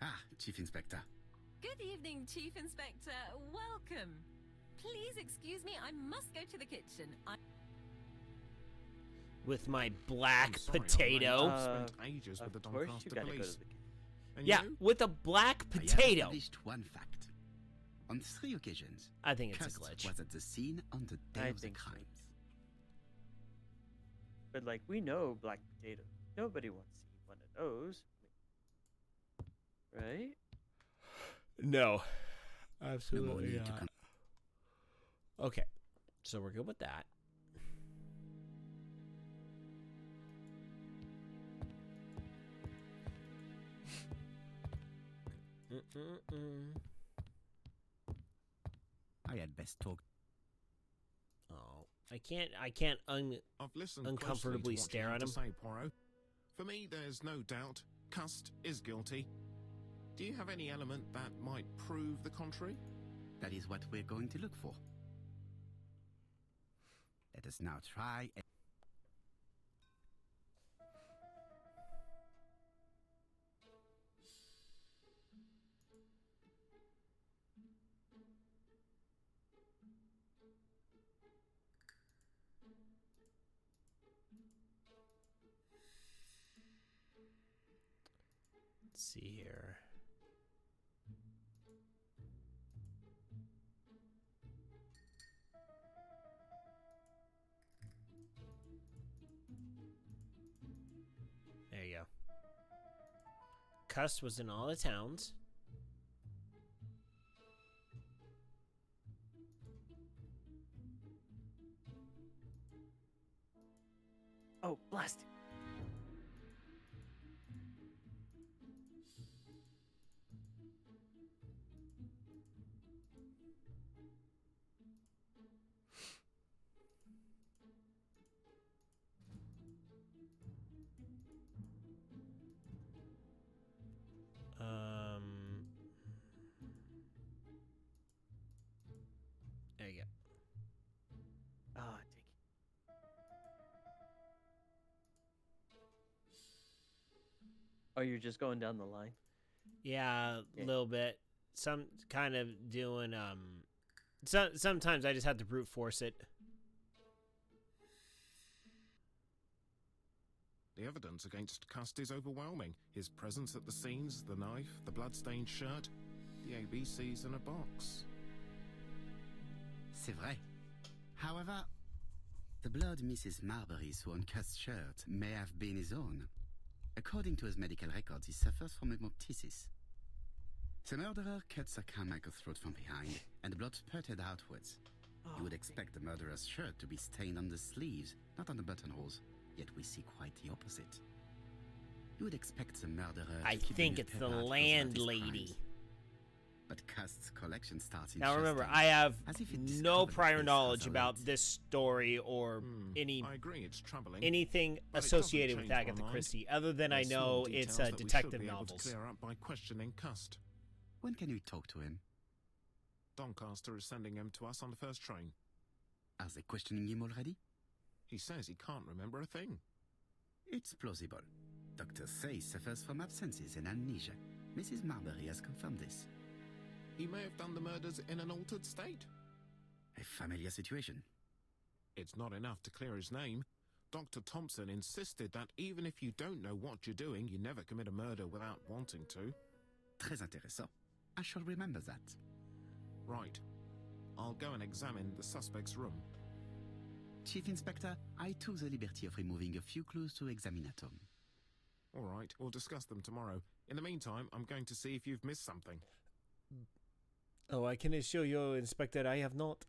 Ah, Chief Inspector. Good evening, Chief Inspector. Welcome. Please excuse me, I must go to the kitchen. With my black I'm sorry, potato. I spent ages with the Of course you Doncaster gotta go to police. the kitchen. And Yeah, you? with a black I have potato. established one fact. On 3 occasions, I think it's Cust a glitch. was at the scene on the day I of the think so. crimes. But like, we know black potato. Nobody wants to eat one of those. Right? No. No more Absolutely need to not. Okay, so we're good with that. I had best talk. Oh, I can't I've listened uncomfortably closely to what stare you have at to him. say, Poirot. For me, there's no doubt Cust is guilty. Do you have any element that might prove the contrary? That is what we're going to look for. Let us now try and... Let's see here. There you go. Cust was in all the towns. Oh, blast it. Oh, you're just going down the line. Yeah, a Yeah. little bit. Some kind of doing sometimes I just have to brute force it. The evidence against Cust is overwhelming. His presence at the scenes, the knife, the blood-stained shirt, the ABC's in a box. C'est vrai. However, the blood Mrs. Marbury saw on Cust's shirt may have been his own. According to his medical records, he suffers from hemoptysis. The murderer cut Sir Carmichael's throat from behind, and the blood spurted outwards. You would expect the murderer's shirt to be stained on the sleeves, not on the buttonholes, yet we see quite the opposite. You would expect the murderer I to keep think it's the newspaper articles about his landlady. crimes. But Cust's collection starts in Now remember, Chester, I have as if it no discovered the prior place knowledge as a about late. this story or any I agree, it's troubling. anything but it doesn't associated with change my Agatha mind. Christie, other than I There's know small it's details that we should detective be able to novels. clear up by questioning Cust. When can we talk to him? Doncaster is sending him to us on the first train. Are they questioning him already? He says he can't remember a thing. It's plausible. Doctors say he suffers from absences and amnesia. Mrs. Marbury has confirmed this. He may have done the murders in an altered state. A familiar situation. It's not enough to clear his name. Dr. Thompson insisted that even if you don't know what you're doing, you never commit a murder without wanting to. Très intéressant. I shall remember that. Right. I'll go and examine the suspect's room. Chief Inspector, I took the liberty of removing a few clues to examinatum. All right, we'll discuss them tomorrow. In the meantime, I'm going to see if you've missed something. Oh, I can assure you, Inspector, I have not.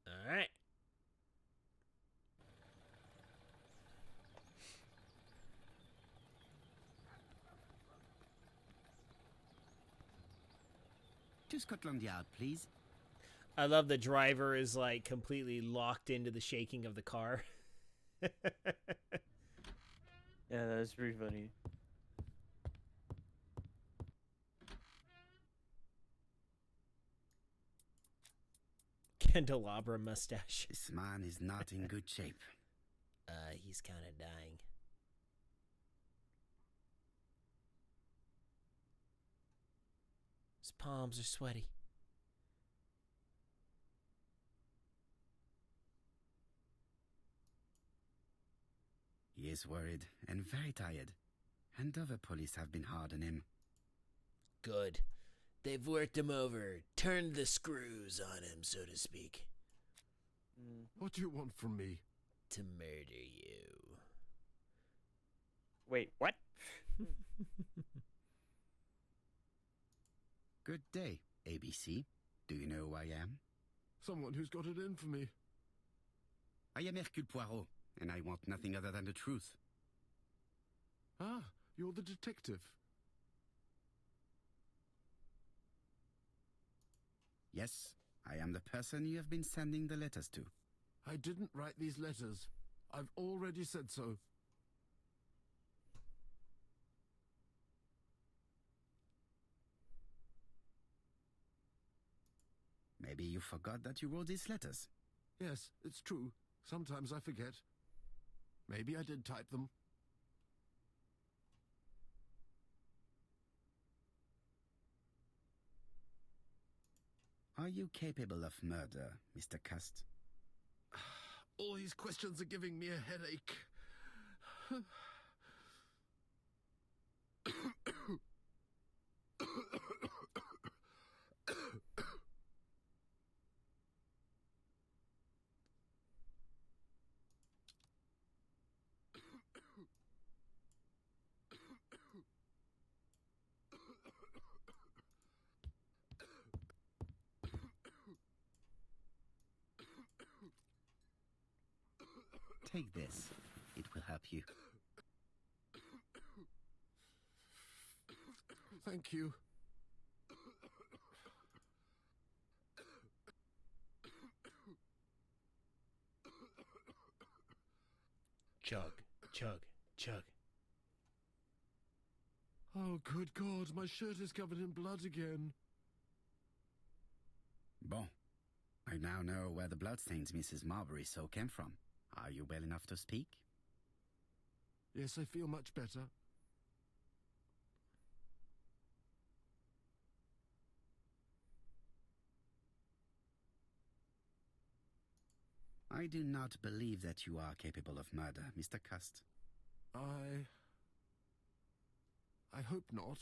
All right. To Scotland Yard, please. I love the driver is like completely locked into the shaking of the car. Yeah, that's pretty funny. Candelabra mustache. This man is not in good shape. He's kind of dying. His palms are sweaty. He is worried and very tired, and other police have been hard on him. Good. They've worked him over, turned the screws on him, so to speak. What do you want from me? To murder you. Wait, what? Good day, ABC. Do you know who I am? Someone who's got it in for me. I am Hercule Poirot, and I want nothing other than the truth. Ah, you're the detective. Yes, I am the person you have been sending the letters to. I didn't write these letters. I've already said so. Maybe you forgot that you wrote these letters. Yes, it's true. Sometimes I forget. Maybe I did type them. Are you capable of murder, Mr. Cust? All these questions are giving me a headache. Take this. It will help you. Thank you. Chug, chug, chug. Oh, good God, my shirt is covered in blood again. Bon. I now know where the bloodstains Mrs. Marbury saw came from. Are you well enough to speak? Yes, I feel much better. I do not believe that you are capable of murder, Mr. Cust. I hope not.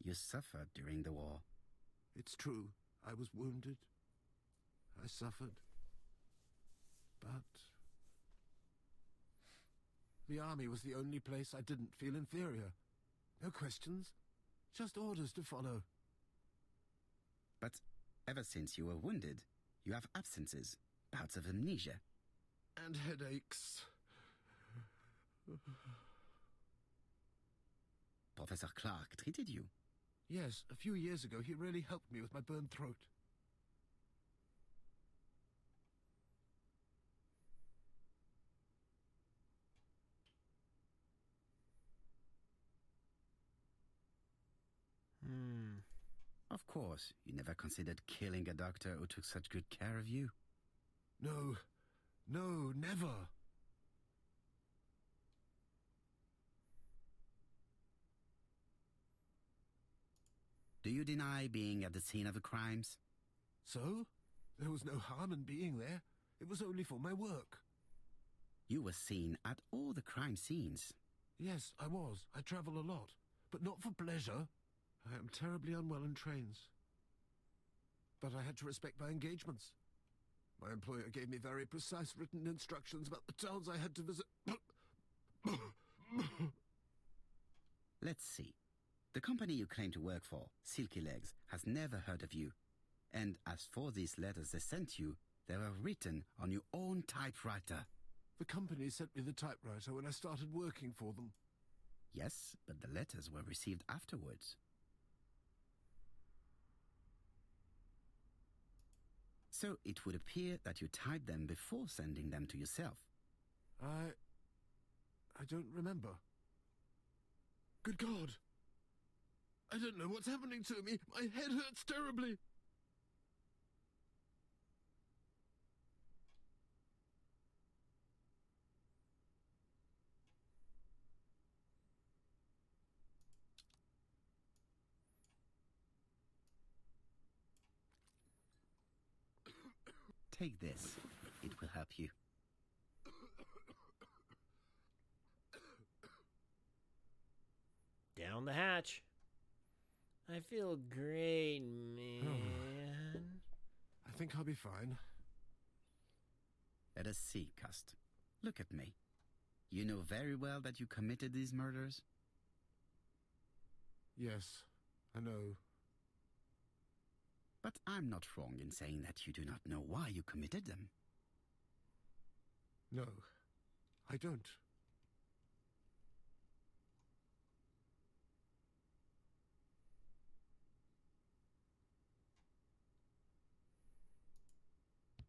You suffered during the war. It's true. I was wounded. I suffered. But the army was the only place I didn't feel inferior. No questions. Just orders to follow. But ever since you were wounded, you have absences, bouts of amnesia. And headaches. Professor Clark treated you. Yes, a few years ago he really helped me with my burned throat. Of course, you never considered killing a doctor who took such good care of you. No, never. Do you deny being at the scene of the crimes? So? There was no harm in being there. It was only for my work. You were seen at all the crime scenes. Yes, I was. I travel a lot, but not for pleasure. I am terribly unwell in trains. But I had to respect my engagements. My employer gave me very precise written instructions about the towns I had to visit. Let's see. The company you claim to work for, Silky Legs, has never heard of you. And as for these letters they sent you, they were written on your own typewriter. The company sent me the typewriter when I started working for them. Yes, but the letters were received afterwards. So it would appear that you typed them before sending them to yourself. I don't remember. Good God! I don't know what's happening to me. My head hurts terribly. Take this. It will help you. Down the hatch. I feel great, man. I think I'll be fine. Let us see, Cust. Look at me. You know very well that you committed these murders? Yes, I know. But I'm not wrong in saying that you do not know why you committed them. No, I don't.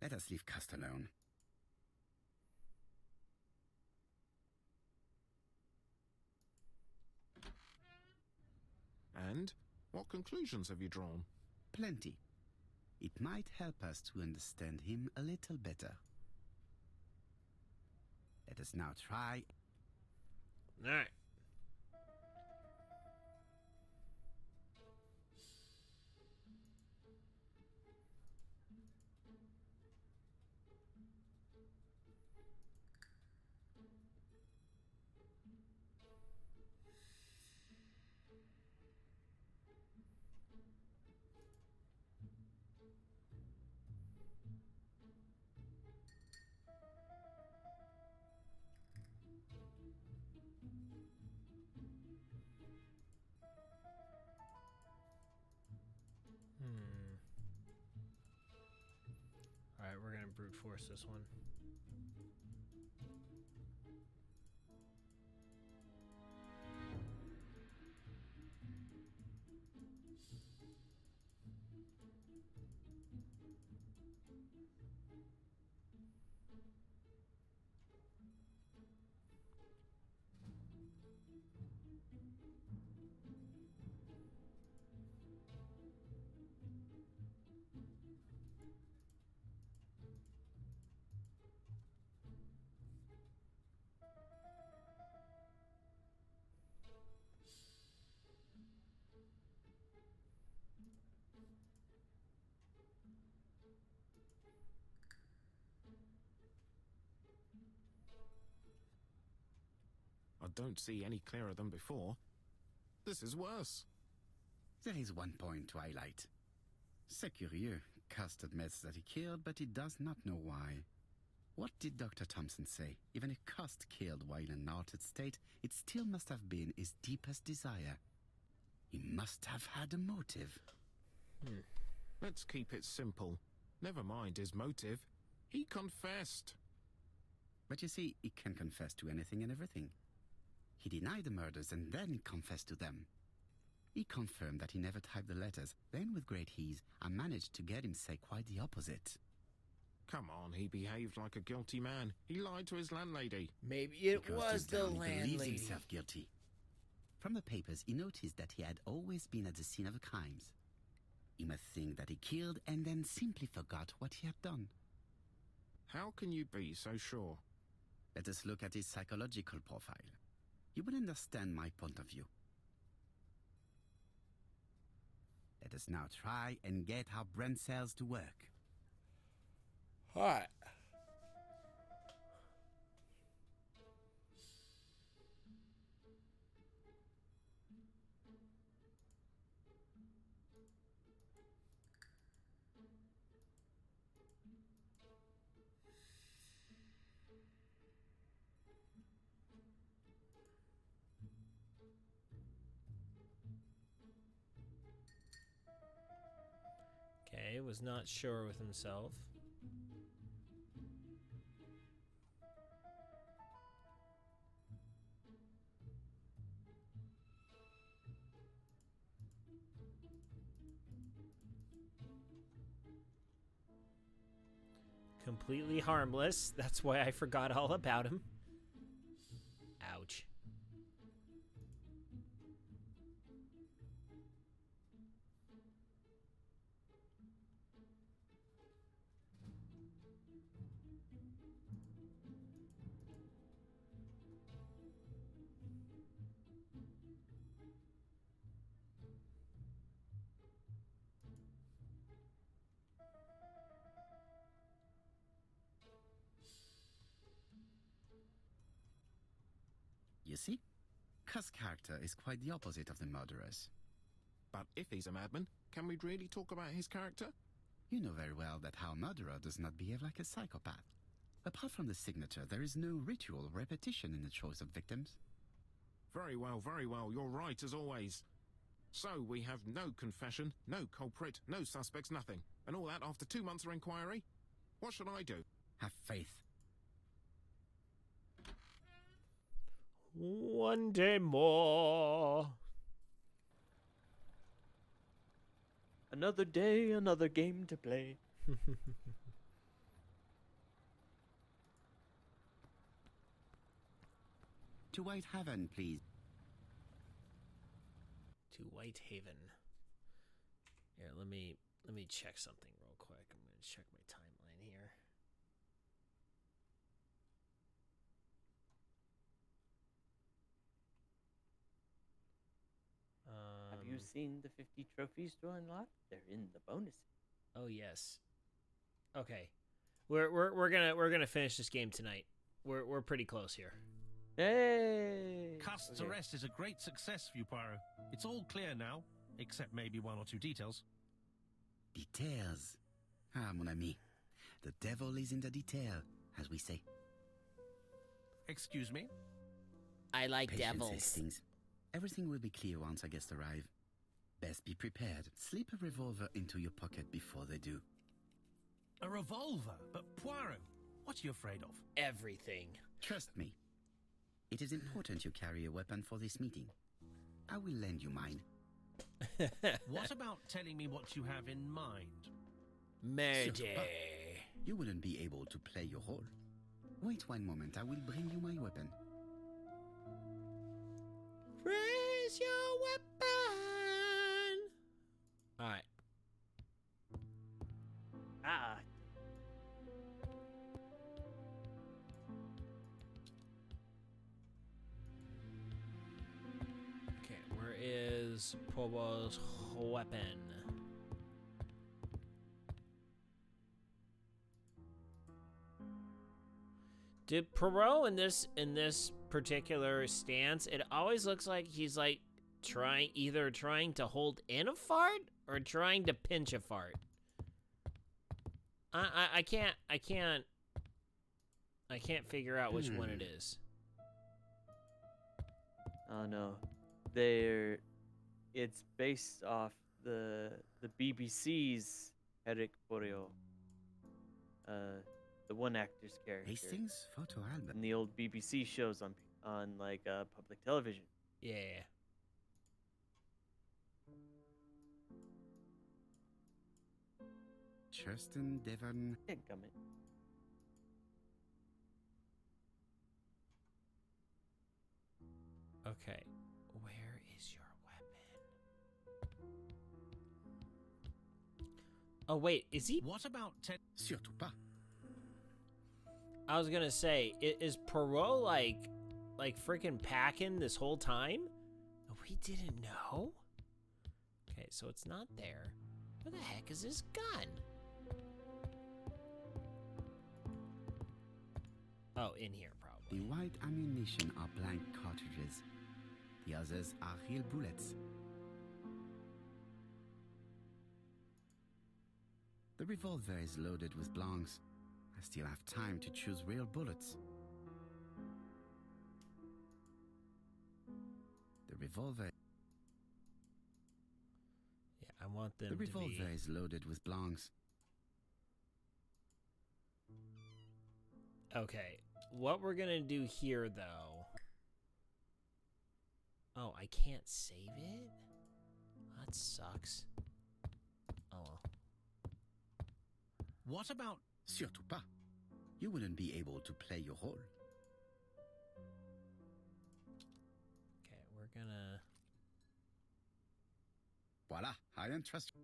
Let us leave Cust alone. And what conclusions have you drawn? Plenty. It might help us to understand him a little better. Let us now try. All right. All right, we're gonna brute force this one. don't see any clearer than before. This is worse. There is one point to highlight. C'est curieux. Cust admits that he killed, but he does not know why. What did Dr. Thompson say? Even if Cust killed while in an altered state, it still must have been his deepest desire. He must have had a motive. Let's keep it simple. Never mind his motive. He confessed. But you see, he can confess to anything and everything. He denied the murders and then he confessed to them. He confirmed that he never typed the letters. Then, with great ease, I managed to get him say quite the opposite. Come on, he behaved like a guilty man. He lied to his landlady. Maybe it Because was deep the down, he believes landlady. himself guilty. From the papers, he noticed that he had always been at the scene of the crimes. He must think that he killed and then simply forgot what he had done. How can you be so sure? Let us look at his psychological profile. You will understand my point of view. Let us now try and get our brain cells to work. All right. Okay, was not sure with himself. Completely harmless. That's why I forgot all about him. Ouch. You see? Cust's character is quite the opposite of the murderer's. But if he's a madman, can we really talk about his character? You know very well that our murderer does not behave like a psychopath. Apart from the signature, there is no ritual or repetition in the choice of victims. Very well, you're right as always. So we have no confession, no culprit, no suspects, nothing. And all that after 2 months of inquiry? What should I do? Have faith. One day more. Another day, another game to play. To Whitehaven, please. To Whitehaven. Here, let me check something real quick. I'm going to check my timeline here. Have you seen the 50 trophies to unlock? They're in the bonus. Oh yes. Okay. We're gonna finish this game tonight. We're pretty close here. Hey! Cust's arrest is a great success for you, Poirot. It's all clear now, except maybe 1 or 2 details. Details. Ah, mon ami. The devil is in the detail, as we say. Excuse me? I like Patience, devils. Hastings. Everything will be clear once our guests arrive. Best be prepared. Slip a revolver into your pocket before they do. A revolver? But Poirot, what are you afraid of? Everything. Trust me. It is important you carry a weapon for this meeting. I will lend you mine. What about telling me what you have in mind? Murder. Sure, you wouldn't be able to play your role. Wait 1 moment, I will bring you my weapon. Raise your weapon. All right. Ah. Okay, where is Pobo's weapon? Did Perot in this particular stance? It always looks like he's like either trying to hold in a fart or trying to pinch a fart. I can't figure out which one it is. Oh no, it's based off the BBC's Eric Poirot, the one actor's character. Hastings photo album. In the old BBC shows on like public television. Yeah. Churston Devon. Gummit. Okay. Where is your weapon? Oh wait, is he? What about Ted? Surtout pas. I was gonna say, is Perot like freaking packing this whole time? We didn't know. Okay, so it's not there. Where the heck is his gun? Oh, in here probably. The white ammunition are blank cartridges. The others are real bullets. The revolver is loaded with blancs. I still have time to choose real bullets. The revolver... Yeah, I want them The to be... revolver is loaded with blancs. Okay, what we're gonna do here, though... Oh, I can't save it? That sucks. Oh well. What about... Surtout pas. You wouldn't be able to play your role. Okay, we're gonna... Voila, I don't trust you.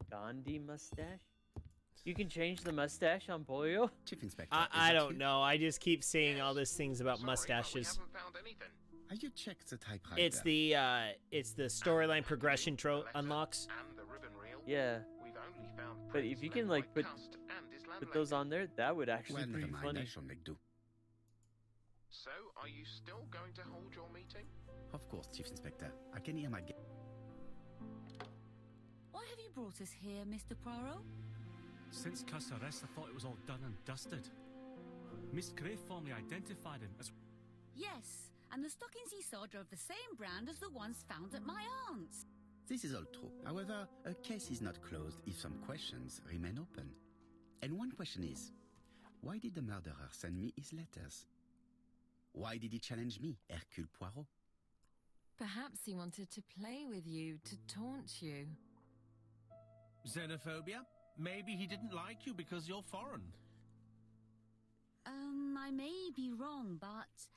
Gandhi mustache? You can change the mustache on Polio? Chief Inspector. I don't know. I just keep seeing all these things about mustaches. Haven't found anything. Have you checked the typewriter? It's the storyline progression unlocks. And the ribbon reel. Yeah. We've only found But if you can like put those on there, that would actually be pretty funny. I shall make do. So, are you still going to hold your meeting? Of course, Chief Inspector. I can hear my... Why have you brought us here, Mr. Poirot? Since Cuss' arrest, I thought it was all done and dusted. Miss Gray formally identified him as... Yes, and the stockings he saw drove the same brand as the ones found at my aunt's. This is all true. However, a case is not closed if some questions remain open. And one question is, why did the murderer send me his letters? Why did he challenge me, Hercule Poirot? Perhaps he wanted to play with you, to taunt you. Xenophobia? Maybe he didn't like you because you're foreign. I may be wrong, but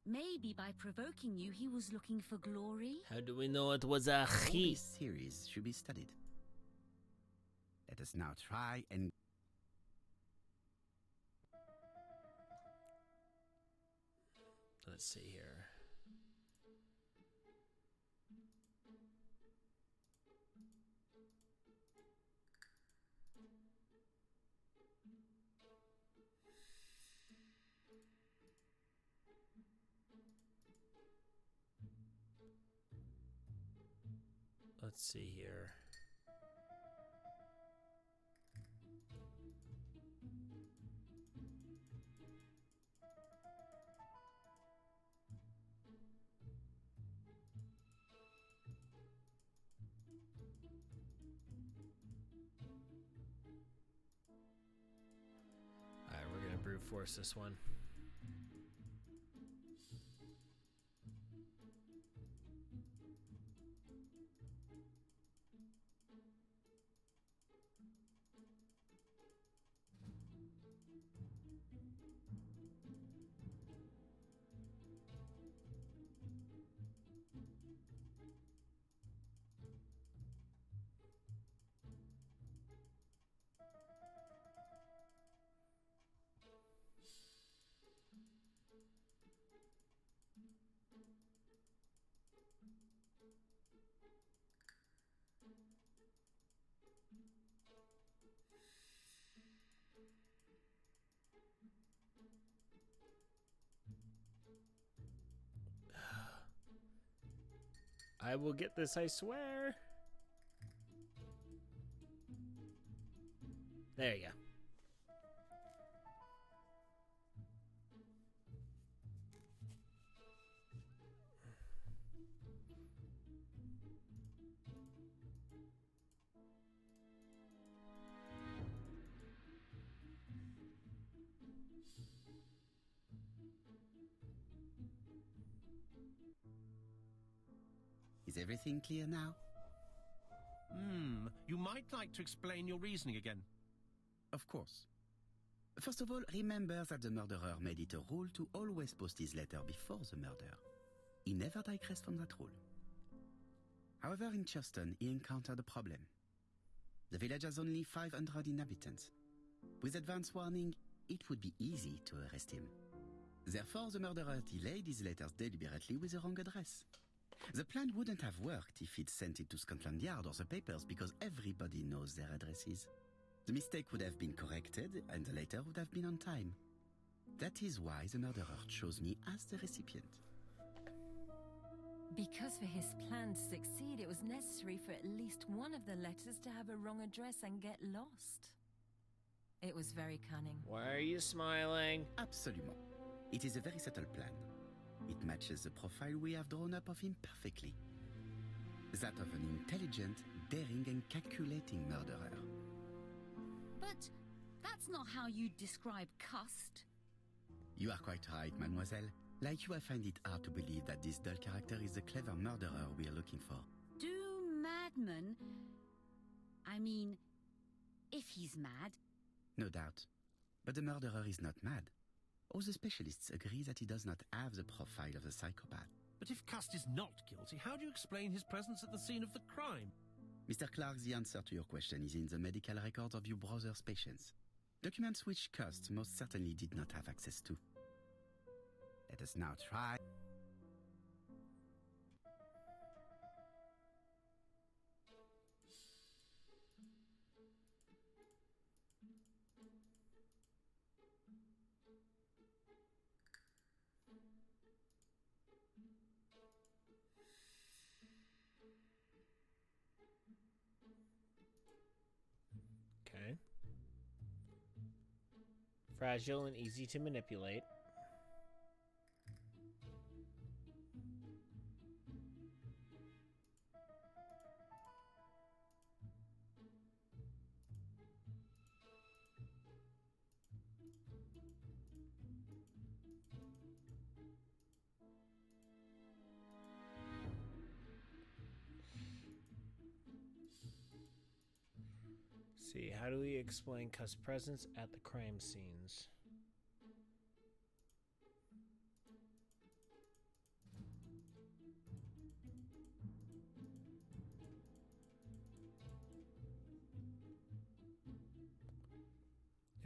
maybe by provoking you, he was looking for glory. How do we know it was a All he? these theories should be studied. Let us now try and... Let's see here. Let's see here. All right, we're gonna brute force this one. I will get this, I swear. There you go. Is everything clear now? You might like to explain your reasoning again. Of course. First of all, remember that the murderer made it a rule to always post his letter before the murder. He never digressed from that rule. However, in Churston, he encountered a problem. The village has only 500 inhabitants. With advance warning, it would be easy to arrest him. Therefore, the murderer delayed his letters deliberately with the wrong address. The plan wouldn't have worked if he'd sent it to Scotland Yard or the papers because everybody knows their addresses. The mistake would have been corrected and the letter would have been on time. That is why the murderer chose me as the recipient. Because for his plan to succeed, it was necessary for at least one of the letters to have a wrong address and get lost. It was very cunning. Why are you smiling? Absolument. It is a very subtle plan. It matches the profile we have drawn up of him perfectly. That of an intelligent, daring and calculating murderer. But that's not how you describe Cust. You are quite right, mademoiselle. Like you, I find it hard to believe that this dull character is the clever murderer we are looking for. Do madmen... I mean, if he's mad... No doubt. But the murderer is not mad. All the specialists agree that he does not have the profile of a psychopath. But if Cust is not guilty, how do you explain his presence at the scene of the crime? Mr. Clark, the answer to your question is in the medical records of your brother's patients. Documents which Cust most certainly did not have access to. Let us now try. Okay. Fragile and easy to manipulate. See, how do we explain Cust's presence at the crime scenes?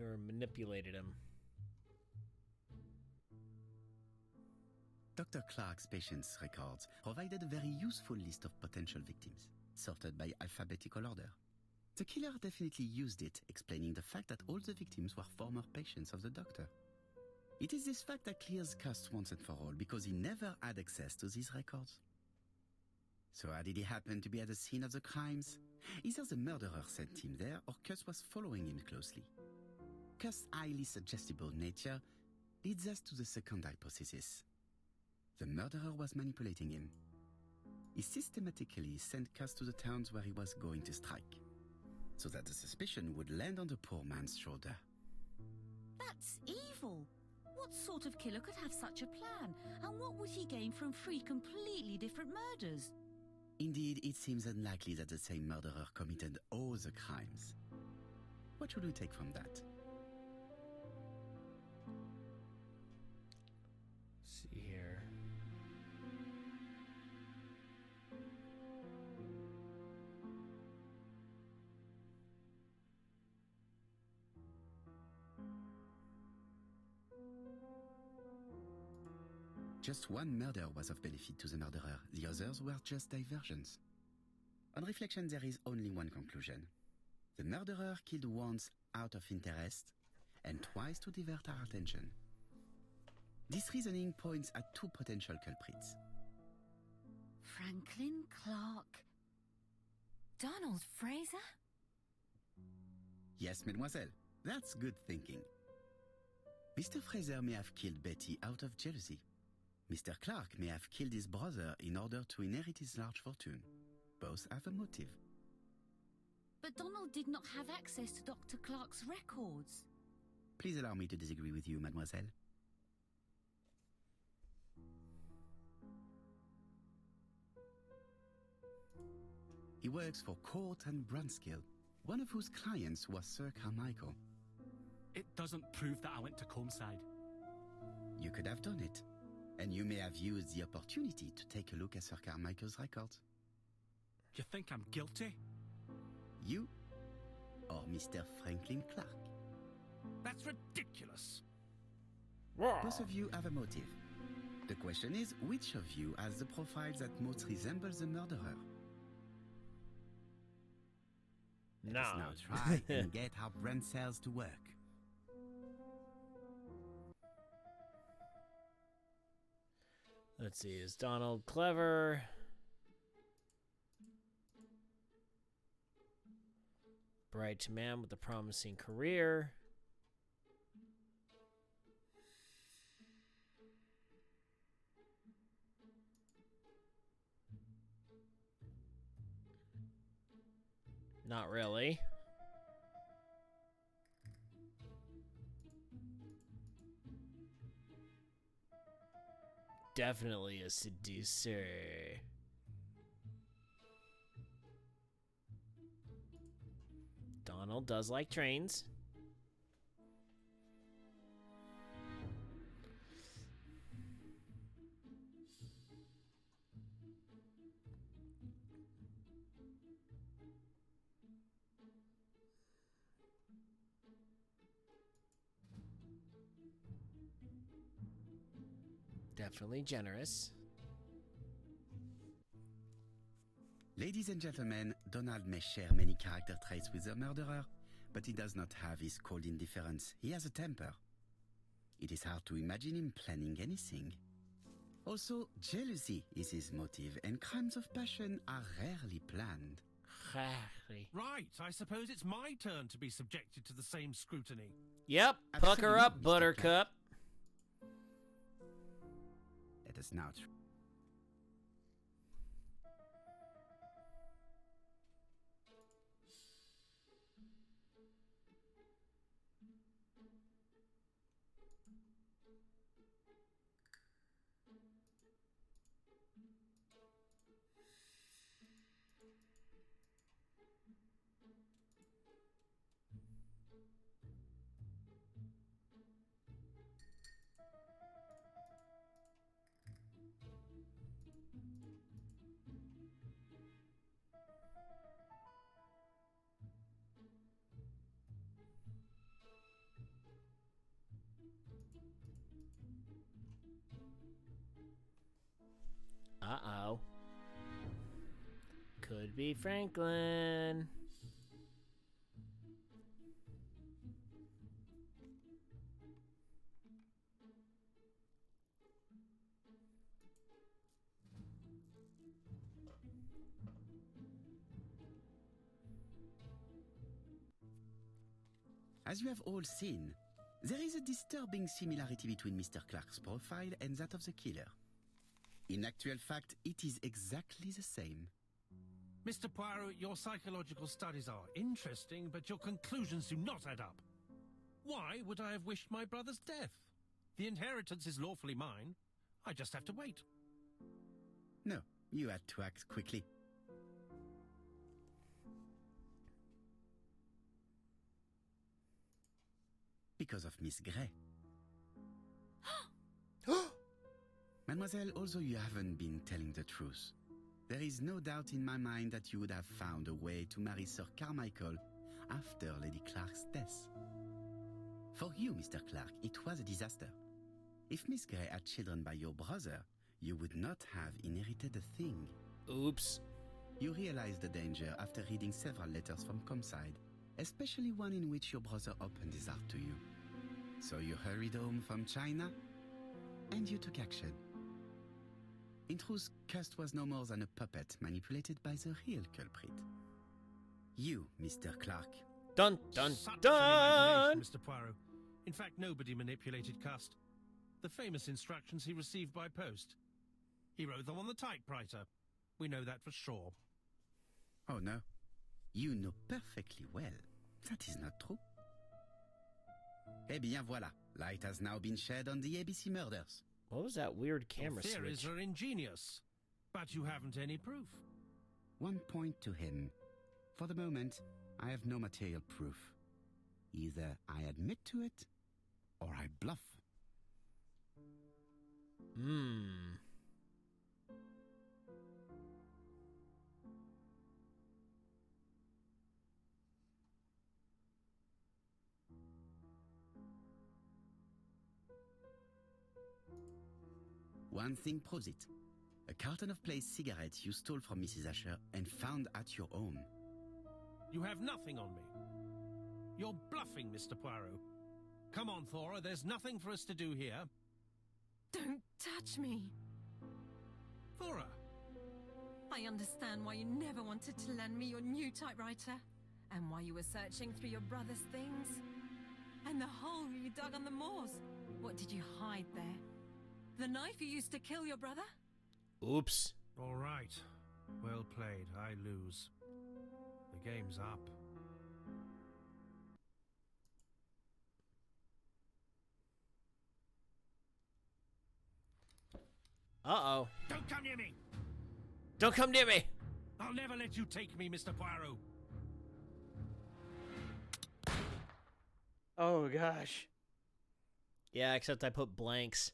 Or manipulated him. Dr. Clark's patients' records provided a very useful list of potential victims, sorted by alphabetical order. The killer definitely used it, explaining the fact that all the victims were former patients of the doctor. It is this fact that clears Cust once and for all, because he never had access to these records. So how did he happen to be at the scene of the crimes? Either the murderer sent him there, or Cust was following him closely. Cust's highly suggestible nature leads us to the second hypothesis. The murderer was manipulating him. He systematically sent Cust to the towns where he was going to strike, so that the suspicion would land on the poor man's shoulder. That's evil. What sort of killer could have such a plan? And what would he gain from 3 completely different murders? Indeed, it seems unlikely that the same murderer committed all the crimes. What should we take from that? Let's see here. Just one murder was of benefit to the murderer. The others were just diversions. On reflection, there is only one conclusion. The murderer killed once out of interest and twice to divert our attention. This reasoning points at 2 potential culprits. Franklin Clark. Donald Fraser? Yes, mademoiselle. That's good thinking. Mr. Fraser may have killed Betty out of jealousy. Mr. Clark may have killed his brother in order to inherit his large fortune. Both have a motive. But Donald did not have access to Dr. Clark's records. Please allow me to disagree with you, mademoiselle. He works for Court and Brunskill, one of whose clients was Sir Carmichael. It doesn't prove that I went to Comeside. You could have done it, and you may have used the opportunity to take a look at Sir Carmichael's records. You think I'm guilty? You or Mr. Franklin Clark? That's ridiculous. Both of you have a motive. The question is, which of you has the profile that most resembles the murderer? Let us now try and get our brain cells to work. Let's see, is Donald clever? Bright man with a promising career. Not really. Definitely a seducer. Donald does like trains. Definitely generous. Ladies and gentlemen, Donald may share many character traits with the murderer, but he does not have his cold indifference. He has a temper. It is hard to imagine him planning anything. Also, jealousy is his motive, and crimes of passion are rarely planned. Right, I suppose it's my turn to be subjected to the same scrutiny. Yep, pucker up, Buttercup. Let us now Uh-oh. Could be Franklin. As you have all seen, there is a disturbing similarity between Mr. Clark's profile and that of the killer. In actual fact, it is exactly the same. Mr. Poirot, your psychological studies are interesting, but your conclusions do not add up. Why would I have wished my brother's death? The inheritance is lawfully mine. I just have to wait. No, you had to act quickly. Because of Miss Grey. Mademoiselle, although you haven't been telling the truth, there is no doubt in my mind that you would have found a way to marry Sir Carmichael after Lady Clark's death. For you, Mr. Clark, it was a disaster. If Miss Grey had children by your brother, you would not have inherited a thing. Oops. You realized the danger after reading several letters from Comeside, especially one in which your brother opened his heart to you. So you hurried home from China, and you took action. In truth, Cust was no more than a puppet manipulated by the real culprit. You, Mr. Clark. Dun, dun, Such dun! an imagination, Mr. Poirot. In fact, nobody manipulated Cust. The famous instructions he received by post. He wrote them on the typewriter. We know that for sure. Oh no. You know perfectly well. That is not true. Eh bien voilà. Light has now been shed on the ABC murders. What was that weird camera Your theories switch? are ingenious, but you haven't any proof. One point to him. For the moment, I have no material proof. Either I admit to it, or I bluff. One thing proves it. A carton of placed cigarettes you stole from Mrs. Asher and found at your home. You have nothing on me. You're bluffing, Mr. Poirot. Come on, Thora, there's nothing for us to do here. Don't touch me. Thora! I understand why you never wanted to lend me your new typewriter, and why you were searching through your brother's things. And the hole you dug on the moors. What did you hide there? The knife you used to kill your brother? Oops. All right. Well played. I lose. The game's up. Uh-oh. Don't come near me! Don't come near me! I'll never let you take me, Mr. Poirot. Oh gosh. Yeah, except I put blanks.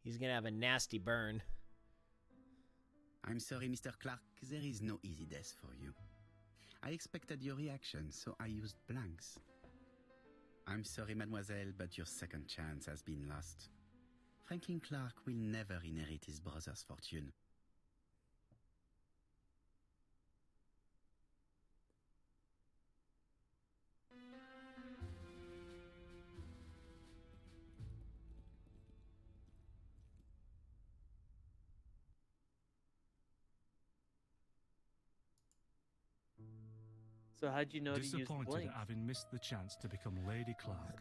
He's gonna have a nasty burn. I'm sorry, Mr. Clark, there is no easy death for you. I expected your reaction, so I used blanks. I'm sorry, mademoiselle, but your second chance has been lost. Franklin Clark will never inherit his brother's fortune. So how'd you know to use the Disappointed blanks? at having missed the chance to become Lady Clark,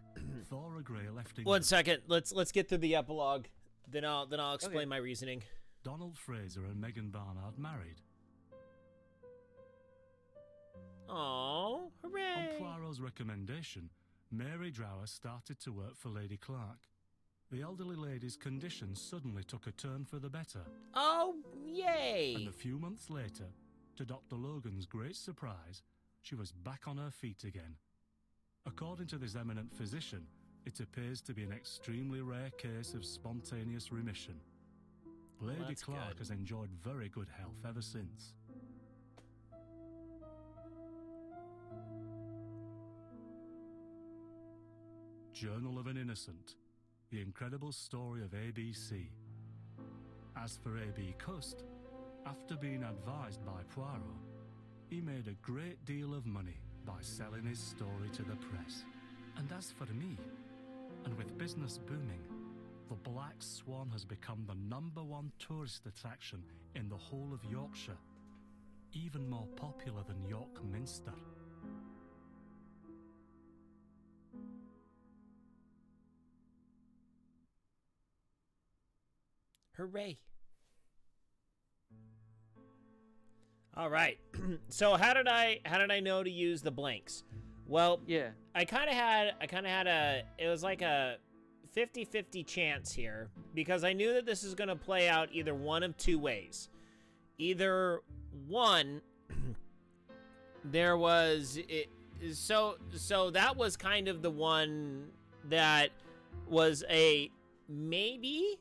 Thora Grey left England. 1 second. Let's get through the epilogue. Then I'll explain Okay. my reasoning. Donald Fraser and Megan Barnard married. Oh, hooray! On Poirot's recommendation, Mary Drower started to work for Lady Clark. The elderly lady's condition suddenly took a turn for the better. Oh, yay! And a few months later, to Dr. Logan's great surprise, she was back on her feet again. According to this eminent physician, it appears to be an extremely rare case of spontaneous remission. Lady that's Clark good. has enjoyed very good health ever since. Journal of an Innocent, the incredible story of ABC. As for A.B. Cust, after being advised by Poirot, he made a great deal of money by selling his story to the press. And as for me, and with business booming, the Black Swan has become the #1 tourist attraction in the whole of Yorkshire, even more popular than York Minster. Hooray! All right. So how did I know to use the blanks? Well, Yeah. I kind of had it was like a 50-50 chance here because I knew that this is going to play out either one of two ways. Either one, there was it, so that was kind of the one that was a maybe,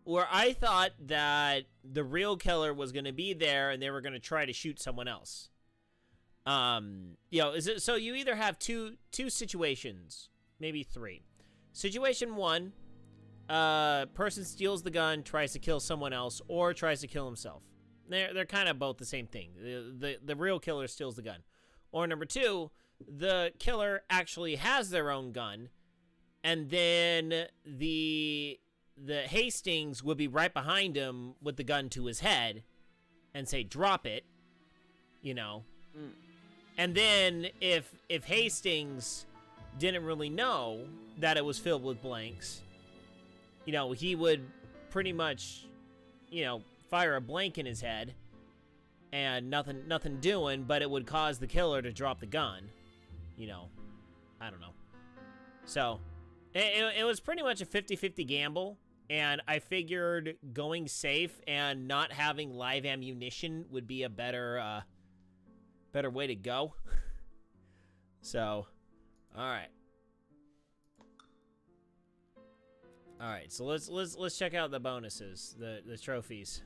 where I thought that the real killer was going to be there and they were going to try to shoot someone else. So you either have two situations, maybe three. Situation one, person steals the gun, tries to kill someone else, or tries to kill himself. They're kind of both the same thing. The real killer steals the gun. Or number two, the killer actually has their own gun, and then the the Hastings would be right behind him with the gun to his head and say, drop it, you know. And then if Hastings didn't really know that it was filled with blanks, you know, he would pretty much, you know, fire a blank in his head and nothing doing, but it would cause the killer to drop the gun, you know. I don't know. So, it was pretty much a 50-50 gamble, and I figured going safe and not having live ammunition would be a better way to go. So, all right, so let's check out the bonuses, the trophies.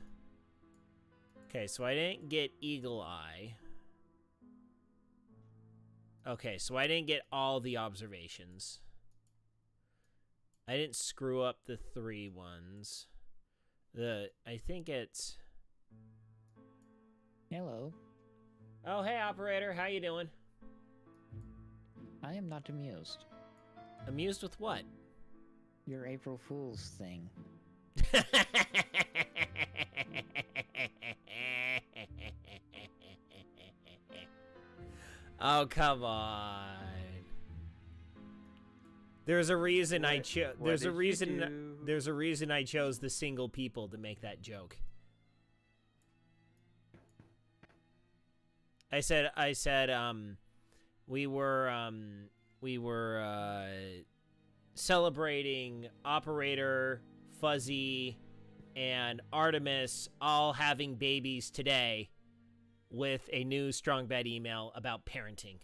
Okay, so I didn't get Eagle Eye. Okay, so I didn't get all the observations. I didn't screw up the 3 ones. I think it's... Hello. Oh, hey, operator. How you doing? I am not amused. Amused with what? Your April Fool's thing. Oh, come on. There's a reason I chose. There's a reason I chose the single people to make that joke. I said we were celebrating Operator, Fuzzy, and Artemis all having babies today with a new Strong Bad email about parenting.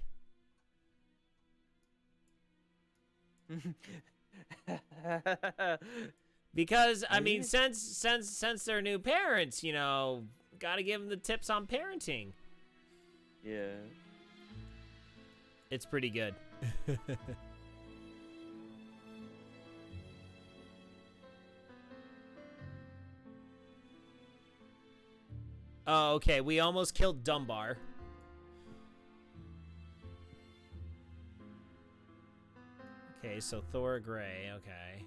Because I mean, since they're new parents, you know, gotta give them the tips on parenting. Yeah, it's pretty good. Oh, okay. We almost killed Dunbar. Okay, so Thor Gray, okay.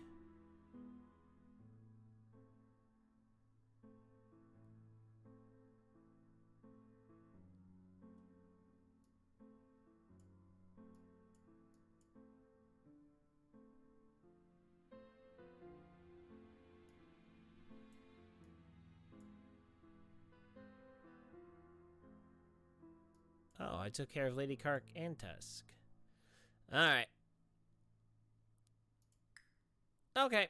Oh, I took care of Lady Kark and Tusk. Alright. Okay.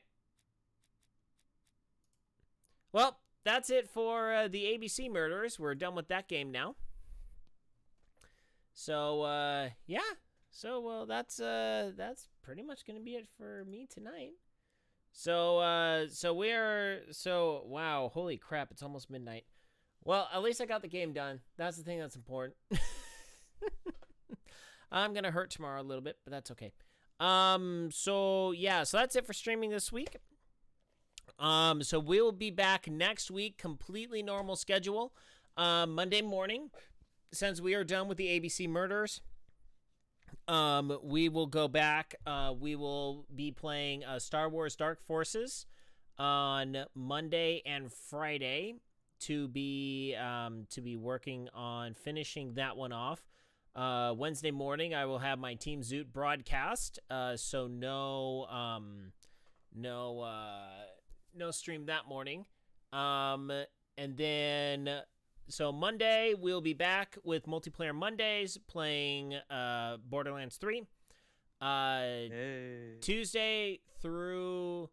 Well, that's it for the ABC Murderers. We're done with that game now. So, yeah. So, well, that's pretty much going to be it for me tonight. So, wow, holy crap, it's almost midnight. Well, at least I got the game done. That's the thing that's important. I'm going to hurt tomorrow a little bit, but that's okay. So yeah, so that's it for streaming this week. So we'll be back next week, completely normal schedule. Monday morning, since we are done with the ABC Murders, we will go back. We will be playing Star Wars Dark Forces on Monday and Friday to be working on finishing that one off. Wednesday morning, I will have my Team Zoot broadcast. So no stream that morning. And then, so Monday, we'll be back with Multiplayer Mondays playing Borderlands 3. Tuesday through,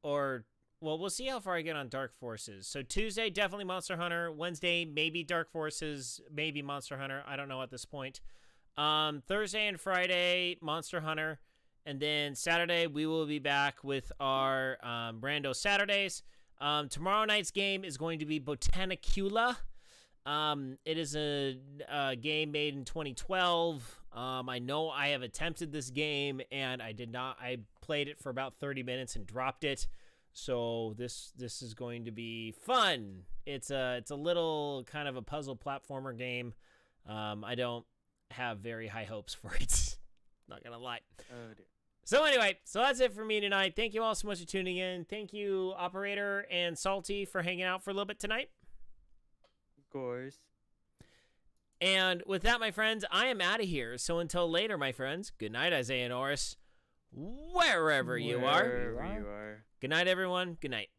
well, we'll see how far I get on Dark Forces. So Tuesday, definitely Monster Hunter. Wednesday, maybe Dark Forces, maybe Monster Hunter. I don't know at this point. Thursday and Friday, Monster Hunter. And then Saturday, we will be back with our Brando Saturdays. Tomorrow night's game is going to be Botanicula. It is a game made in 2012. I know I have attempted this game, and I did not. I played it for about 30 minutes and dropped it. So this is going to be fun. It's a little kind of a puzzle platformer game. I don't have very high hopes for it. Not gonna lie. Oh dear. So anyway, so that's it for me tonight. Thank you all so much for tuning in. Thank you, Operator and Salty, for hanging out for a little bit tonight. Of course. And with that, my friends, I am out of here. So until later, my friends, good night, Isaiah Norris, wherever you are. Wherever you are. Good night, everyone. Good night.